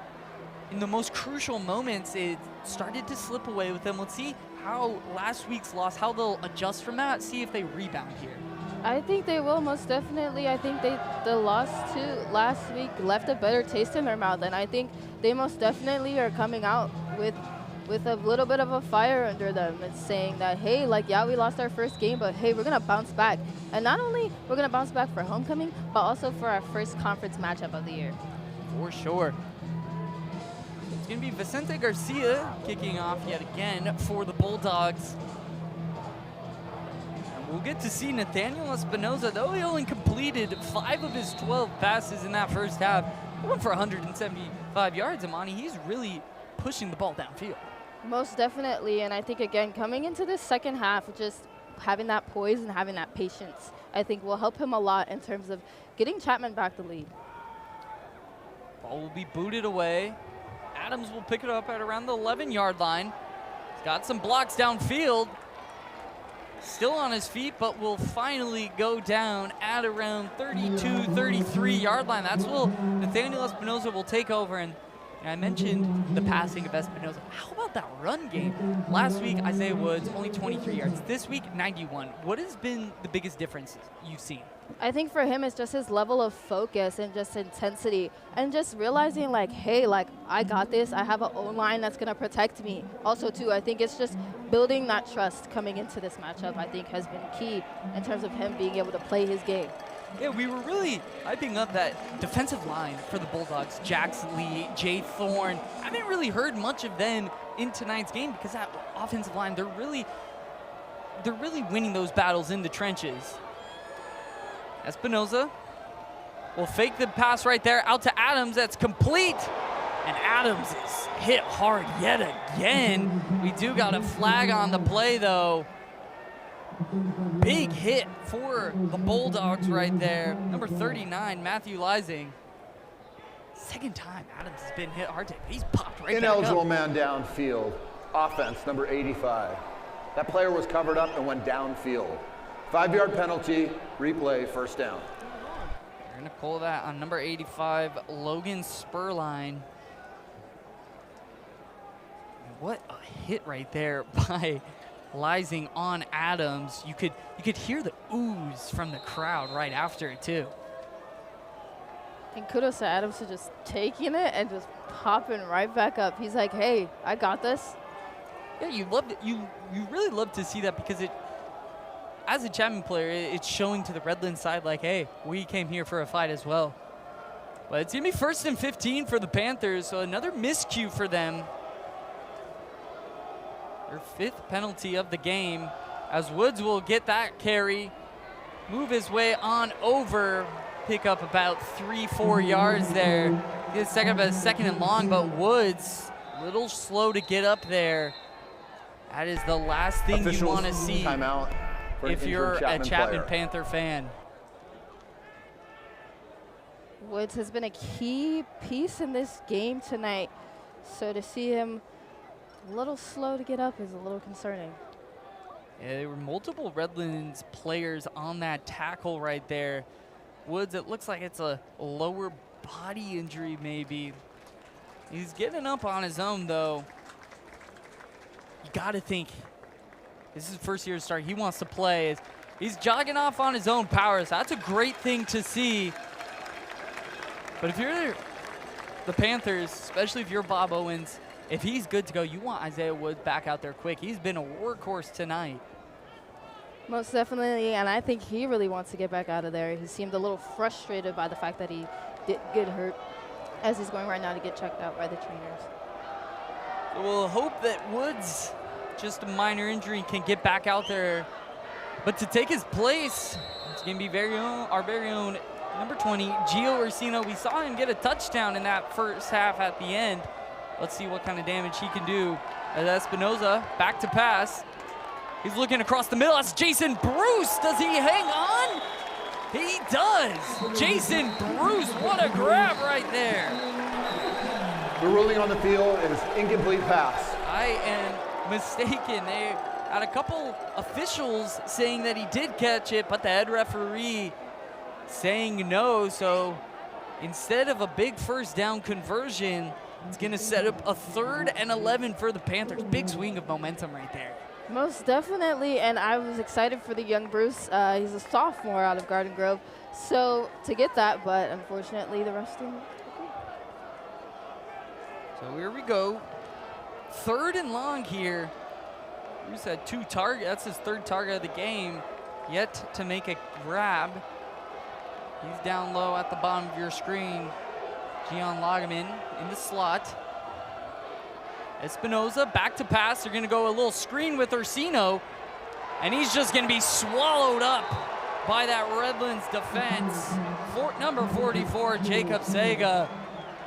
in the most crucial moments, it started to slip away with them. Let's see how last week's loss, how they'll adjust from that, see if they rebound here. I think they will, most definitely. I think the loss to last week left a better taste in their mouth, and I think they most definitely are coming out with a little bit of a fire under them. It's saying that, hey, like, yeah, we lost our first game, but hey, we're going to bounce back. And not only we're going to bounce back for homecoming, but also for our first conference matchup of the year. For sure. It's going to be Vicente Garcia kicking off yet again for the Bulldogs. We'll get to see Nathaniel Espinoza, though he only completed 5 of his 12 passes in that first half. He went for 175 yards, Amani. He's really pushing the ball downfield. Most definitely, and I think, again, coming into this second half, just having that poise and having that patience, I think will help him a lot in terms of getting Chapman back the lead. Ball will be booted away. Adams will pick it up at around the 11-yard line. He's got some blocks downfield. Still on his feet, but will finally go down at around 32, 33-yard line. That's where Nathaniel Espinoza will take over. And I mentioned the passing of Espinoza. How about that run game? Last week, Isaiah Woods, only 23 yards. This week, 91. What has been the biggest difference you've seen? I think for him, it's just his level of focus and just intensity and just realizing, like, hey, like, I got this. I have an O-line that's going to protect me. Also, too, I think it's just building that trust coming into this matchup, I think, has been key in terms of him being able to play his game. Yeah, we were really hyping up that defensive line for the Bulldogs. Jax Lee, Jay Thorne. I haven't really heard much of them in tonight's game because that offensive line, they're really winning those battles in the trenches. Espinoza will fake the pass right there out to Adams. That's complete. And Adams is hit hard yet again. We do got a flag on the play, though. Big hit for the Bulldogs right there. Number 39, Matthew Lysing. Second time Adams has been hit hard. He's popped right back up. Ineligible man downfield. Offense, number 85. That player was covered up and went downfield. 5-yard penalty, replay, first down. They're going to call that on number 85, Logan Spurline. What a hit right there by Lysing on Adams. You could hear the ooze from the crowd right after it too. And kudos to Adams for just taking it and just popping right back up. He's like, hey, I got this. Yeah, you really love to see that because it, as a Chapman player, it's showing to the Redlands side like, hey, we came here for a fight as well. But it's going to be 1st and 15 for the Panthers, so another miscue for them. Their 5th penalty of the game, as Woods will get that carry, move his way on over, pick up about 3-4 yards there. Get a second and long, but Woods, a little slow to get up there. That is the last thing you want to see. Timeout. for an if injured you're a Chapman Chapman player. Panther fan. Woods has been a key piece in this game tonight. So to see him a little slow to get up is a little concerning. Yeah, there were multiple Redlands players on that tackle right there. Woods, it looks like it's a lower body injury maybe. He's getting up on his own though. You gotta think, this is his first year to start. He wants to play. He's jogging off on his own power, so that's a great thing to see. But if you're the Panthers, especially if you're Bob Owens, if he's good to go, you want Isaiah Woods back out there quick. He's been a workhorse tonight. Most definitely, and I think he really wants to get back out of there. He seemed a little frustrated by the fact that he did get hurt, as he's going right now to get checked out by the trainers. So we'll hope that Woods, just a minor injury, can get back out there. But to take his place, it's going to be our very own number 20, Gio Orsino. We saw him get a touchdown in that first half at the end. Let's see what kind of damage he can do. As Espinoza back to pass. He's looking across the middle. That's Jason Bruce. Does he hang on? He does. Jason Bruce, what a grab right there. The ruling on the field is incomplete pass. I am mistaken. They had a couple officials saying that he did catch it, but the head referee saying no. So instead of a big first down conversion, it's going to set up a 3rd and 11 for the Panthers. Big swing of momentum right there. Most definitely, and I was excited for the young Bruce. He's a sophomore out of Garden Grove, so to get that, but unfortunately the rest didn't. So here we go. 3rd and long here. Bruce had 2 targets. That's his 3rd target of the game. Yet to make a grab. He's down low at the bottom of your screen. Gian Lagerman in the slot. Espinoza back to pass. They're going to go a little screen with Orsino. And he's just going to be swallowed up by that Redlands defense. Number 44, Jacob Sega.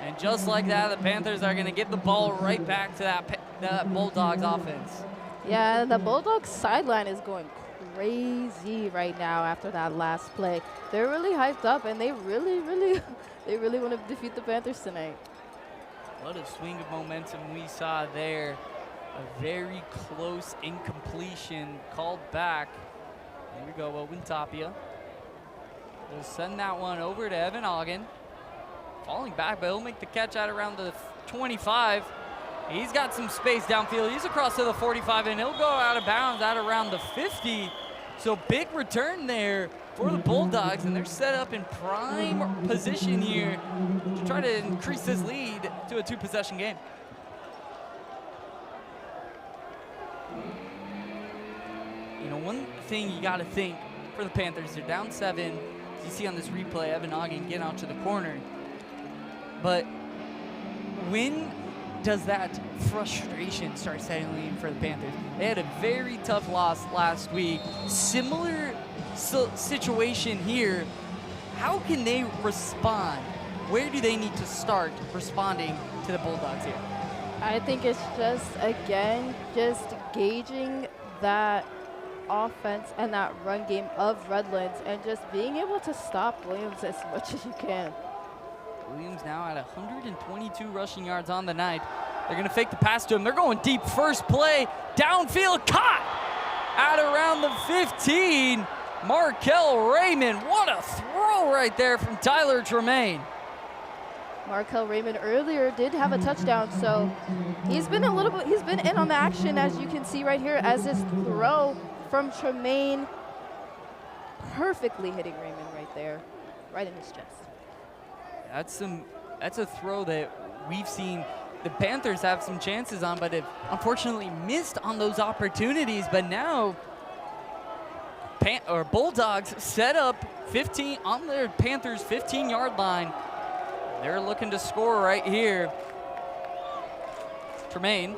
And just like that, the Panthers are going to get the ball right back to that Bulldogs offense. Yeah, the Bulldogs sideline is going crazy right now after that last play. They're really hyped up, and they really want to defeat the Panthers tonight. What a swing of momentum we saw there. A very close incompletion called back. Here we go, Owen Tapia. We'll send that one over to Evan Ogden. Falling back, but he'll make the catch out around the 25. He's got some space downfield. He's across to the 45, and he'll go out of bounds out around the 50. So big return there for the Bulldogs, and they're set up in prime position here to try to increase this lead to a 2-possession game. You know, one thing you got to think for the Panthers, they're down 7. As you see on this replay, Evan Ogden getting out to the corner. But when does that frustration start settling in for the Panthers? They had a very tough loss last week. Similar situation here. How can they respond? Where do they need to start responding to the Bulldogs here? I think it's just, again, just gauging that offense and that run game of Redlands and just being able to stop Williams as much as you can. Williams now at 122 rushing yards on the night. They're going to fake the pass to him. They're going deep first play. Downfield, caught at around the 15. Markel Raymond, what a throw right there from Tyler Tremaine. Markel Raymond earlier did have a touchdown, so he's been in on the action, as you can see right here, as this throw from Tremaine perfectly hitting Raymond right there, right in his chest. That's a throw that we've seen the Panthers have some chances on, but have unfortunately missed on those opportunities. But now, Bulldogs set up 15 on their Panthers 15-yard line. They're looking to score right here. Tremaine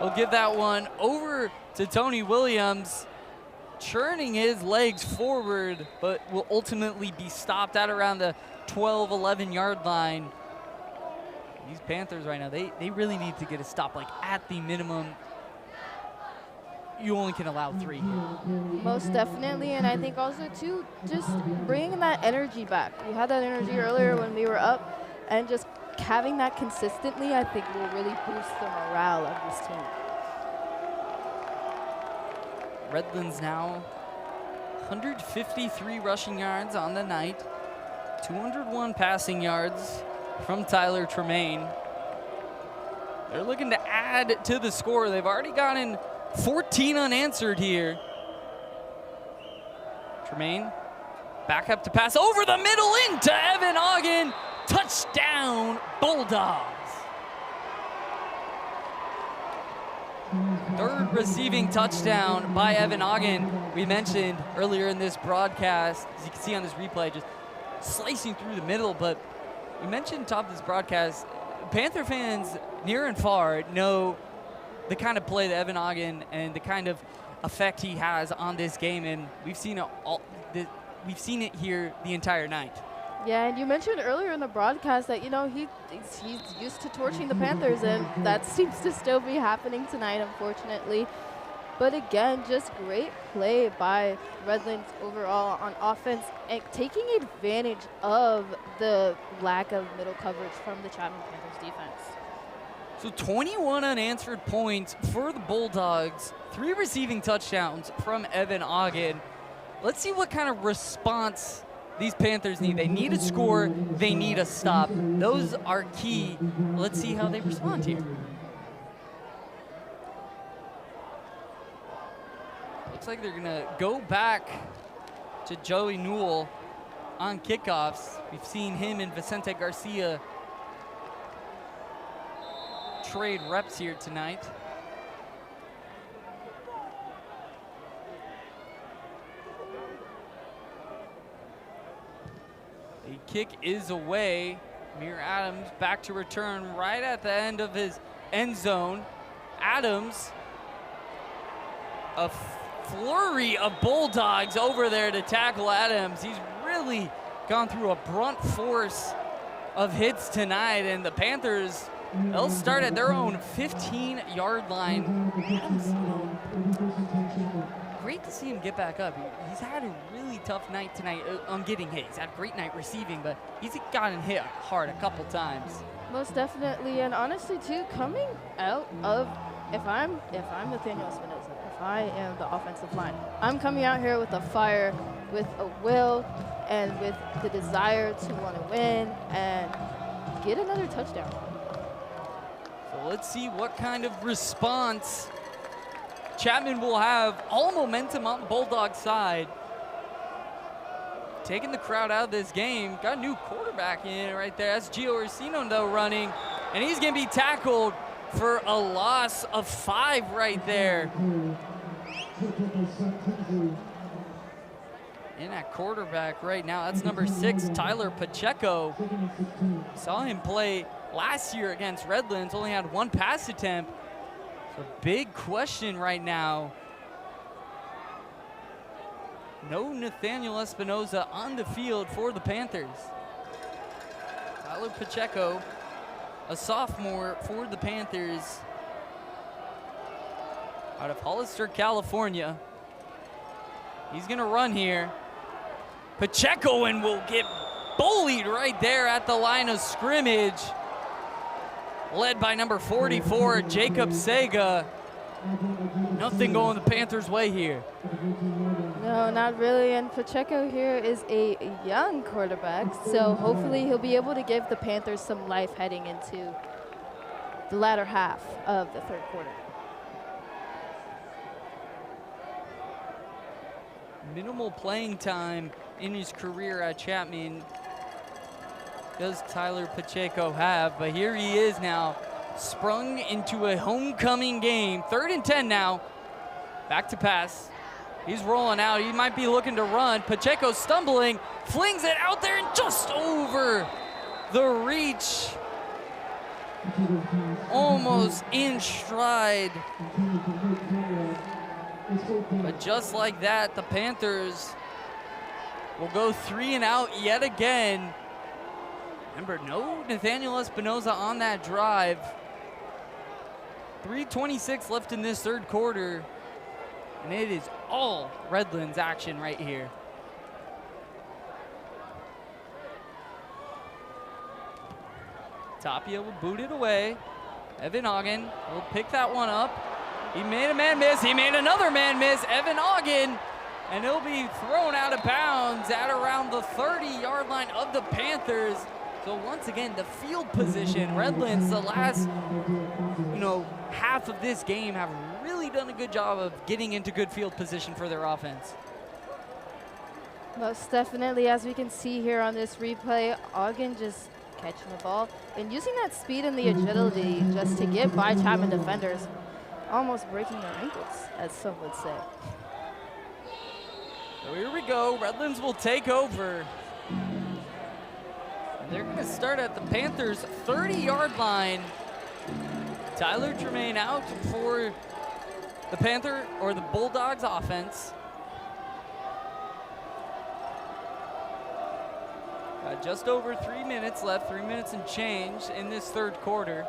will give that one over to Tony Williams, churning his legs forward, but will ultimately be stopped at around the 12, 11-yard line. These Panthers right now, they really need to get a stop, like at the minimum. you only can allow 3 here. Most definitely, and I think also too, just bringing that energy back. We had that energy earlier when we were up, and just having that consistently, I think will really boost the morale of this team. Redlands now 153 rushing yards on the night, 201 passing yards from Tyler Tremaine. They're looking to add to the score. They've already gotten 14 unanswered here. Tremaine back up to pass over the middle into Evan Ogden. Touchdown, Bulldogs. Third receiving touchdown by Evan Ogden. We mentioned earlier in this broadcast, as you can see on this replay, just slicing through the middle, but we mentioned top of this broadcast, Panther fans near and far know the kind of play that Evan Ogden and the kind of effect he has on this game, and we've seen it here the entire night. Yeah, and you mentioned earlier in the broadcast that, you know, he's used to torching the Panthers, and that seems to still be happening tonight, unfortunately. But again, just great play by Redlands overall on offense, and taking advantage of the lack of middle coverage from the Chapman Panthers defense. So 21 unanswered points for the Bulldogs, 3 receiving touchdowns from Evan Ogden. Let's see what kind of response these Panthers need. They need a score, they need a stop. Those are key. Let's see how they respond here. Looks like they're gonna go back to Joey Newell on kickoffs. We've seen him and Vicente Garcia trade reps here tonight. The kick is away. Amir Adams back to return right at the end of his end zone. Adams, a flurry of Bulldogs over there to tackle Adams. He's really gone through a brunt force of hits tonight, and the Panthers, they'll start at their own 15-yard line. Adams, great to see him get back up. He's had a really tough night tonight on getting hit. He's had a great night receiving, but he's gotten hit hard a couple times. Most definitely, and honestly too, coming out of, if I'm Nathaniel Espinosa, if I am the offensive line, I'm coming out here with a fire, with a will, and with the desire to want to win and get another touchdown. So let's see what kind of response Chapman will have. All momentum on the Bulldog side. Taking the crowd out of this game. Got a new quarterback in right there. That's Gio Orsino, though, running. And he's going to be tackled for a loss of 5 right there. In at quarterback right now, that's number 6, Tyler Pacheco. Saw him play last year against Redlands, only had 1 pass attempt. So big question right now. No Nathaniel Espinosa on the field for the Panthers. Tyler Pacheco, a sophomore for the Panthers out of Hollister, California. He's gonna run here. Pacheco and will get bullied right there at the line of scrimmage. Led by number 44, Jacob Sega. Nothing going the Panthers' way here. No, not really, and Pacheco here is a young quarterback, so hopefully he'll be able to give the Panthers some life heading into the latter half of the third quarter. Minimal playing time in his career at Chapman does Tyler Pacheco have, but here he is now, sprung into a homecoming game. 3rd and 10 now. Back to pass. He's rolling out. He might be looking to run. Pacheco stumbling, flings it out there and just over the reach. Almost in stride. But just like that, the Panthers will go 3 and out yet again. Remember, no Nathaniel Espinosa on that drive. 3:26 left in this third quarter. And it is all Redlands action right here. Tapia will boot it away. Evan Ogden will pick that one up. He made a man miss. He made another man miss. Evan Ogden. And he'll be thrown out of bounds at around the 30-yard line of the Panthers. So once again, the field position, Redlands, the last, half of this game have really done a good job of getting into good field position for their offense. Most definitely, as we can see here on this replay, Ogden just catching the ball and using that speed and the agility just to get by Chapman defenders, almost breaking their ankles, as some would say. So here we go. Redlands will take over. And they're going to start at the Panthers' 30-yard line. Tyler Tremaine out for the Bulldogs offense. Got just over 3 minutes left, 3 minutes and change in this third quarter.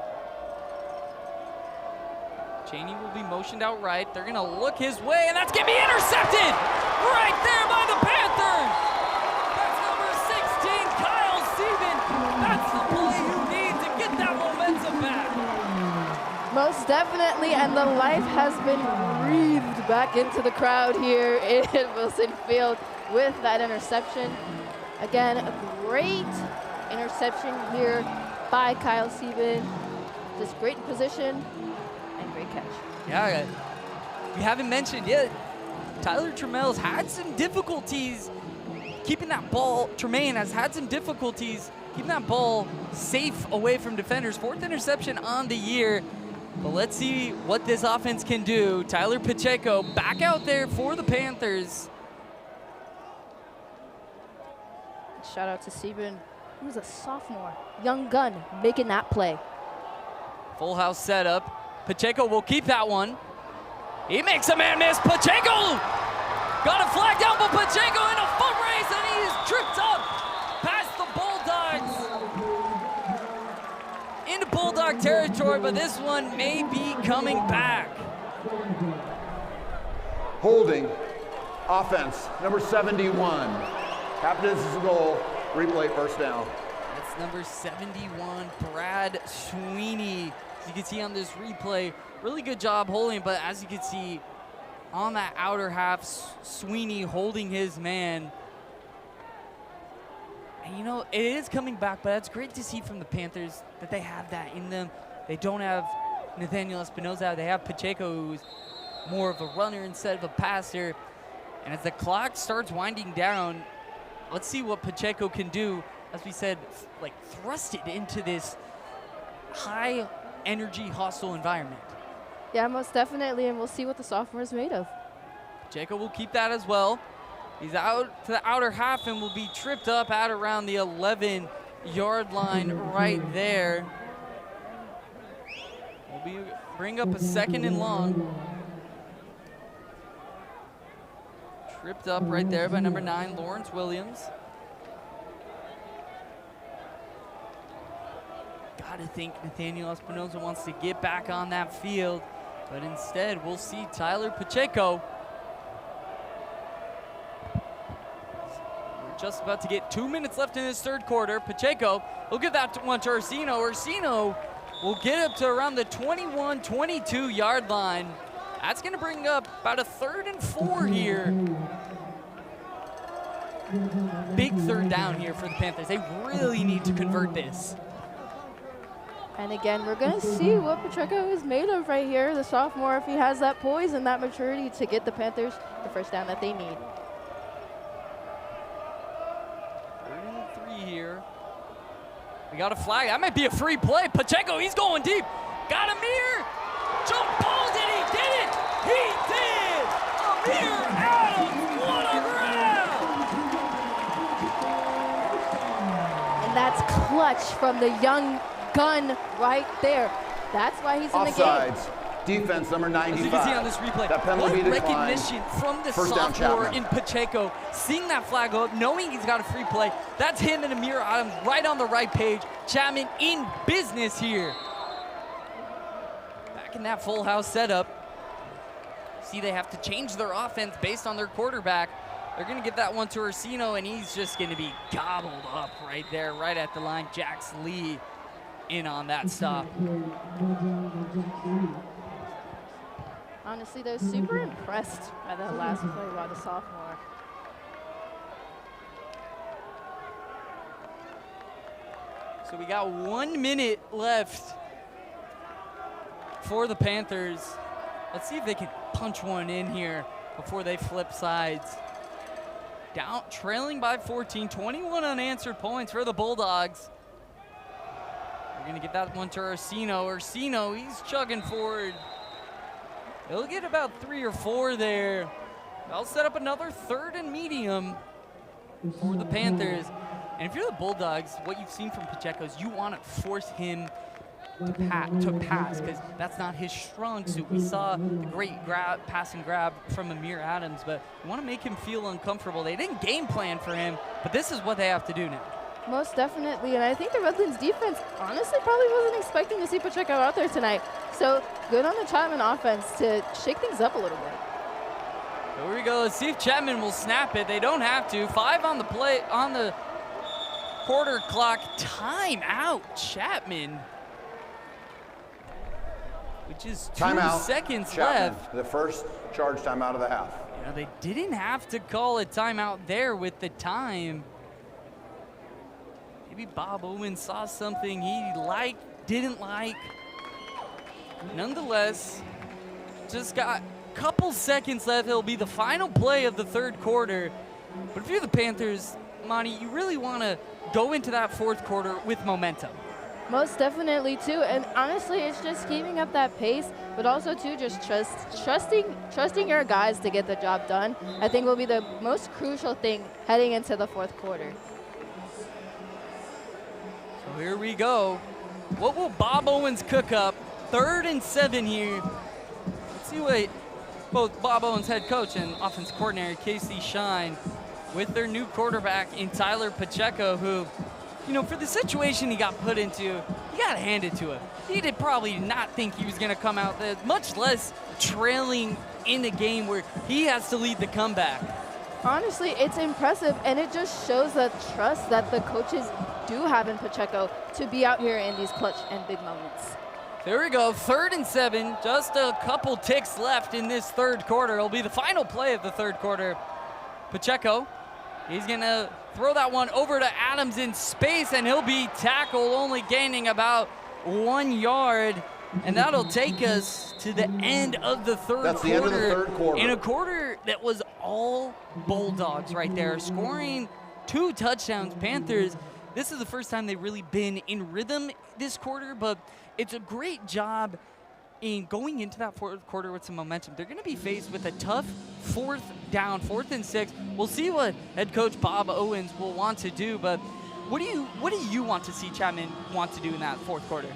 Cheney will be motioned out right. They're gonna look his way, and that's gonna be intercepted right there by the Panthers. That's number 16, Kyle Sieben. That's the play you need to get that momentum back. Most definitely, and the life has been breathed back into the crowd here in Wilson Field with that interception. Again, a great interception here by Kyle Sieben. Just great in position and great catch. Yeah, we haven't mentioned yet, Tyler Tremaine's had some difficulties keeping that ball. Tremaine has had some difficulties keeping that ball safe away from defenders. 4th interception on the year. But let's see what this offense can do. Tyler Pacheco back out there for the Panthers. Shout out to Sieben, who's a sophomore. Young gun making that play. Full house setup. Pacheco will keep that one. He makes a man miss. Pacheco got a flag down, but Pacheco in a foot race, and he's tripped up past the Bulldogs into Bulldog territory, but this one may be coming back. Holding, offense, number 71. Captain's goal, replay first down. That's number 71, Brad Sweeney. As you can see on this replay, really good job holding, but as you can see on that outer half, Sweeney holding his man. And it is coming back, but it's great to see from the Panthers that they have that in them. They don't have Nathaniel Espinoza. They have Pacheco, who's more of a runner instead of a passer. And as the clock starts winding down, let's see what Pacheco can do. As we said, thrust it into this high energy, hostile environment. Yeah, most definitely, and we'll see what the sophomore is made of. Pacheco will keep that as well. He's out to the outer half and will be tripped up at around the 11-yard line right there. We'll bring up a 2nd and long. Tripped up right there by number 9, Lawrence Williams. Gotta think Nathaniel Espinoza wants to get back on that field, but instead we'll see Tyler Pacheco. We're just about to get 2 minutes left in this third quarter. Pacheco will give that one to Orsino. Orsino will get up to around the 21, 22-yard line. That's going to bring up about a 3rd and 4 here. Big third down here for the Panthers. They really need to convert this. And again, we're going to see what Pacheco is made of right here, the sophomore, if he has that poise and that maturity to get the Panthers the first down that they need. 3rd and 3 here. We got a flag. That might be a free play. Pacheco, he's going deep. Got Amir. Jump ball, did he? Did it? He did! Amir Adams, what a grab! And that's clutch from the young gun right there. That's why he's in the game. Offsides. Defense number 95. As you can see on this replay, that penalty what decline. recognition from the First down, sophomore Chapman. in Pacheco, seeing that flag go up, knowing he's got a free play. That's him and Amir Adams right on the right page. Chapman in business here. Back in that full house setup. see they have to change their offense based on their quarterback. They're going to give that one to Orsino, and he's just going to be gobbled up right there, right at the line. Jax Lee in on that stop. Honestly, though, super impressed by that last play by the sophomore. So we got 1 minute left for the Panthers. Let's see if they can punch one in here before they flip sides. Down, trailing by 14, 21 unanswered points for the Bulldogs. We're gonna get that one to Orsino. Orsino, he's chugging forward. He'll get about 3 or 4 there. I'll set up another 3rd and medium for the Panthers. And if you're the Bulldogs, what you've seen from Pacheco is you want to force him to pass, because that's not his strong suit. We saw the great pass and grab from Amir Adams, but you want to make him feel uncomfortable. They didn't game plan for him, but this is what they have to do now. Most definitely, and I think the Redlands defense honestly probably wasn't expecting to see Pacheco out there tonight. So good on the Chapman offense to shake things up a little bit. Here we go. Let's see if Chapman will snap it. They don't have to. 5 on the play on the quarter clock. Timeout, Chapman. Which is 2 seconds Chapman, left. The first charge timeout of the half. You know, they didn't have to call a timeout there with the time. Maybe Bob Owens saw something he didn't like. Nonetheless, just got a couple seconds left. It'll be the final play of the 3rd quarter. But if you're the Panthers, Monty, you really want to go into that 4th quarter with momentum. Most definitely, too. And honestly, it's just keeping up that pace, but also, too, just trusting your guys to get the job done, I think will be the most crucial thing heading into the 4th quarter. So here we go. What will Bob Owens cook up? 3rd and 7 here. Let's see what both Bob Owens, head coach, and offensive coordinator Casey Shine with their new quarterback in Tyler Pacheco, who, you know, for the situation he got put into, you got to hand it to him. He did probably not think he was going to come out there, much less trailing in a game where he has to lead the comeback. Honestly, it's impressive, and it just shows the trust that the coaches do have in Pacheco to be out here in these clutch and big moments. There we go, 3rd and 7, just a couple ticks left in this 3rd quarter. It'll be the final play of the 3rd quarter. Pacheco, he's gonna throw that one over to Adams in space, and he'll be tackled, only gaining about 1 yard. And that'll take us to the end of the 3rd quarter. That's the end of the 3rd quarter. In a quarter that was all Bulldogs right there, scoring 2 touchdowns. Panthers, this is the first time they've really been in rhythm this quarter, but it's a great job in going into that 4th quarter with some momentum. They're going to be faced with a tough 4th down, 4th and 6. We'll see what head coach Bob Owens will want to do, but what do you want to see Chapman want to do in that 4th quarter?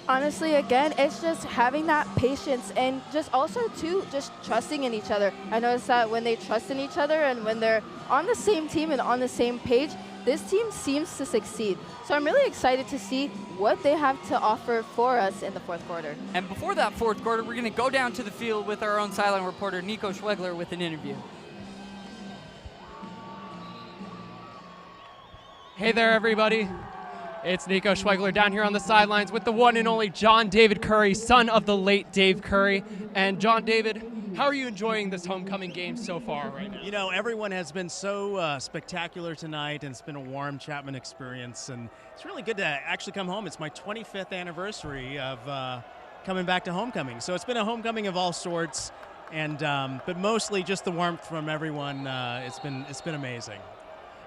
Honestly, again, it's just having that patience and just also, too, just trusting in each other. I noticed that when they trust in each other and when they're on the same team and on the same page, this team seems to succeed. So I'm really excited to see what they have to offer for us in the 4th quarter. And before that 4th quarter, we're going to go down to the field with our own Sideline reporter, Nico Schwegler, with an interview. Hey there, everybody. It's Nico Schwegler down here on the sidelines with the one and only John David Curry, son of the late Dave Curry. And John David, how are you enjoying this homecoming game so far right now? You know, everyone has been so spectacular tonight, and it's been a warm Chapman experience. And it's really good to actually come home. It's my 25th anniversary of coming back to homecoming. So it's been a homecoming of all sorts, and but mostly just the warmth from everyone. It's been amazing.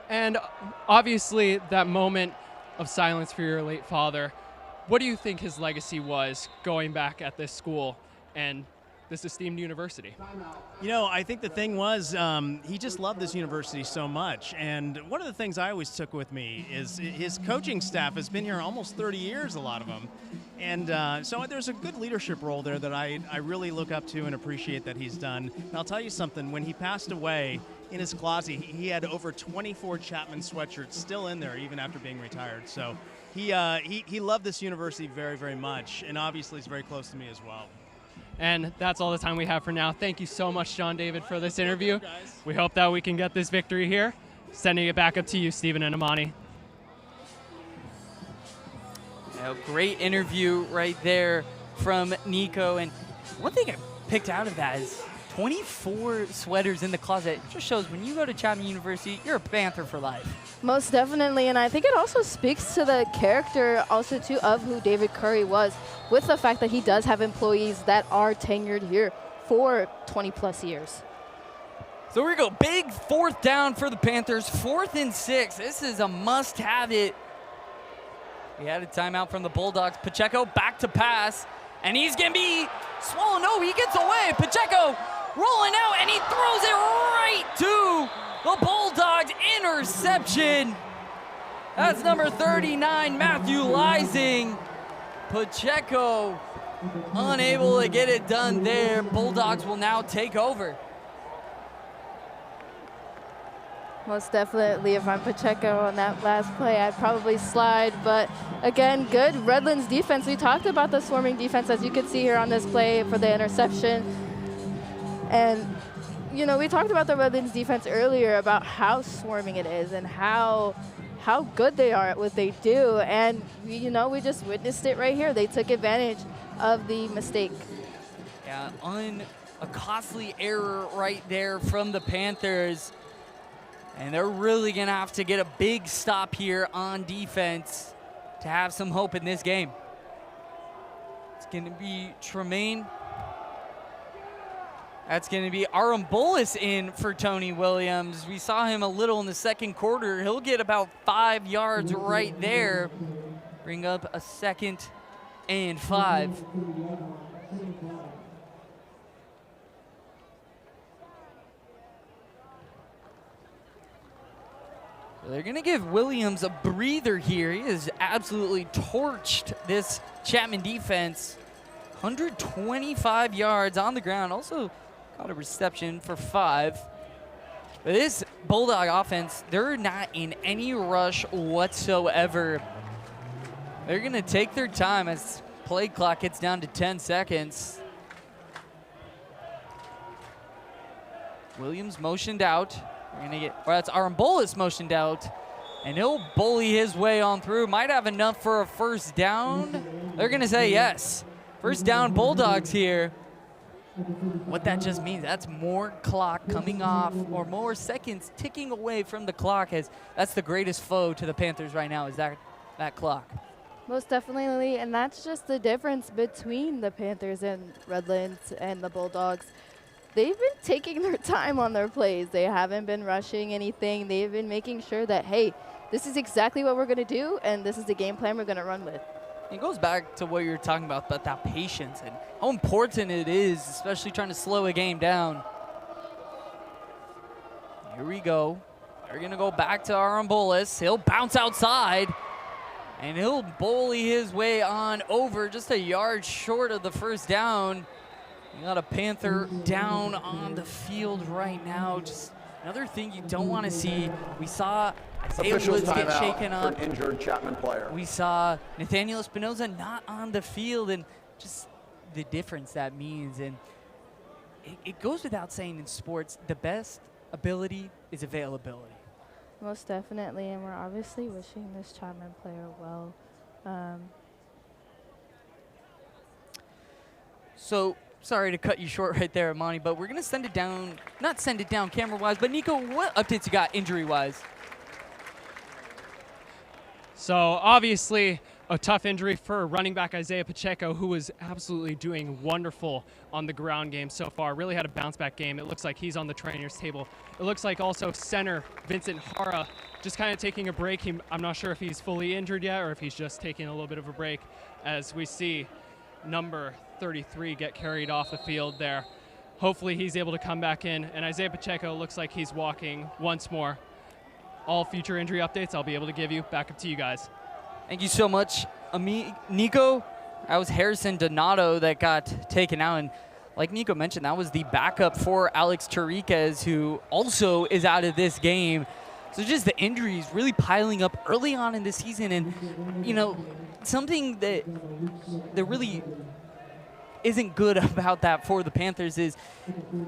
And obviously that moment of silence for your late father, what do you think his legacy was going back at this school and this esteemed university? You know, I think the thing was he just loved this university so much. And one of the things I always took with me is his coaching staff has been here almost 30 years, a lot of them. And so there's a good leadership role there that I really look up to and appreciate that he's done. And I'll tell you something, when he passed away, in his closet, he had over 24 Chapman sweatshirts still in there, even after being retired. So he loved this university very, very much, and obviously he's very close to me as well. And that's all the time we have for now. Thank you so much, John David, for this interview. We hope that we can get this victory here. Sending it back up to you, Stephen and Amani. Great interview right there from Nico. And one thing I picked out of that is 24 sweaters in the closet. It just shows when you go to Chapman University, you're a Panther for life. Most definitely, and I think it also speaks to the character also too of who David Curry was, with the fact that he does have employees that are tenured here for 20 plus years. So here we go, big fourth down for the Panthers, 4th and 6. This is a must-have it. We had a timeout from the Bulldogs. Pacheco back to pass, and he's gonna be swallowed. No, he gets away. Pacheco rolling out, and he throws it right to the Bulldogs. Interception. That's number 39, Matthew Lysing. Pacheco unable to get it done there. Bulldogs will now take over. Most definitely, if I'm Pacheco on that last play, I'd probably slide. But again, good Redlands defense. We talked about the swarming defense, as you can see here on this play for the interception. And, you know, we talked about the Redlands defense earlier about how swarming it is and how good they are at what they do. And, you know, we just witnessed it right here. They took advantage of the mistake. Yeah, a costly error right there from the Panthers. And they're really going to have to get a big stop here on defense to have some hope in this game. It's going to be Tremaine. That's going to be Arambolis in for Tony Williams. We saw him a little in the second quarter. He'll get about 5 yards right there. Bring up a 2nd and 5. They're going to give Williams a breather here. He has absolutely torched this Chapman defense. 125 yards on the ground. Also got a reception for 5. But this Bulldog offense, they're not in any rush whatsoever. They're going to take their time as play clock gets down to 10 seconds. Williams motioned out. We're gonna get, or that's Arambolis motioned out, and he'll bully his way on through. Might have enough for a first down. They're gonna say yes. First down Bulldogs here. What that just means, that's more clock coming off, or more seconds ticking away from the clock, as that's the greatest foe to the Panthers right now, is that clock. Most definitely, and that's just the difference between the Panthers and Redlands and the Bulldogs. They've been taking their time on their plays. They haven't been rushing anything. They've been making sure that, hey, this is exactly what we're going to do, and this is the game plan we're going to run with. It goes back to what you're talking about that patience and how important it is, especially trying to slow a game down. Here we go. They're going to go back to Arambolis. He'll bounce outside, and he'll bully his way on over, just a yard short of the first down. You got a Panther down on the field right now. Just another thing you don't want to see. We saw Isaiah Woods get shaken up. For an injured Chapman player. We saw Nathaniel Espinoza not on the field, and just the difference that means. And it goes without saying in sports, the best ability is availability. Most definitely, and we're obviously wishing this Chapman player well. So, sorry to cut you short right there, Amani, but we're going to send it down, not send it down camera-wise, but Nico, what updates you got injury-wise? So obviously a tough injury for running back Isaiah Pacheco, who was absolutely doing wonderful on the ground game so far. Really had a bounce-back game. It looks like he's on the trainer's table. It looks like also center Vincent Hara just kind of taking a break. I'm not sure if he's fully injured yet or if he's just taking a little bit of a break, as we see number 33 get carried off the field there. Hopefully he's able to come back in, and Isaiah Pacheco looks like he's walking once more. All future injury updates I'll be able to give you. Back up to you guys. Thank you so much, Nico. That was Harrison Donato that got taken out, and like Nico mentioned, that was the backup for Alex Tariquez, who also is out of this game. So just the injuries really piling up early on in the season, and you know, something that really isn't good about that for the Panthers is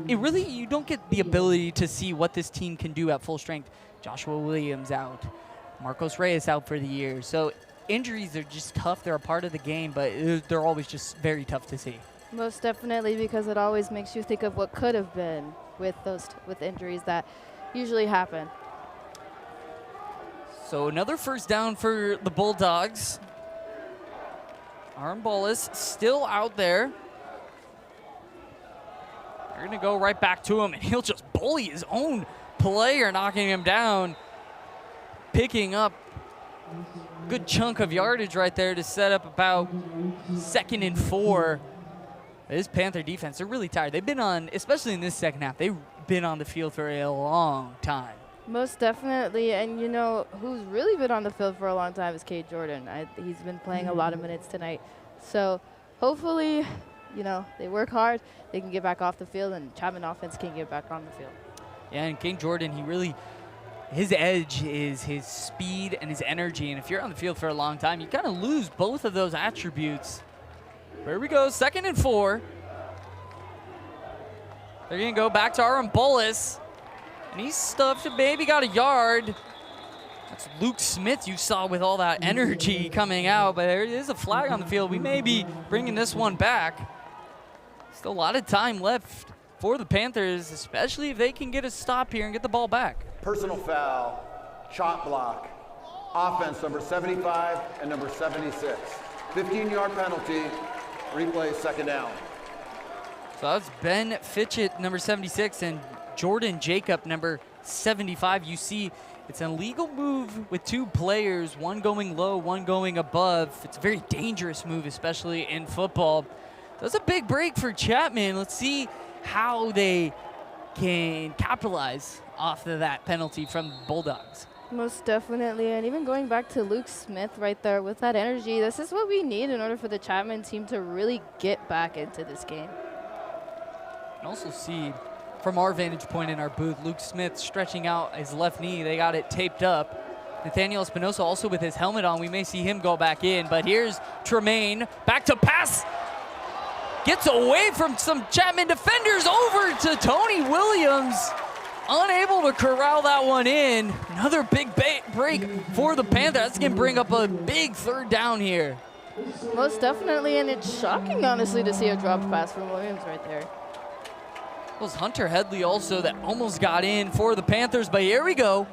you don't get the ability to see what this team can do at full strength. Joshua Williams out, Marcos Reyes out for the year. So injuries are just tough. They're a part of the game, but they're always just very tough to see. Most definitely, because it always makes you think of what could have been with injuries that usually happen. So another first down for the Bulldogs. Aaron Bolles still out there. They're going to go right back to him, and he'll just bully his own player, knocking him down, picking up a good chunk of yardage right there to set up about 2nd and 4. This Panther defense, they're really tired. They've been on, especially in this second half, they've been on the field for a long time. Most definitely, and you know who's really been on the field for a long time is Cade Jordan. He's been playing a lot of minutes tonight. So hopefully, you know, they work hard, they can get back off the field, and Chapman offense can get back on the field. Yeah, and Cade Jordan, his edge is his speed and his energy, and if you're on the field for a long time, you kind of lose both of those attributes. Here we go, 2nd and 4. They're going to go back to Aaron Bolles. And he's stuffed, maybe got a yard. That's Luke Smith you saw with all that energy coming out, but there is a flag on the field. We may be bringing this one back. Still a lot of time left for the Panthers, especially if they can get a stop here and get the ball back. Personal foul, chop block, offense number 75 and number 76. 15-yard penalty, replay 2nd down. So that's Ben Fitchett, number 76, and Jordan Jacob, number 75. You see it's an illegal move with 2 players, one going low, one going above. It's a very dangerous move, especially in football. That's a big break for Chapman. Let's see how they can capitalize off of that penalty from the Bulldogs. Most definitely, and even going back to Luke Smith right there with that energy, this is what we need in order for the Chapman team to really get back into this game. And also see, from our vantage point in our booth, Luke Smith stretching out his left knee. They got it taped up. Nathaniel Espinosa also with his helmet on. We may see him go back in, but here's Tremaine. Back to pass. Gets away from some Chapman defenders over to Tony Williams. Unable to corral that one in. Another big break for the Panthers. That's going to bring up a big 3rd down here. Most definitely, and it's shocking, honestly, to see a dropped pass from Williams right there. It was Hunter Headley also that almost got in for the Panthers, but here we go.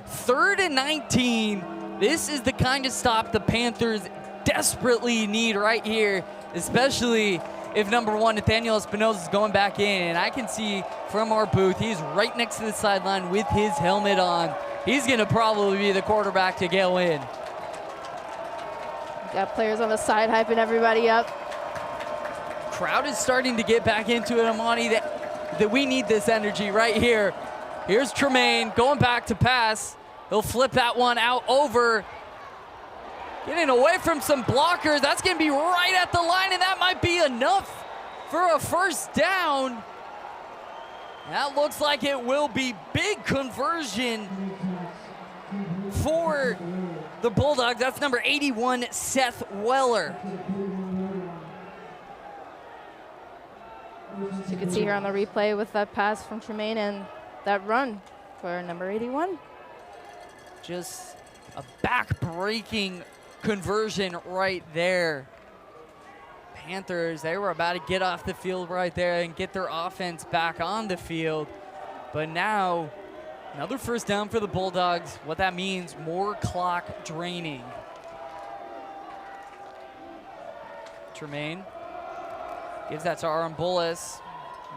3rd and 19. This is the kind of stop the Panthers desperately need right here, especially if number 1, Nathaniel Espinosa, is going back in. And I can see from our booth, he's right next to the sideline with his helmet on. He's going to probably be the quarterback to go in. Got players on the side hyping everybody up. Crowd is starting to get back into it, Amani, that we need this energy right here. Here's Tremaine going back to pass. He'll flip that one out over. Getting away from some blockers. That's going to be right at the line, and that might be enough for a 1st down. That looks like it will be big conversion for the Bulldogs. That's number 81, Seth Weller. As you can see here on the replay with that pass from Tremaine and that run for number 81. Just a back-breaking conversion right there. Panthers, they were about to get off the field right there and get their offense back on the field. But now, another 1st down for the Bulldogs. What that means, more clock draining. Tremaine gives that to Aaron Bolles.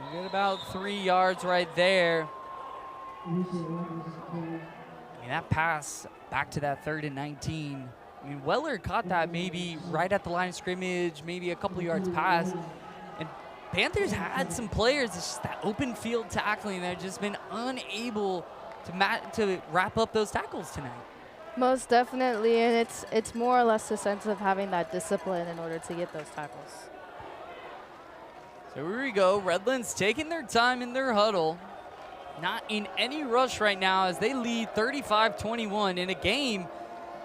We get about 3 yards right there. And that pass back to that 3rd and 19. I mean, Weller caught that maybe right at the line of scrimmage, maybe a couple yards past. And Panthers had some players, it's just that open field tackling that have just been unable to wrap up those tackles tonight. Most definitely, and it's more or less a sense of having that discipline in order to get those tackles. So here we go, Redlands taking their time in their huddle. Not in any rush right now as they lead 35-21 in a game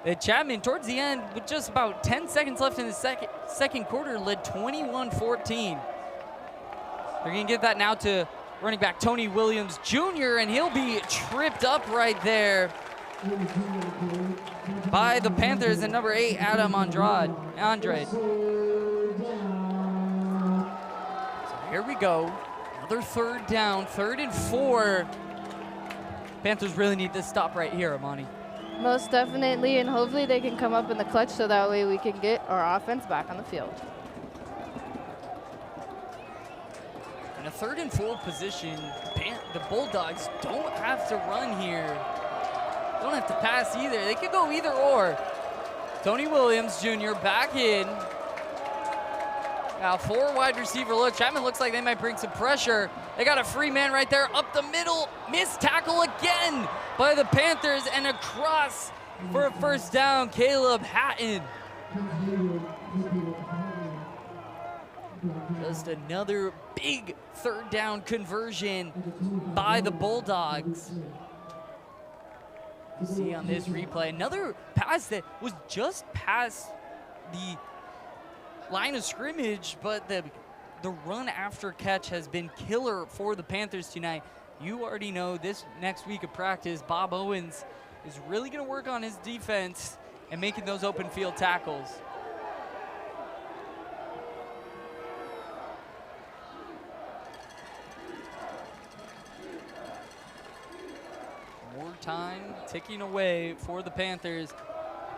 that Chapman, towards the end, with just about 10 seconds left in the second quarter, led 21-14. They're going to give that now to running back Tony Williams Jr., and he'll be tripped up right there by the Panthers and number 8, Adam Andrade. So here we go. Another third down, 3rd and 4. Panthers really need this stop right here, Amani. Most definitely, and hopefully they can come up in the clutch so that way we can get our offense back on the field. In a 3rd and 4 position, the Bulldogs don't have to run here. Don't have to pass either. They could go either or. Tony Williams Jr. back in. Now 4 wide receiver look. Chapman looks like they might bring some pressure. They got a free man right there up the middle. Missed tackle again by the Panthers, and across for a 1st down, Caleb Hatton. Just another big 3rd down conversion by the Bulldogs. You see on this replay, another pass that was just past the line of scrimmage, but the run after catch has been killer for the Panthers tonight. You already know this next week of practice, Bob Owens is really going to work on his defense and making those open field tackles. More time ticking away for the Panthers.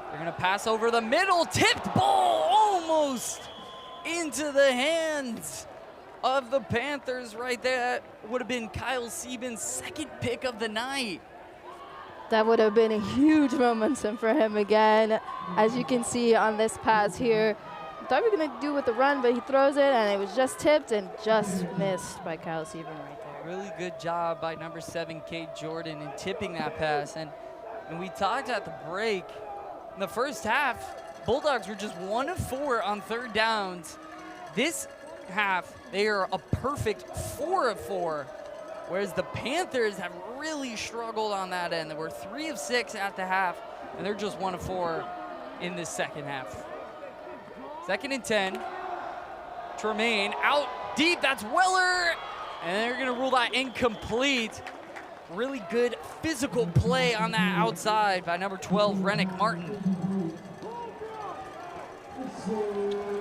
They're going to pass over the middle, tipped ball almost into the hands of the Panthers right there. That would have been Kyle Siebens' 2nd pick of the night. That would have been a huge momentum for him again. As you can see on this pass here, I thought we were going to do with the run, but he throws it, and it was just tipped and just missed by Kyle Siebens right there. Really good job by number 7, Cade Jordan, in tipping that pass. And we talked at the break, in the first half, Bulldogs were just 1 of 4 on 3rd downs. This half, they are a perfect 4 of 4, whereas the Panthers have really struggled on that end. They were 3 of 6 at the half, and they're just 1 of 4 in this 2nd half. 2nd and 10. Tremaine out deep, that's Weller, and they're gonna rule that incomplete. Really good physical play on that outside by number 12, Rennick Martin.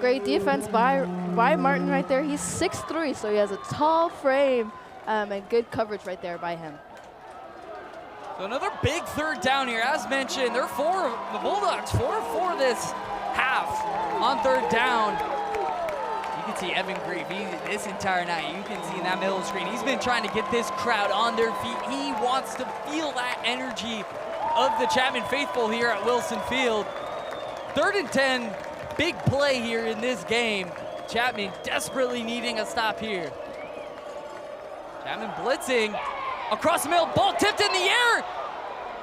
Great defense by Martin right there. He's 6'3", so he has a tall frame and good coverage right there by him. So another big 3rd down here. As mentioned, they're the Bulldogs 4 of 4 this half on 3rd down. You can see Evan Grief, this entire night, you can see in that middle screen, he's been trying to get this crowd on their feet. He wants to feel that energy of the Chapman faithful here at Wilson Field. 3rd and 10, big play here in this game. Chapman desperately needing a stop here. Chapman blitzing across the middle, ball tipped in the air.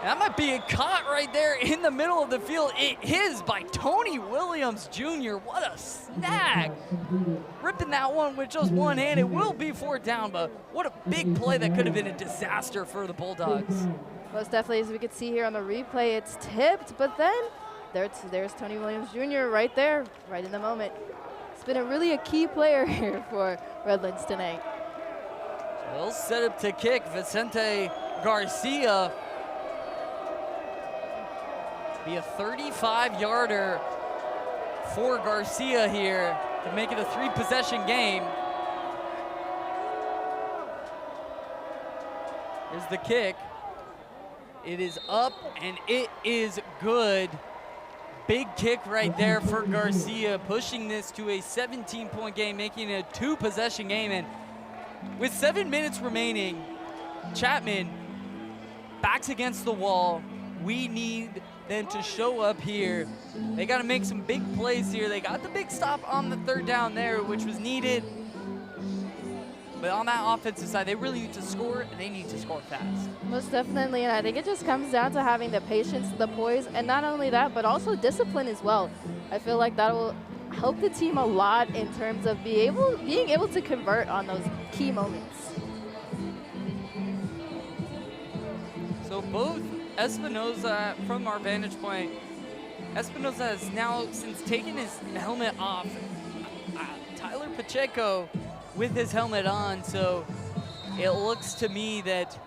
That might be a caught right there in the middle of the field. It is by Tony Williams Jr. What a snag. Ripping that one with just one hand. It will be 4th down, but what a big play that could have been a disaster for the Bulldogs. Most definitely, as we could see here on the replay, it's tipped, but then there's Tony Williams Jr. right there, right in the moment. It's been a key player here for Redlands tonight. They'll set up to kick. Vicente Garcia. Be a 35-yarder for Garcia here to make it a 3-possession game. Here's the kick. It is up and it is good. Big kick right there for Garcia, pushing this to a 17-point game, making it a 2-possession game. And with 7 minutes remaining, Chapman backs against the wall. We need them to show up here. They got to make some big plays here. They got the big stop on the 3rd down there, which was needed. But on that offensive side, they really need to score, and they need to score fast. Most definitely, and I think it just comes down to having the patience, the poise, and not only that, but also discipline as well. I feel like that will help the team a lot in terms of being able to convert on those key moments. So both Espinoza, from our vantage point, Espinoza has now, since taking his helmet off, Tyler Pacheco with his helmet on, so it looks to me that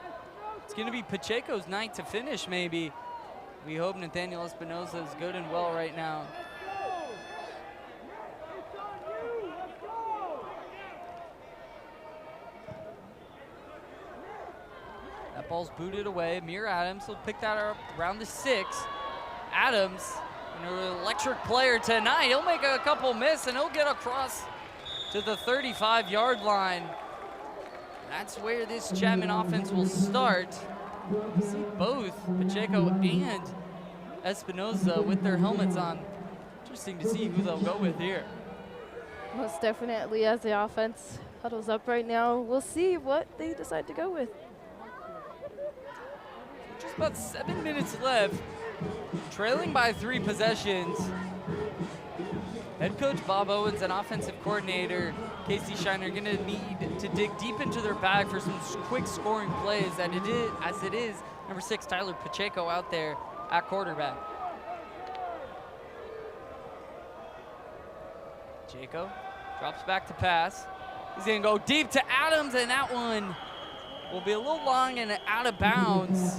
it's going to be Pacheco's night to finish, maybe. We hope Nathaniel Espinosa is good and well right now. That ball's booted away. Amir Adams will pick that up around the 6. Adams, an electric player tonight. He'll make a couple miss, and he'll get across to the 35-yard line. That's where this Chapman offense will start. You see both Pacheco and Espinosa with their helmets on. Interesting to see who they'll go with here. Most definitely, as the offense huddles up right now, we'll see what they decide to go with. Just about 7 minutes left, trailing by 3 possessions. Head coach Bob Owens and offensive coordinator Casey Shiner are going to need to dig deep into their bag for some quick scoring plays, as it is number 6 Tyler Pacheco out there at quarterback. Pacheco drops back to pass. He's going to go deep to Adams, and that one will be a little long and out of bounds.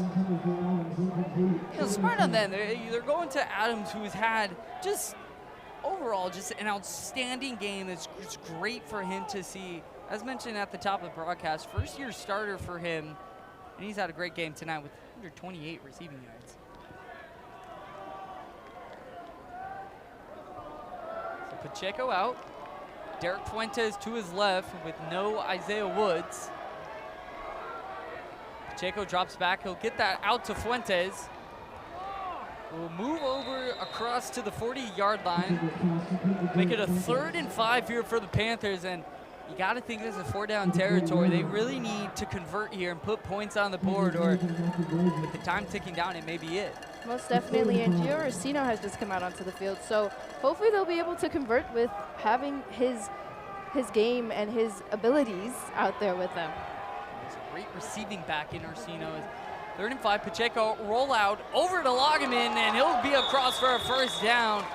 You know, smart on them. They're going to Adams, who's had just overall just an outstanding game. It's great for him to see. As mentioned at the top of the broadcast, first-year starter for him, and he's had a great game tonight with 128 receiving yards. So Pacheco out. Derek Fuentes to his left with no Isaiah Woods. Pacheco drops back. He'll get that out to Fuentes. We'll move over across to the 40-yard line. Make it a 3rd and 5 here for the Panthers, and you got to think this is a 4-down territory. They really need to convert here and put points on the board, or with the time ticking down, it may be it. Most definitely, and Gio Orsino has just come out onto the field, so hopefully they'll be able to convert with having his game and his abilities out there with them. There's a great receiving back in Orsino. 3rd and 5, Pacheco roll out over to Loggeman, and he'll be across for a 1st down.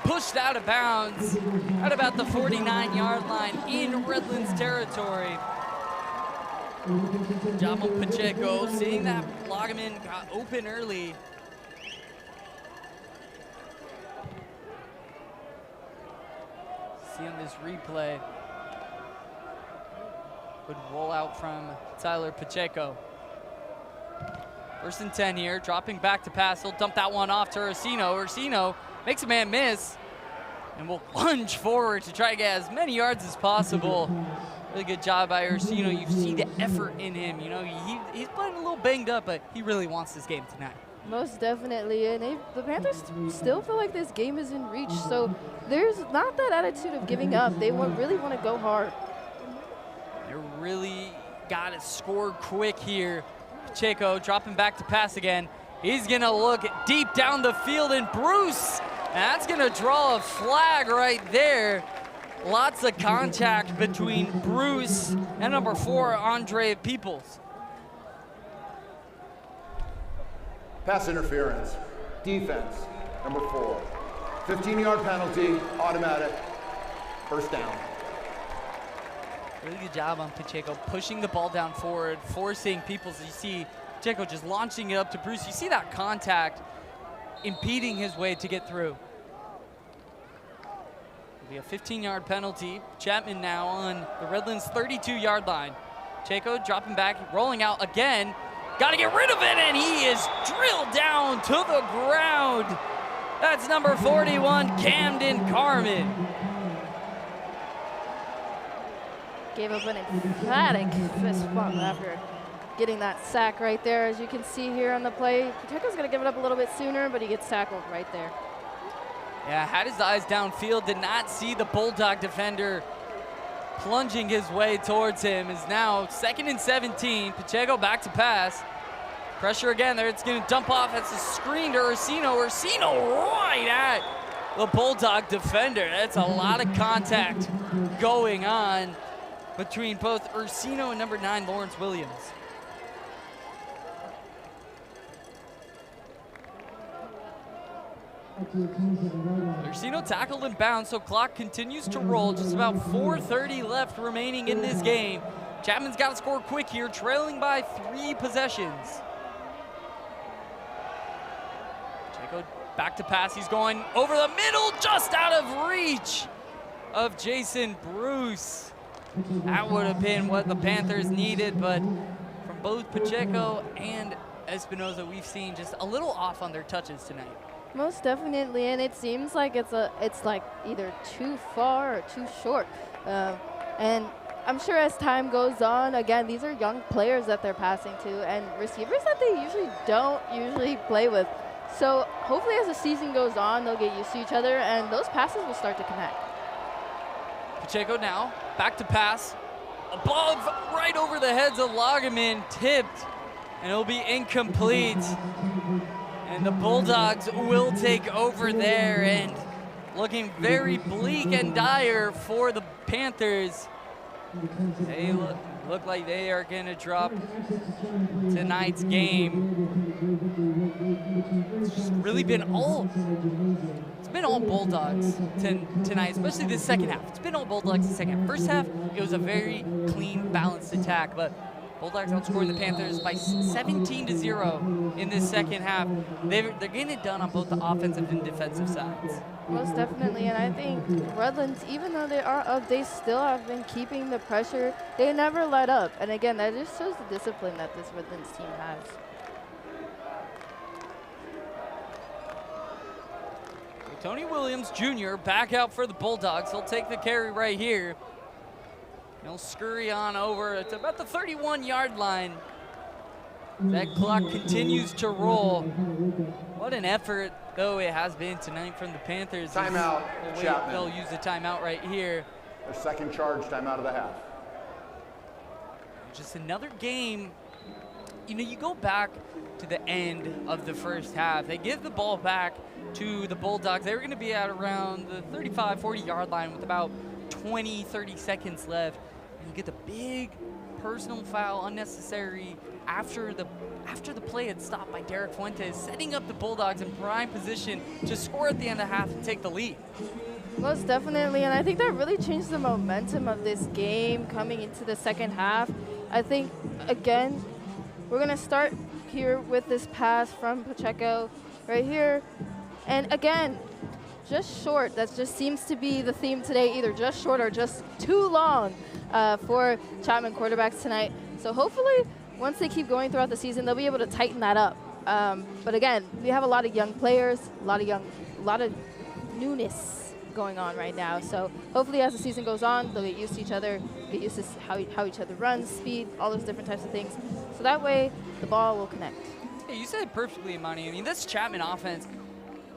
Pushed out of bounds at about the 49-yard line in Redlands territory. Job on Pacheco, seeing that Loggeman got open early. See on this replay. Good roll out from Tyler Pacheco. 1st and 10 here, dropping back to pass. He'll dump that one off to Orsino. Orsino makes a man miss and will lunge forward to try to get as many yards as possible. Really good job by Orsino. You see the effort in him. You know, he's playing a little banged up, but he really wants this game tonight. Most definitely, and the Panthers still feel like this game is in reach, so there's not that attitude of giving up. They really want to go hard. They really got it scored quick here. Pacheco dropping back to pass again. He's going to look deep down the field, and Bruce, and that's going to draw a flag right there. Lots of contact between Bruce and number 4, Andre Peoples. Pass interference. Defense, number 4. 15-yard penalty, automatic, 1st down. Really good job on Pacheco, pushing the ball down forward, forcing Peoples. You see Pacheco just launching it up to Bruce. You see that contact impeding his way to get through. It'll be a 15-yard penalty. Chapman now on the Redlands 32-yard line. Pacheco dropping back, rolling out again. Got to get rid of it, and he is drilled down to the ground. That's number 41, Camden Carmen. Gave up an emphatic fist bump after getting that sack right there. As you can see here on the play, Pacheco's going to give it up a little bit sooner, but he gets tackled right there. Yeah, had his eyes downfield, did not see the Bulldog defender plunging his way towards him. Is now 2nd and 17. Pacheco back to pass. Pressure again there. It's going to dump off. It's a screen to Orsino. Orsino right at the Bulldog defender. That's a lot of contact going on between both Orsino and number 9, Lawrence Williams. Ursino tackled and bounced, so clock continues to roll. Just about 4:30 left remaining in this game. Chapman's got to score quick here, trailing by 3 possessions. Pacheco back to pass. He's going over the middle, just out of reach of Jason Bruce. That would have been what the Panthers needed, but from both Pacheco and Espinoza, we've seen just a little off on their touches tonight. Most definitely, and it seems like it's like either too far or too short. And I'm sure as time goes on, again, these are young players that they're passing to and receivers that they don't usually play with. So hopefully as the season goes on, they'll get used to each other and those passes will start to connect. Pacheco now, back to pass. Above, right over the heads of Lagerman, tipped, and it'll be incomplete. And the Bulldogs will take over there, and looking very bleak and dire for the Panthers. They look like they are going to drop tonight's game. It's just really been all Bulldogs tonight, especially the second half. It's been all Bulldogs the second half. First half, it was a very clean, balanced attack, but Bulldogs outscoring the Panthers by 17-0 in this second half. They're getting it done on both the offensive and defensive sides. Most definitely, and I think Redlands, even though they are up, they still have been keeping the pressure. They never let up, and again, that just shows the discipline that this Redlands team has. Tony Williams Jr. back out for the Bulldogs. He'll take the carry right here. He'll scurry on over. It's about the 31-yard line. That clock continues to roll. What an effort, though, it has been tonight from the Panthers. Timeout, Chapman. They'll use the timeout right here. Their second charge timeout of the half. Just another game. You know, you go back to the end of the first half. They give the ball back to the Bulldogs. They were going to be at around the 35, 40-yard line with about 20, 30 seconds left. And you get the big personal foul, unnecessary, after the play had stopped by Derek Fuentes, setting up the Bulldogs in prime position to score at the end of half and take the lead. Most definitely, and I think that really changed the momentum of this game coming into the second half. I think, again, we're going to start here with this pass from Pacheco right here. And again, just short. That just seems to be the theme today, either just short or just too long for Chapman quarterbacks tonight. So hopefully, once they keep going throughout the season, they'll be able to tighten that up. But again, we have a lot of young players, a lot of newness going on right now. So hopefully as the season goes on, they'll get used to each other, get used to how each other runs, speed, all those different types of things. So that way, the ball will connect. Yeah, you said it perfectly, Imani. I mean, this Chapman offense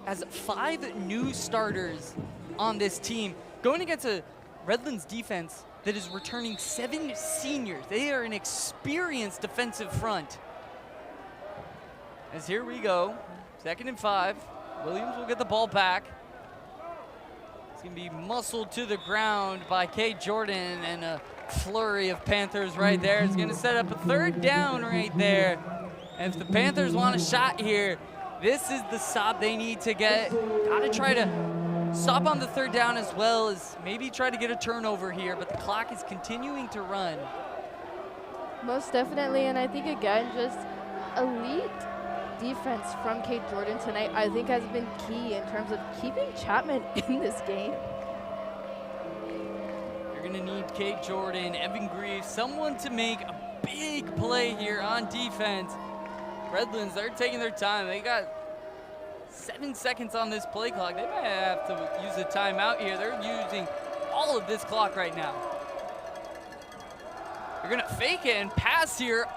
has 5 new starters on this team, going against a Redlands defense that is returning 7 seniors. They are an experienced defensive front. As here we go, 2nd and 5. Williams will get the ball back. It's going to be muscled to the ground by Kate Jordan, and a flurry of Panthers right there. It's going to set up a 3rd down right there. And if the Panthers want a shot here, this is the stop they need to get. Got to try to stop on the 3rd down as well as maybe try to get a turnover here, but the clock is continuing to run. Most definitely, and I think again, just elite defense from Kate Jordan tonight, I think has been key in terms of keeping Chapman in this game. You're gonna need Kate Jordan, Evan Grief, someone to make a big play here on defense. Redlands, they're taking their time. They got 7 seconds on this play clock. They might have to use a timeout here. They're using all of this clock right now. They're gonna fake it and pass here.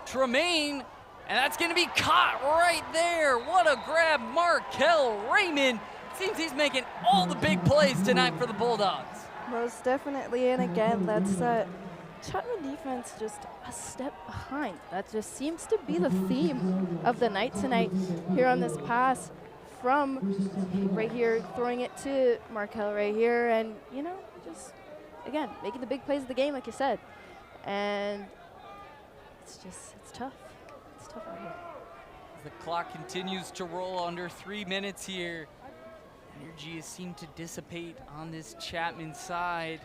Tremaine, and that's gonna be caught right there. What a grab, Markel Raymond. Seems he's making all the big plays tonight for the Bulldogs. Most definitely, and again, that's that Chapman defense just a step behind. That just seems to be the theme of the night tonight here on this pass from right here, throwing it to Markel right here, and, you know, just, again, making the big plays of the game, like you said. And it's tough. It's tough out here. The clock continues to roll under 3 minutes here Energy has seemed to dissipate on this Chapman side.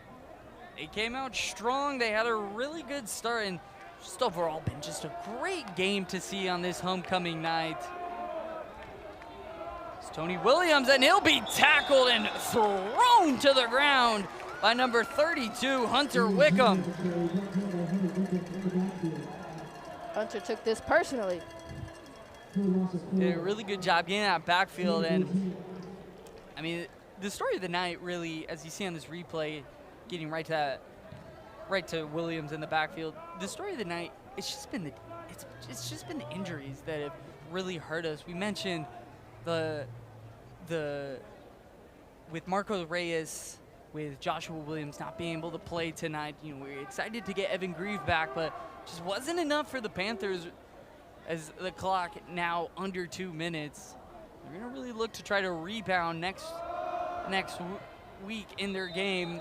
They came out strong. They had a really good start, and just overall been just a great game to see on this homecoming night. It's Tony Williams, and he'll be tackled and thrown to the ground by number 32, Hunter Wickham. Hunter took this personally. Did a really good job getting that backfield, and I mean, the story of the night really, as you see on this replay, getting right to Williams in the backfield. The story of the night, it's just been the injuries that have really hurt us. We mentioned the with Marco Reyes, with Joshua Williams not being able to play tonight. You know, we're excited to get Evan Grieve back, but just wasn't enough for the Panthers. As the clock now under 2 minutes, they're gonna really look to try to rebound next week in their game.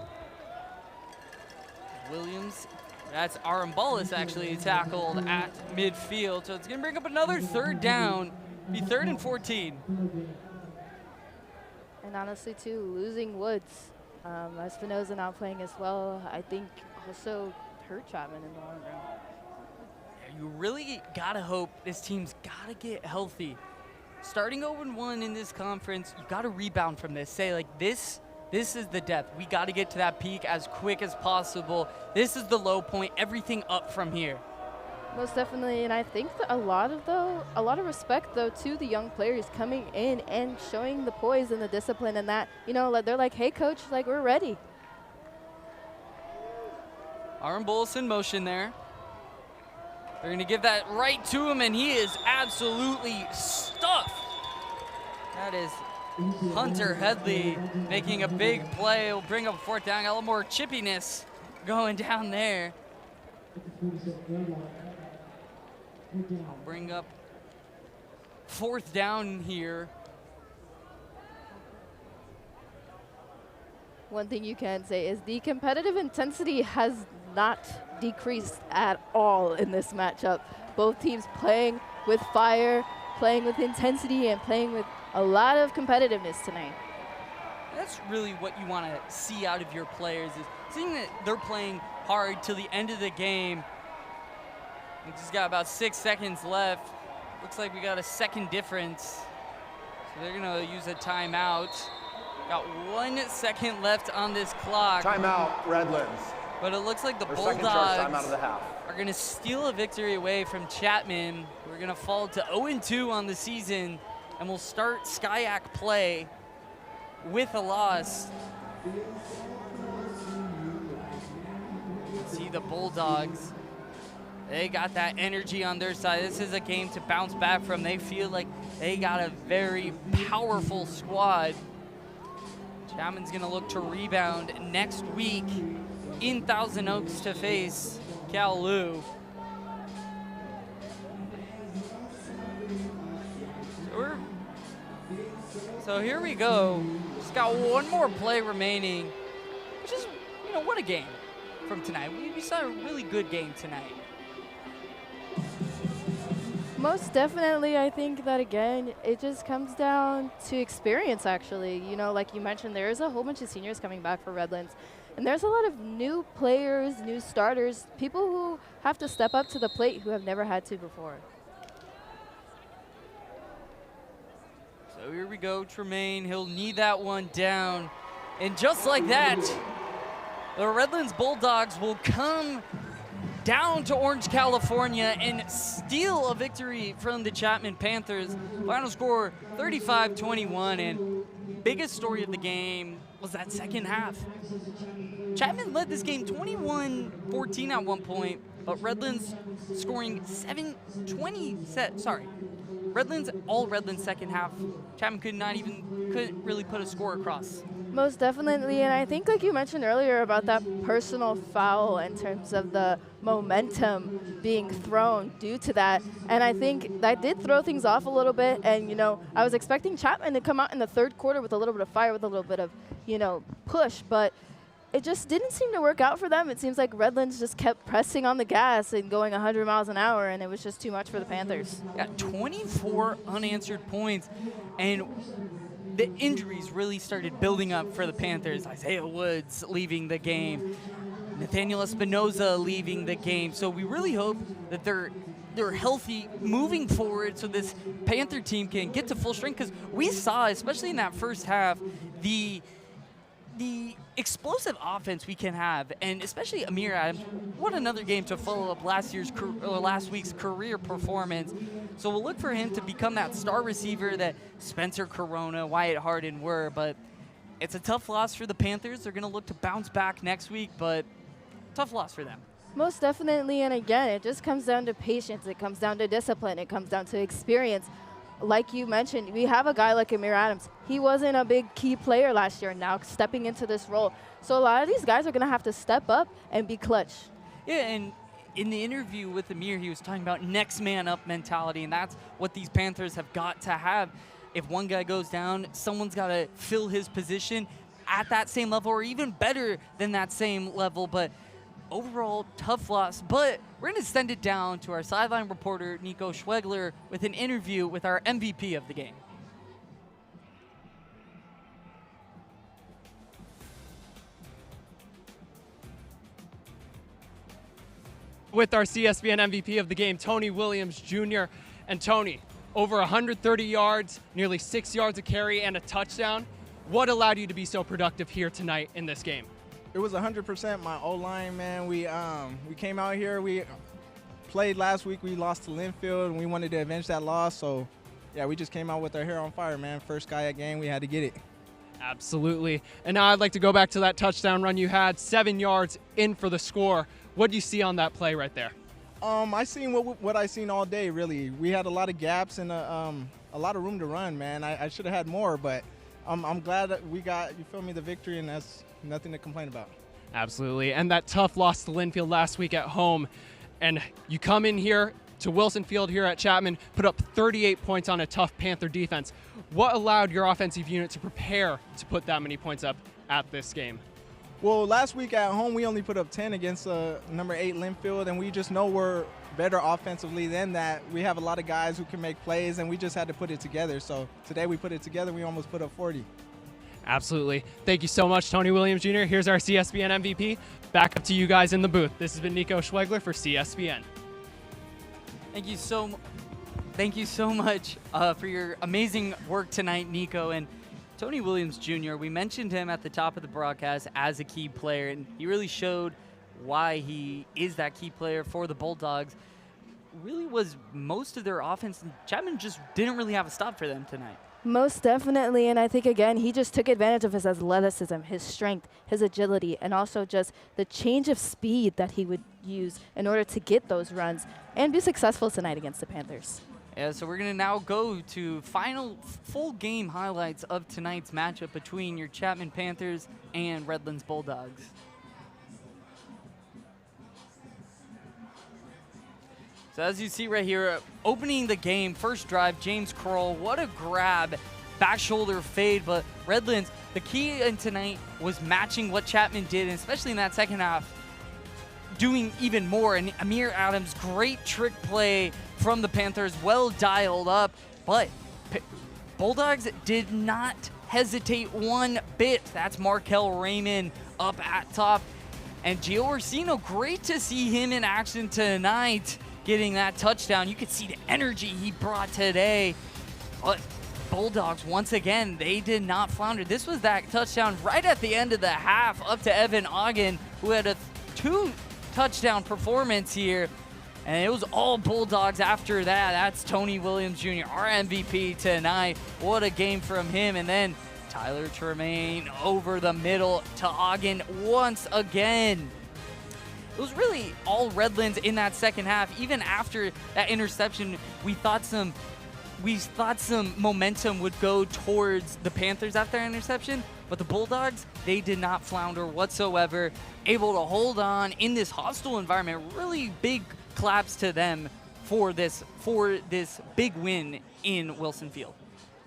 Williams, that's Arambalis actually tackled at midfield, so it's gonna bring up another third down, be 3rd and 14. And honestly, too, losing Woods, Espinoza not playing as well, I think also hurt Chapman in the long run. You really gotta hope this team's gotta get healthy. Starting 0-1 in this conference, you gotta rebound from this. Say like this is the depth. We gotta get to that peak as quick as possible. This is the low point, everything up from here. Most definitely, and I think that a lot of respect though to the young players coming in and showing the poise and the discipline and that, you know, like they're like, hey coach, like we're ready. Arambolis in motion there. They're gonna give that right to him, and he is absolutely stuffed. That is Hunter Headley making a big play. Will bring up 4th down. Got a little more chippiness going down there. I'll bring up 4th down here. One thing you can say is the competitive intensity has not decreased at all in this matchup. Both teams playing with fire, playing with intensity, and playing with a lot of competitiveness tonight. That's really what you want to see out of your players, is seeing that they're playing hard till the end of the game. We just got about 6 seconds left. Looks like we got a second difference. So they're gonna use a timeout. Got 1 second left on this clock. Timeout, Redlands. But it looks like the Their second charge timeout Bulldogs of the half. are gonna steal a victory away from Chapman. We're gonna fall to 0-2 on the season, and we'll start Skyac play with a loss. See the Bulldogs. They got that energy on their side. This is a game to bounce back from. They feel like they got a very powerful squad. Chapman's gonna look to rebound next week in Thousand Oaks to face Kowloon. So here we go. Just got one more play remaining, which is, you know, what a game from tonight. We saw a really good game tonight. Most definitely, I think that, again, it just comes down to experience, actually. You know, like you mentioned, there is a whole bunch of seniors coming back for Redlands. And there's a lot of new players, new starters, people who have to step up to the plate who have never had to before. So here we go, Tremaine. He'll knee that one down. And just like that, the Redlands Bulldogs will come down to Orange, California, and steal a victory from the Chapman Panthers. Final score 35-21, and biggest story of the game was that second half. Chapman led this game 21-14 at one point, but Redlands scoring Redlands second half. Chapman couldn't really put a score across. Most definitely, and I think like you mentioned earlier about that personal foul in terms of the momentum being thrown due to that, and I think that did throw things off a little bit, and you know, I was expecting Chapman to come out in the third quarter with a little bit of fire, with a little bit of, you know, push, but it just didn't seem to work out for them. It seems like Redlands just kept pressing on the gas and going 100 miles an hour, and it was just too much for the Panthers. Got 24 unanswered points, and the injuries really started building up for the Panthers. Isaiah Woods leaving the game, Nathaniel Espinoza leaving the game. So we really hope that they're healthy moving forward so this Panther team can get to full strength, because we saw, especially in that first half, the explosive offense we can have, and especially Amir Adams. What another game to follow up last week's career performance. So we'll look for him to become that star receiver that Spencer Corona, Wyatt Harden were. But it's a tough loss for the Panthers. They're going to look to bounce back next week, but tough loss for them. Most definitely, and again, it just comes down to patience. It comes down to discipline. It comes down to experience. Like you mentioned, we have a guy like Amir Adams. He wasn't a big key player last year, now stepping into this role. So a lot of these guys are going to have to step up and be clutch. Yeah, and in the interview with Amir, he was talking about next man up mentality, and that's what these Panthers have got to have. If one guy goes down, someone's got to fill his position at that same level or even better than that same level. But overall, tough loss. But we're going to send it down to our sideline reporter, Nico Schwegler, with an interview with our MVP of the game. With our CSBN MVP of the game, Tony Williams Jr. And Tony, over 130 yards, nearly 6 yards a carry, and a touchdown. What allowed you to be so productive here tonight in this game? It was 100% my O-line, man. We came out here. We played last week. We lost to Linfield, and we wanted to avenge that loss. So, yeah, we just came out with our hair on fire, man. First guy at game, we had to get it. Absolutely. And now I'd like to go back to that touchdown run you had, 7 yards in for the score. What do you see on that play right there? I seen what I seen all day, really. We had a lot of gaps and a lot of room to run, man. I should have had more, but I'm glad that we got, you feel me, the victory, and that's nothing to complain about. Absolutely. And that tough loss to Linfield last week at home. And you come in here to Wilson Field here at Chapman, put up 38 points on a tough Panther defense. What allowed your offensive unit to prepare to put that many points up at this game? Well, last week at home, we only put up 10 against number 8 Linfield, and we just know we're better offensively than that. We have a lot of guys who can make plays, and we just had to put it together. So today we put it together. We almost put up 40. Absolutely. Thank you so much, Tony Williams Jr. Here's our CSBN MVP. Back up to you guys in the booth. This has been Nico Schwegler for CSBN. Thank you so much for your amazing work tonight, Nico. And Tony Williams Jr., we mentioned him at the top of the broadcast as a key player, and he really showed why he is that key player for the Bulldogs. Really was most of their offense, and Chapman just didn't really have a stop for them tonight. Most definitely, and I think, again, he just took advantage of his athleticism, his strength, his agility, and also just the change of speed that he would use in order to get those runs and be successful tonight against the Panthers. Yeah, so we're going to now go to final full game highlights of tonight's matchup between your Chapman Panthers and Redlands Bulldogs. So as you see right here, opening the game, first drive, James Kroll, what a grab, back shoulder fade, but Redlands, the key in tonight was matching what Chapman did, and especially in that second half, doing even more. And Amir Adams, great trick play from the Panthers, well dialed up, but Bulldogs did not hesitate one bit. That's Markel Raymond up at top. And Gio Orsino, great to see him in action tonight, getting that touchdown. You could see the energy he brought today. But Bulldogs, once again, they did not flounder. This was that touchdown right at the end of the half up to Evan Ogden, who had a 2-touchdown performance here. And it was all Bulldogs after that. That's Tony Williams Jr., our MVP tonight. What a game from him. And then Tyler Tremaine over the middle to Ogden once again. It was really all Redlands in that second half. Even after that interception, we thought some momentum would go towards the Panthers after that interception, but the Bulldogs, they did not flounder whatsoever, able to hold on in this hostile environment. Really big claps to them for this big win in Wilson Field.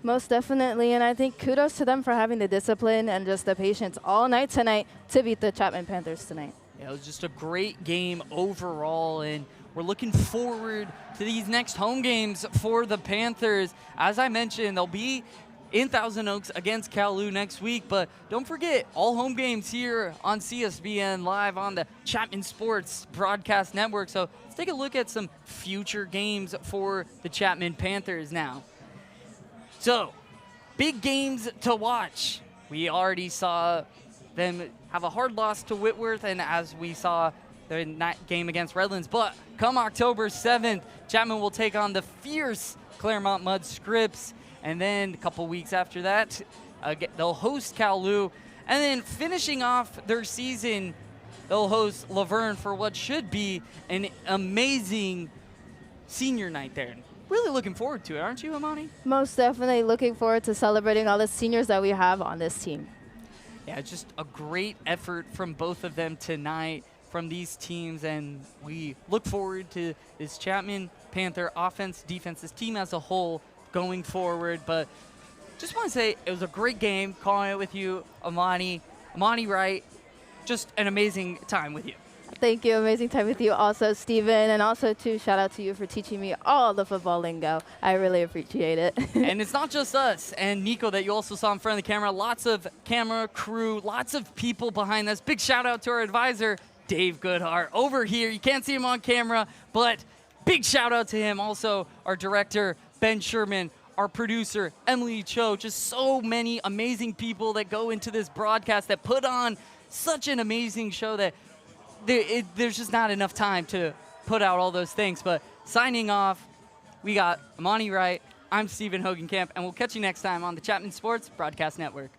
Most definitely, and I think kudos to them for having the discipline and just the patience all night tonight to beat the Chapman Panthers tonight. Yeah, it was just a great game overall, and we're looking forward to these next home games for the Panthers. As I mentioned, they'll be in Thousand Oaks against Kowloon next week. But don't forget, all home games here on CSBN live on the Chapman Sports Broadcast Network. So let's take a look at some future games for the Chapman Panthers now. So, big games to watch. We already saw them have a hard loss to Whitworth, and as we saw the game against Redlands. But come October 7th, Chapman will take on the fierce Claremont Mud Scripps. And then a couple weeks after that, they'll host Kowloon. And then finishing off their season, they'll host Laverne for what should be an amazing senior night there. Really looking forward to it, aren't you, Amani? Most definitely looking forward to celebrating all the seniors that we have on this team. Yeah, just a great effort from both of them tonight, from these teams, and we look forward to this Chapman Panther offense, defense, this team as a whole going forward. But just want to say it was a great game calling it with you, Amani Wright. Just an amazing time with you. Thank you. Amazing time with you also, Steven. And also, too, shout out to you for teaching me all the football lingo. I really appreciate it. And it's not just us and Nico that you also saw in front of the camera. Lots of camera crew, lots of people behind us. Big shout out to our advisor, Dave Goodhart, over here. You can't see him on camera, but big shout out to him. Also, our director, Ben Sherman, our producer, Emily Cho. Just so many amazing people that go into this broadcast that put on such an amazing show that there's just not enough time to put out all those things. But signing off, we got Amani Wright. I'm Stephen Hogenkamp, and we'll catch you next time on the Chapman Sports Broadcast Network.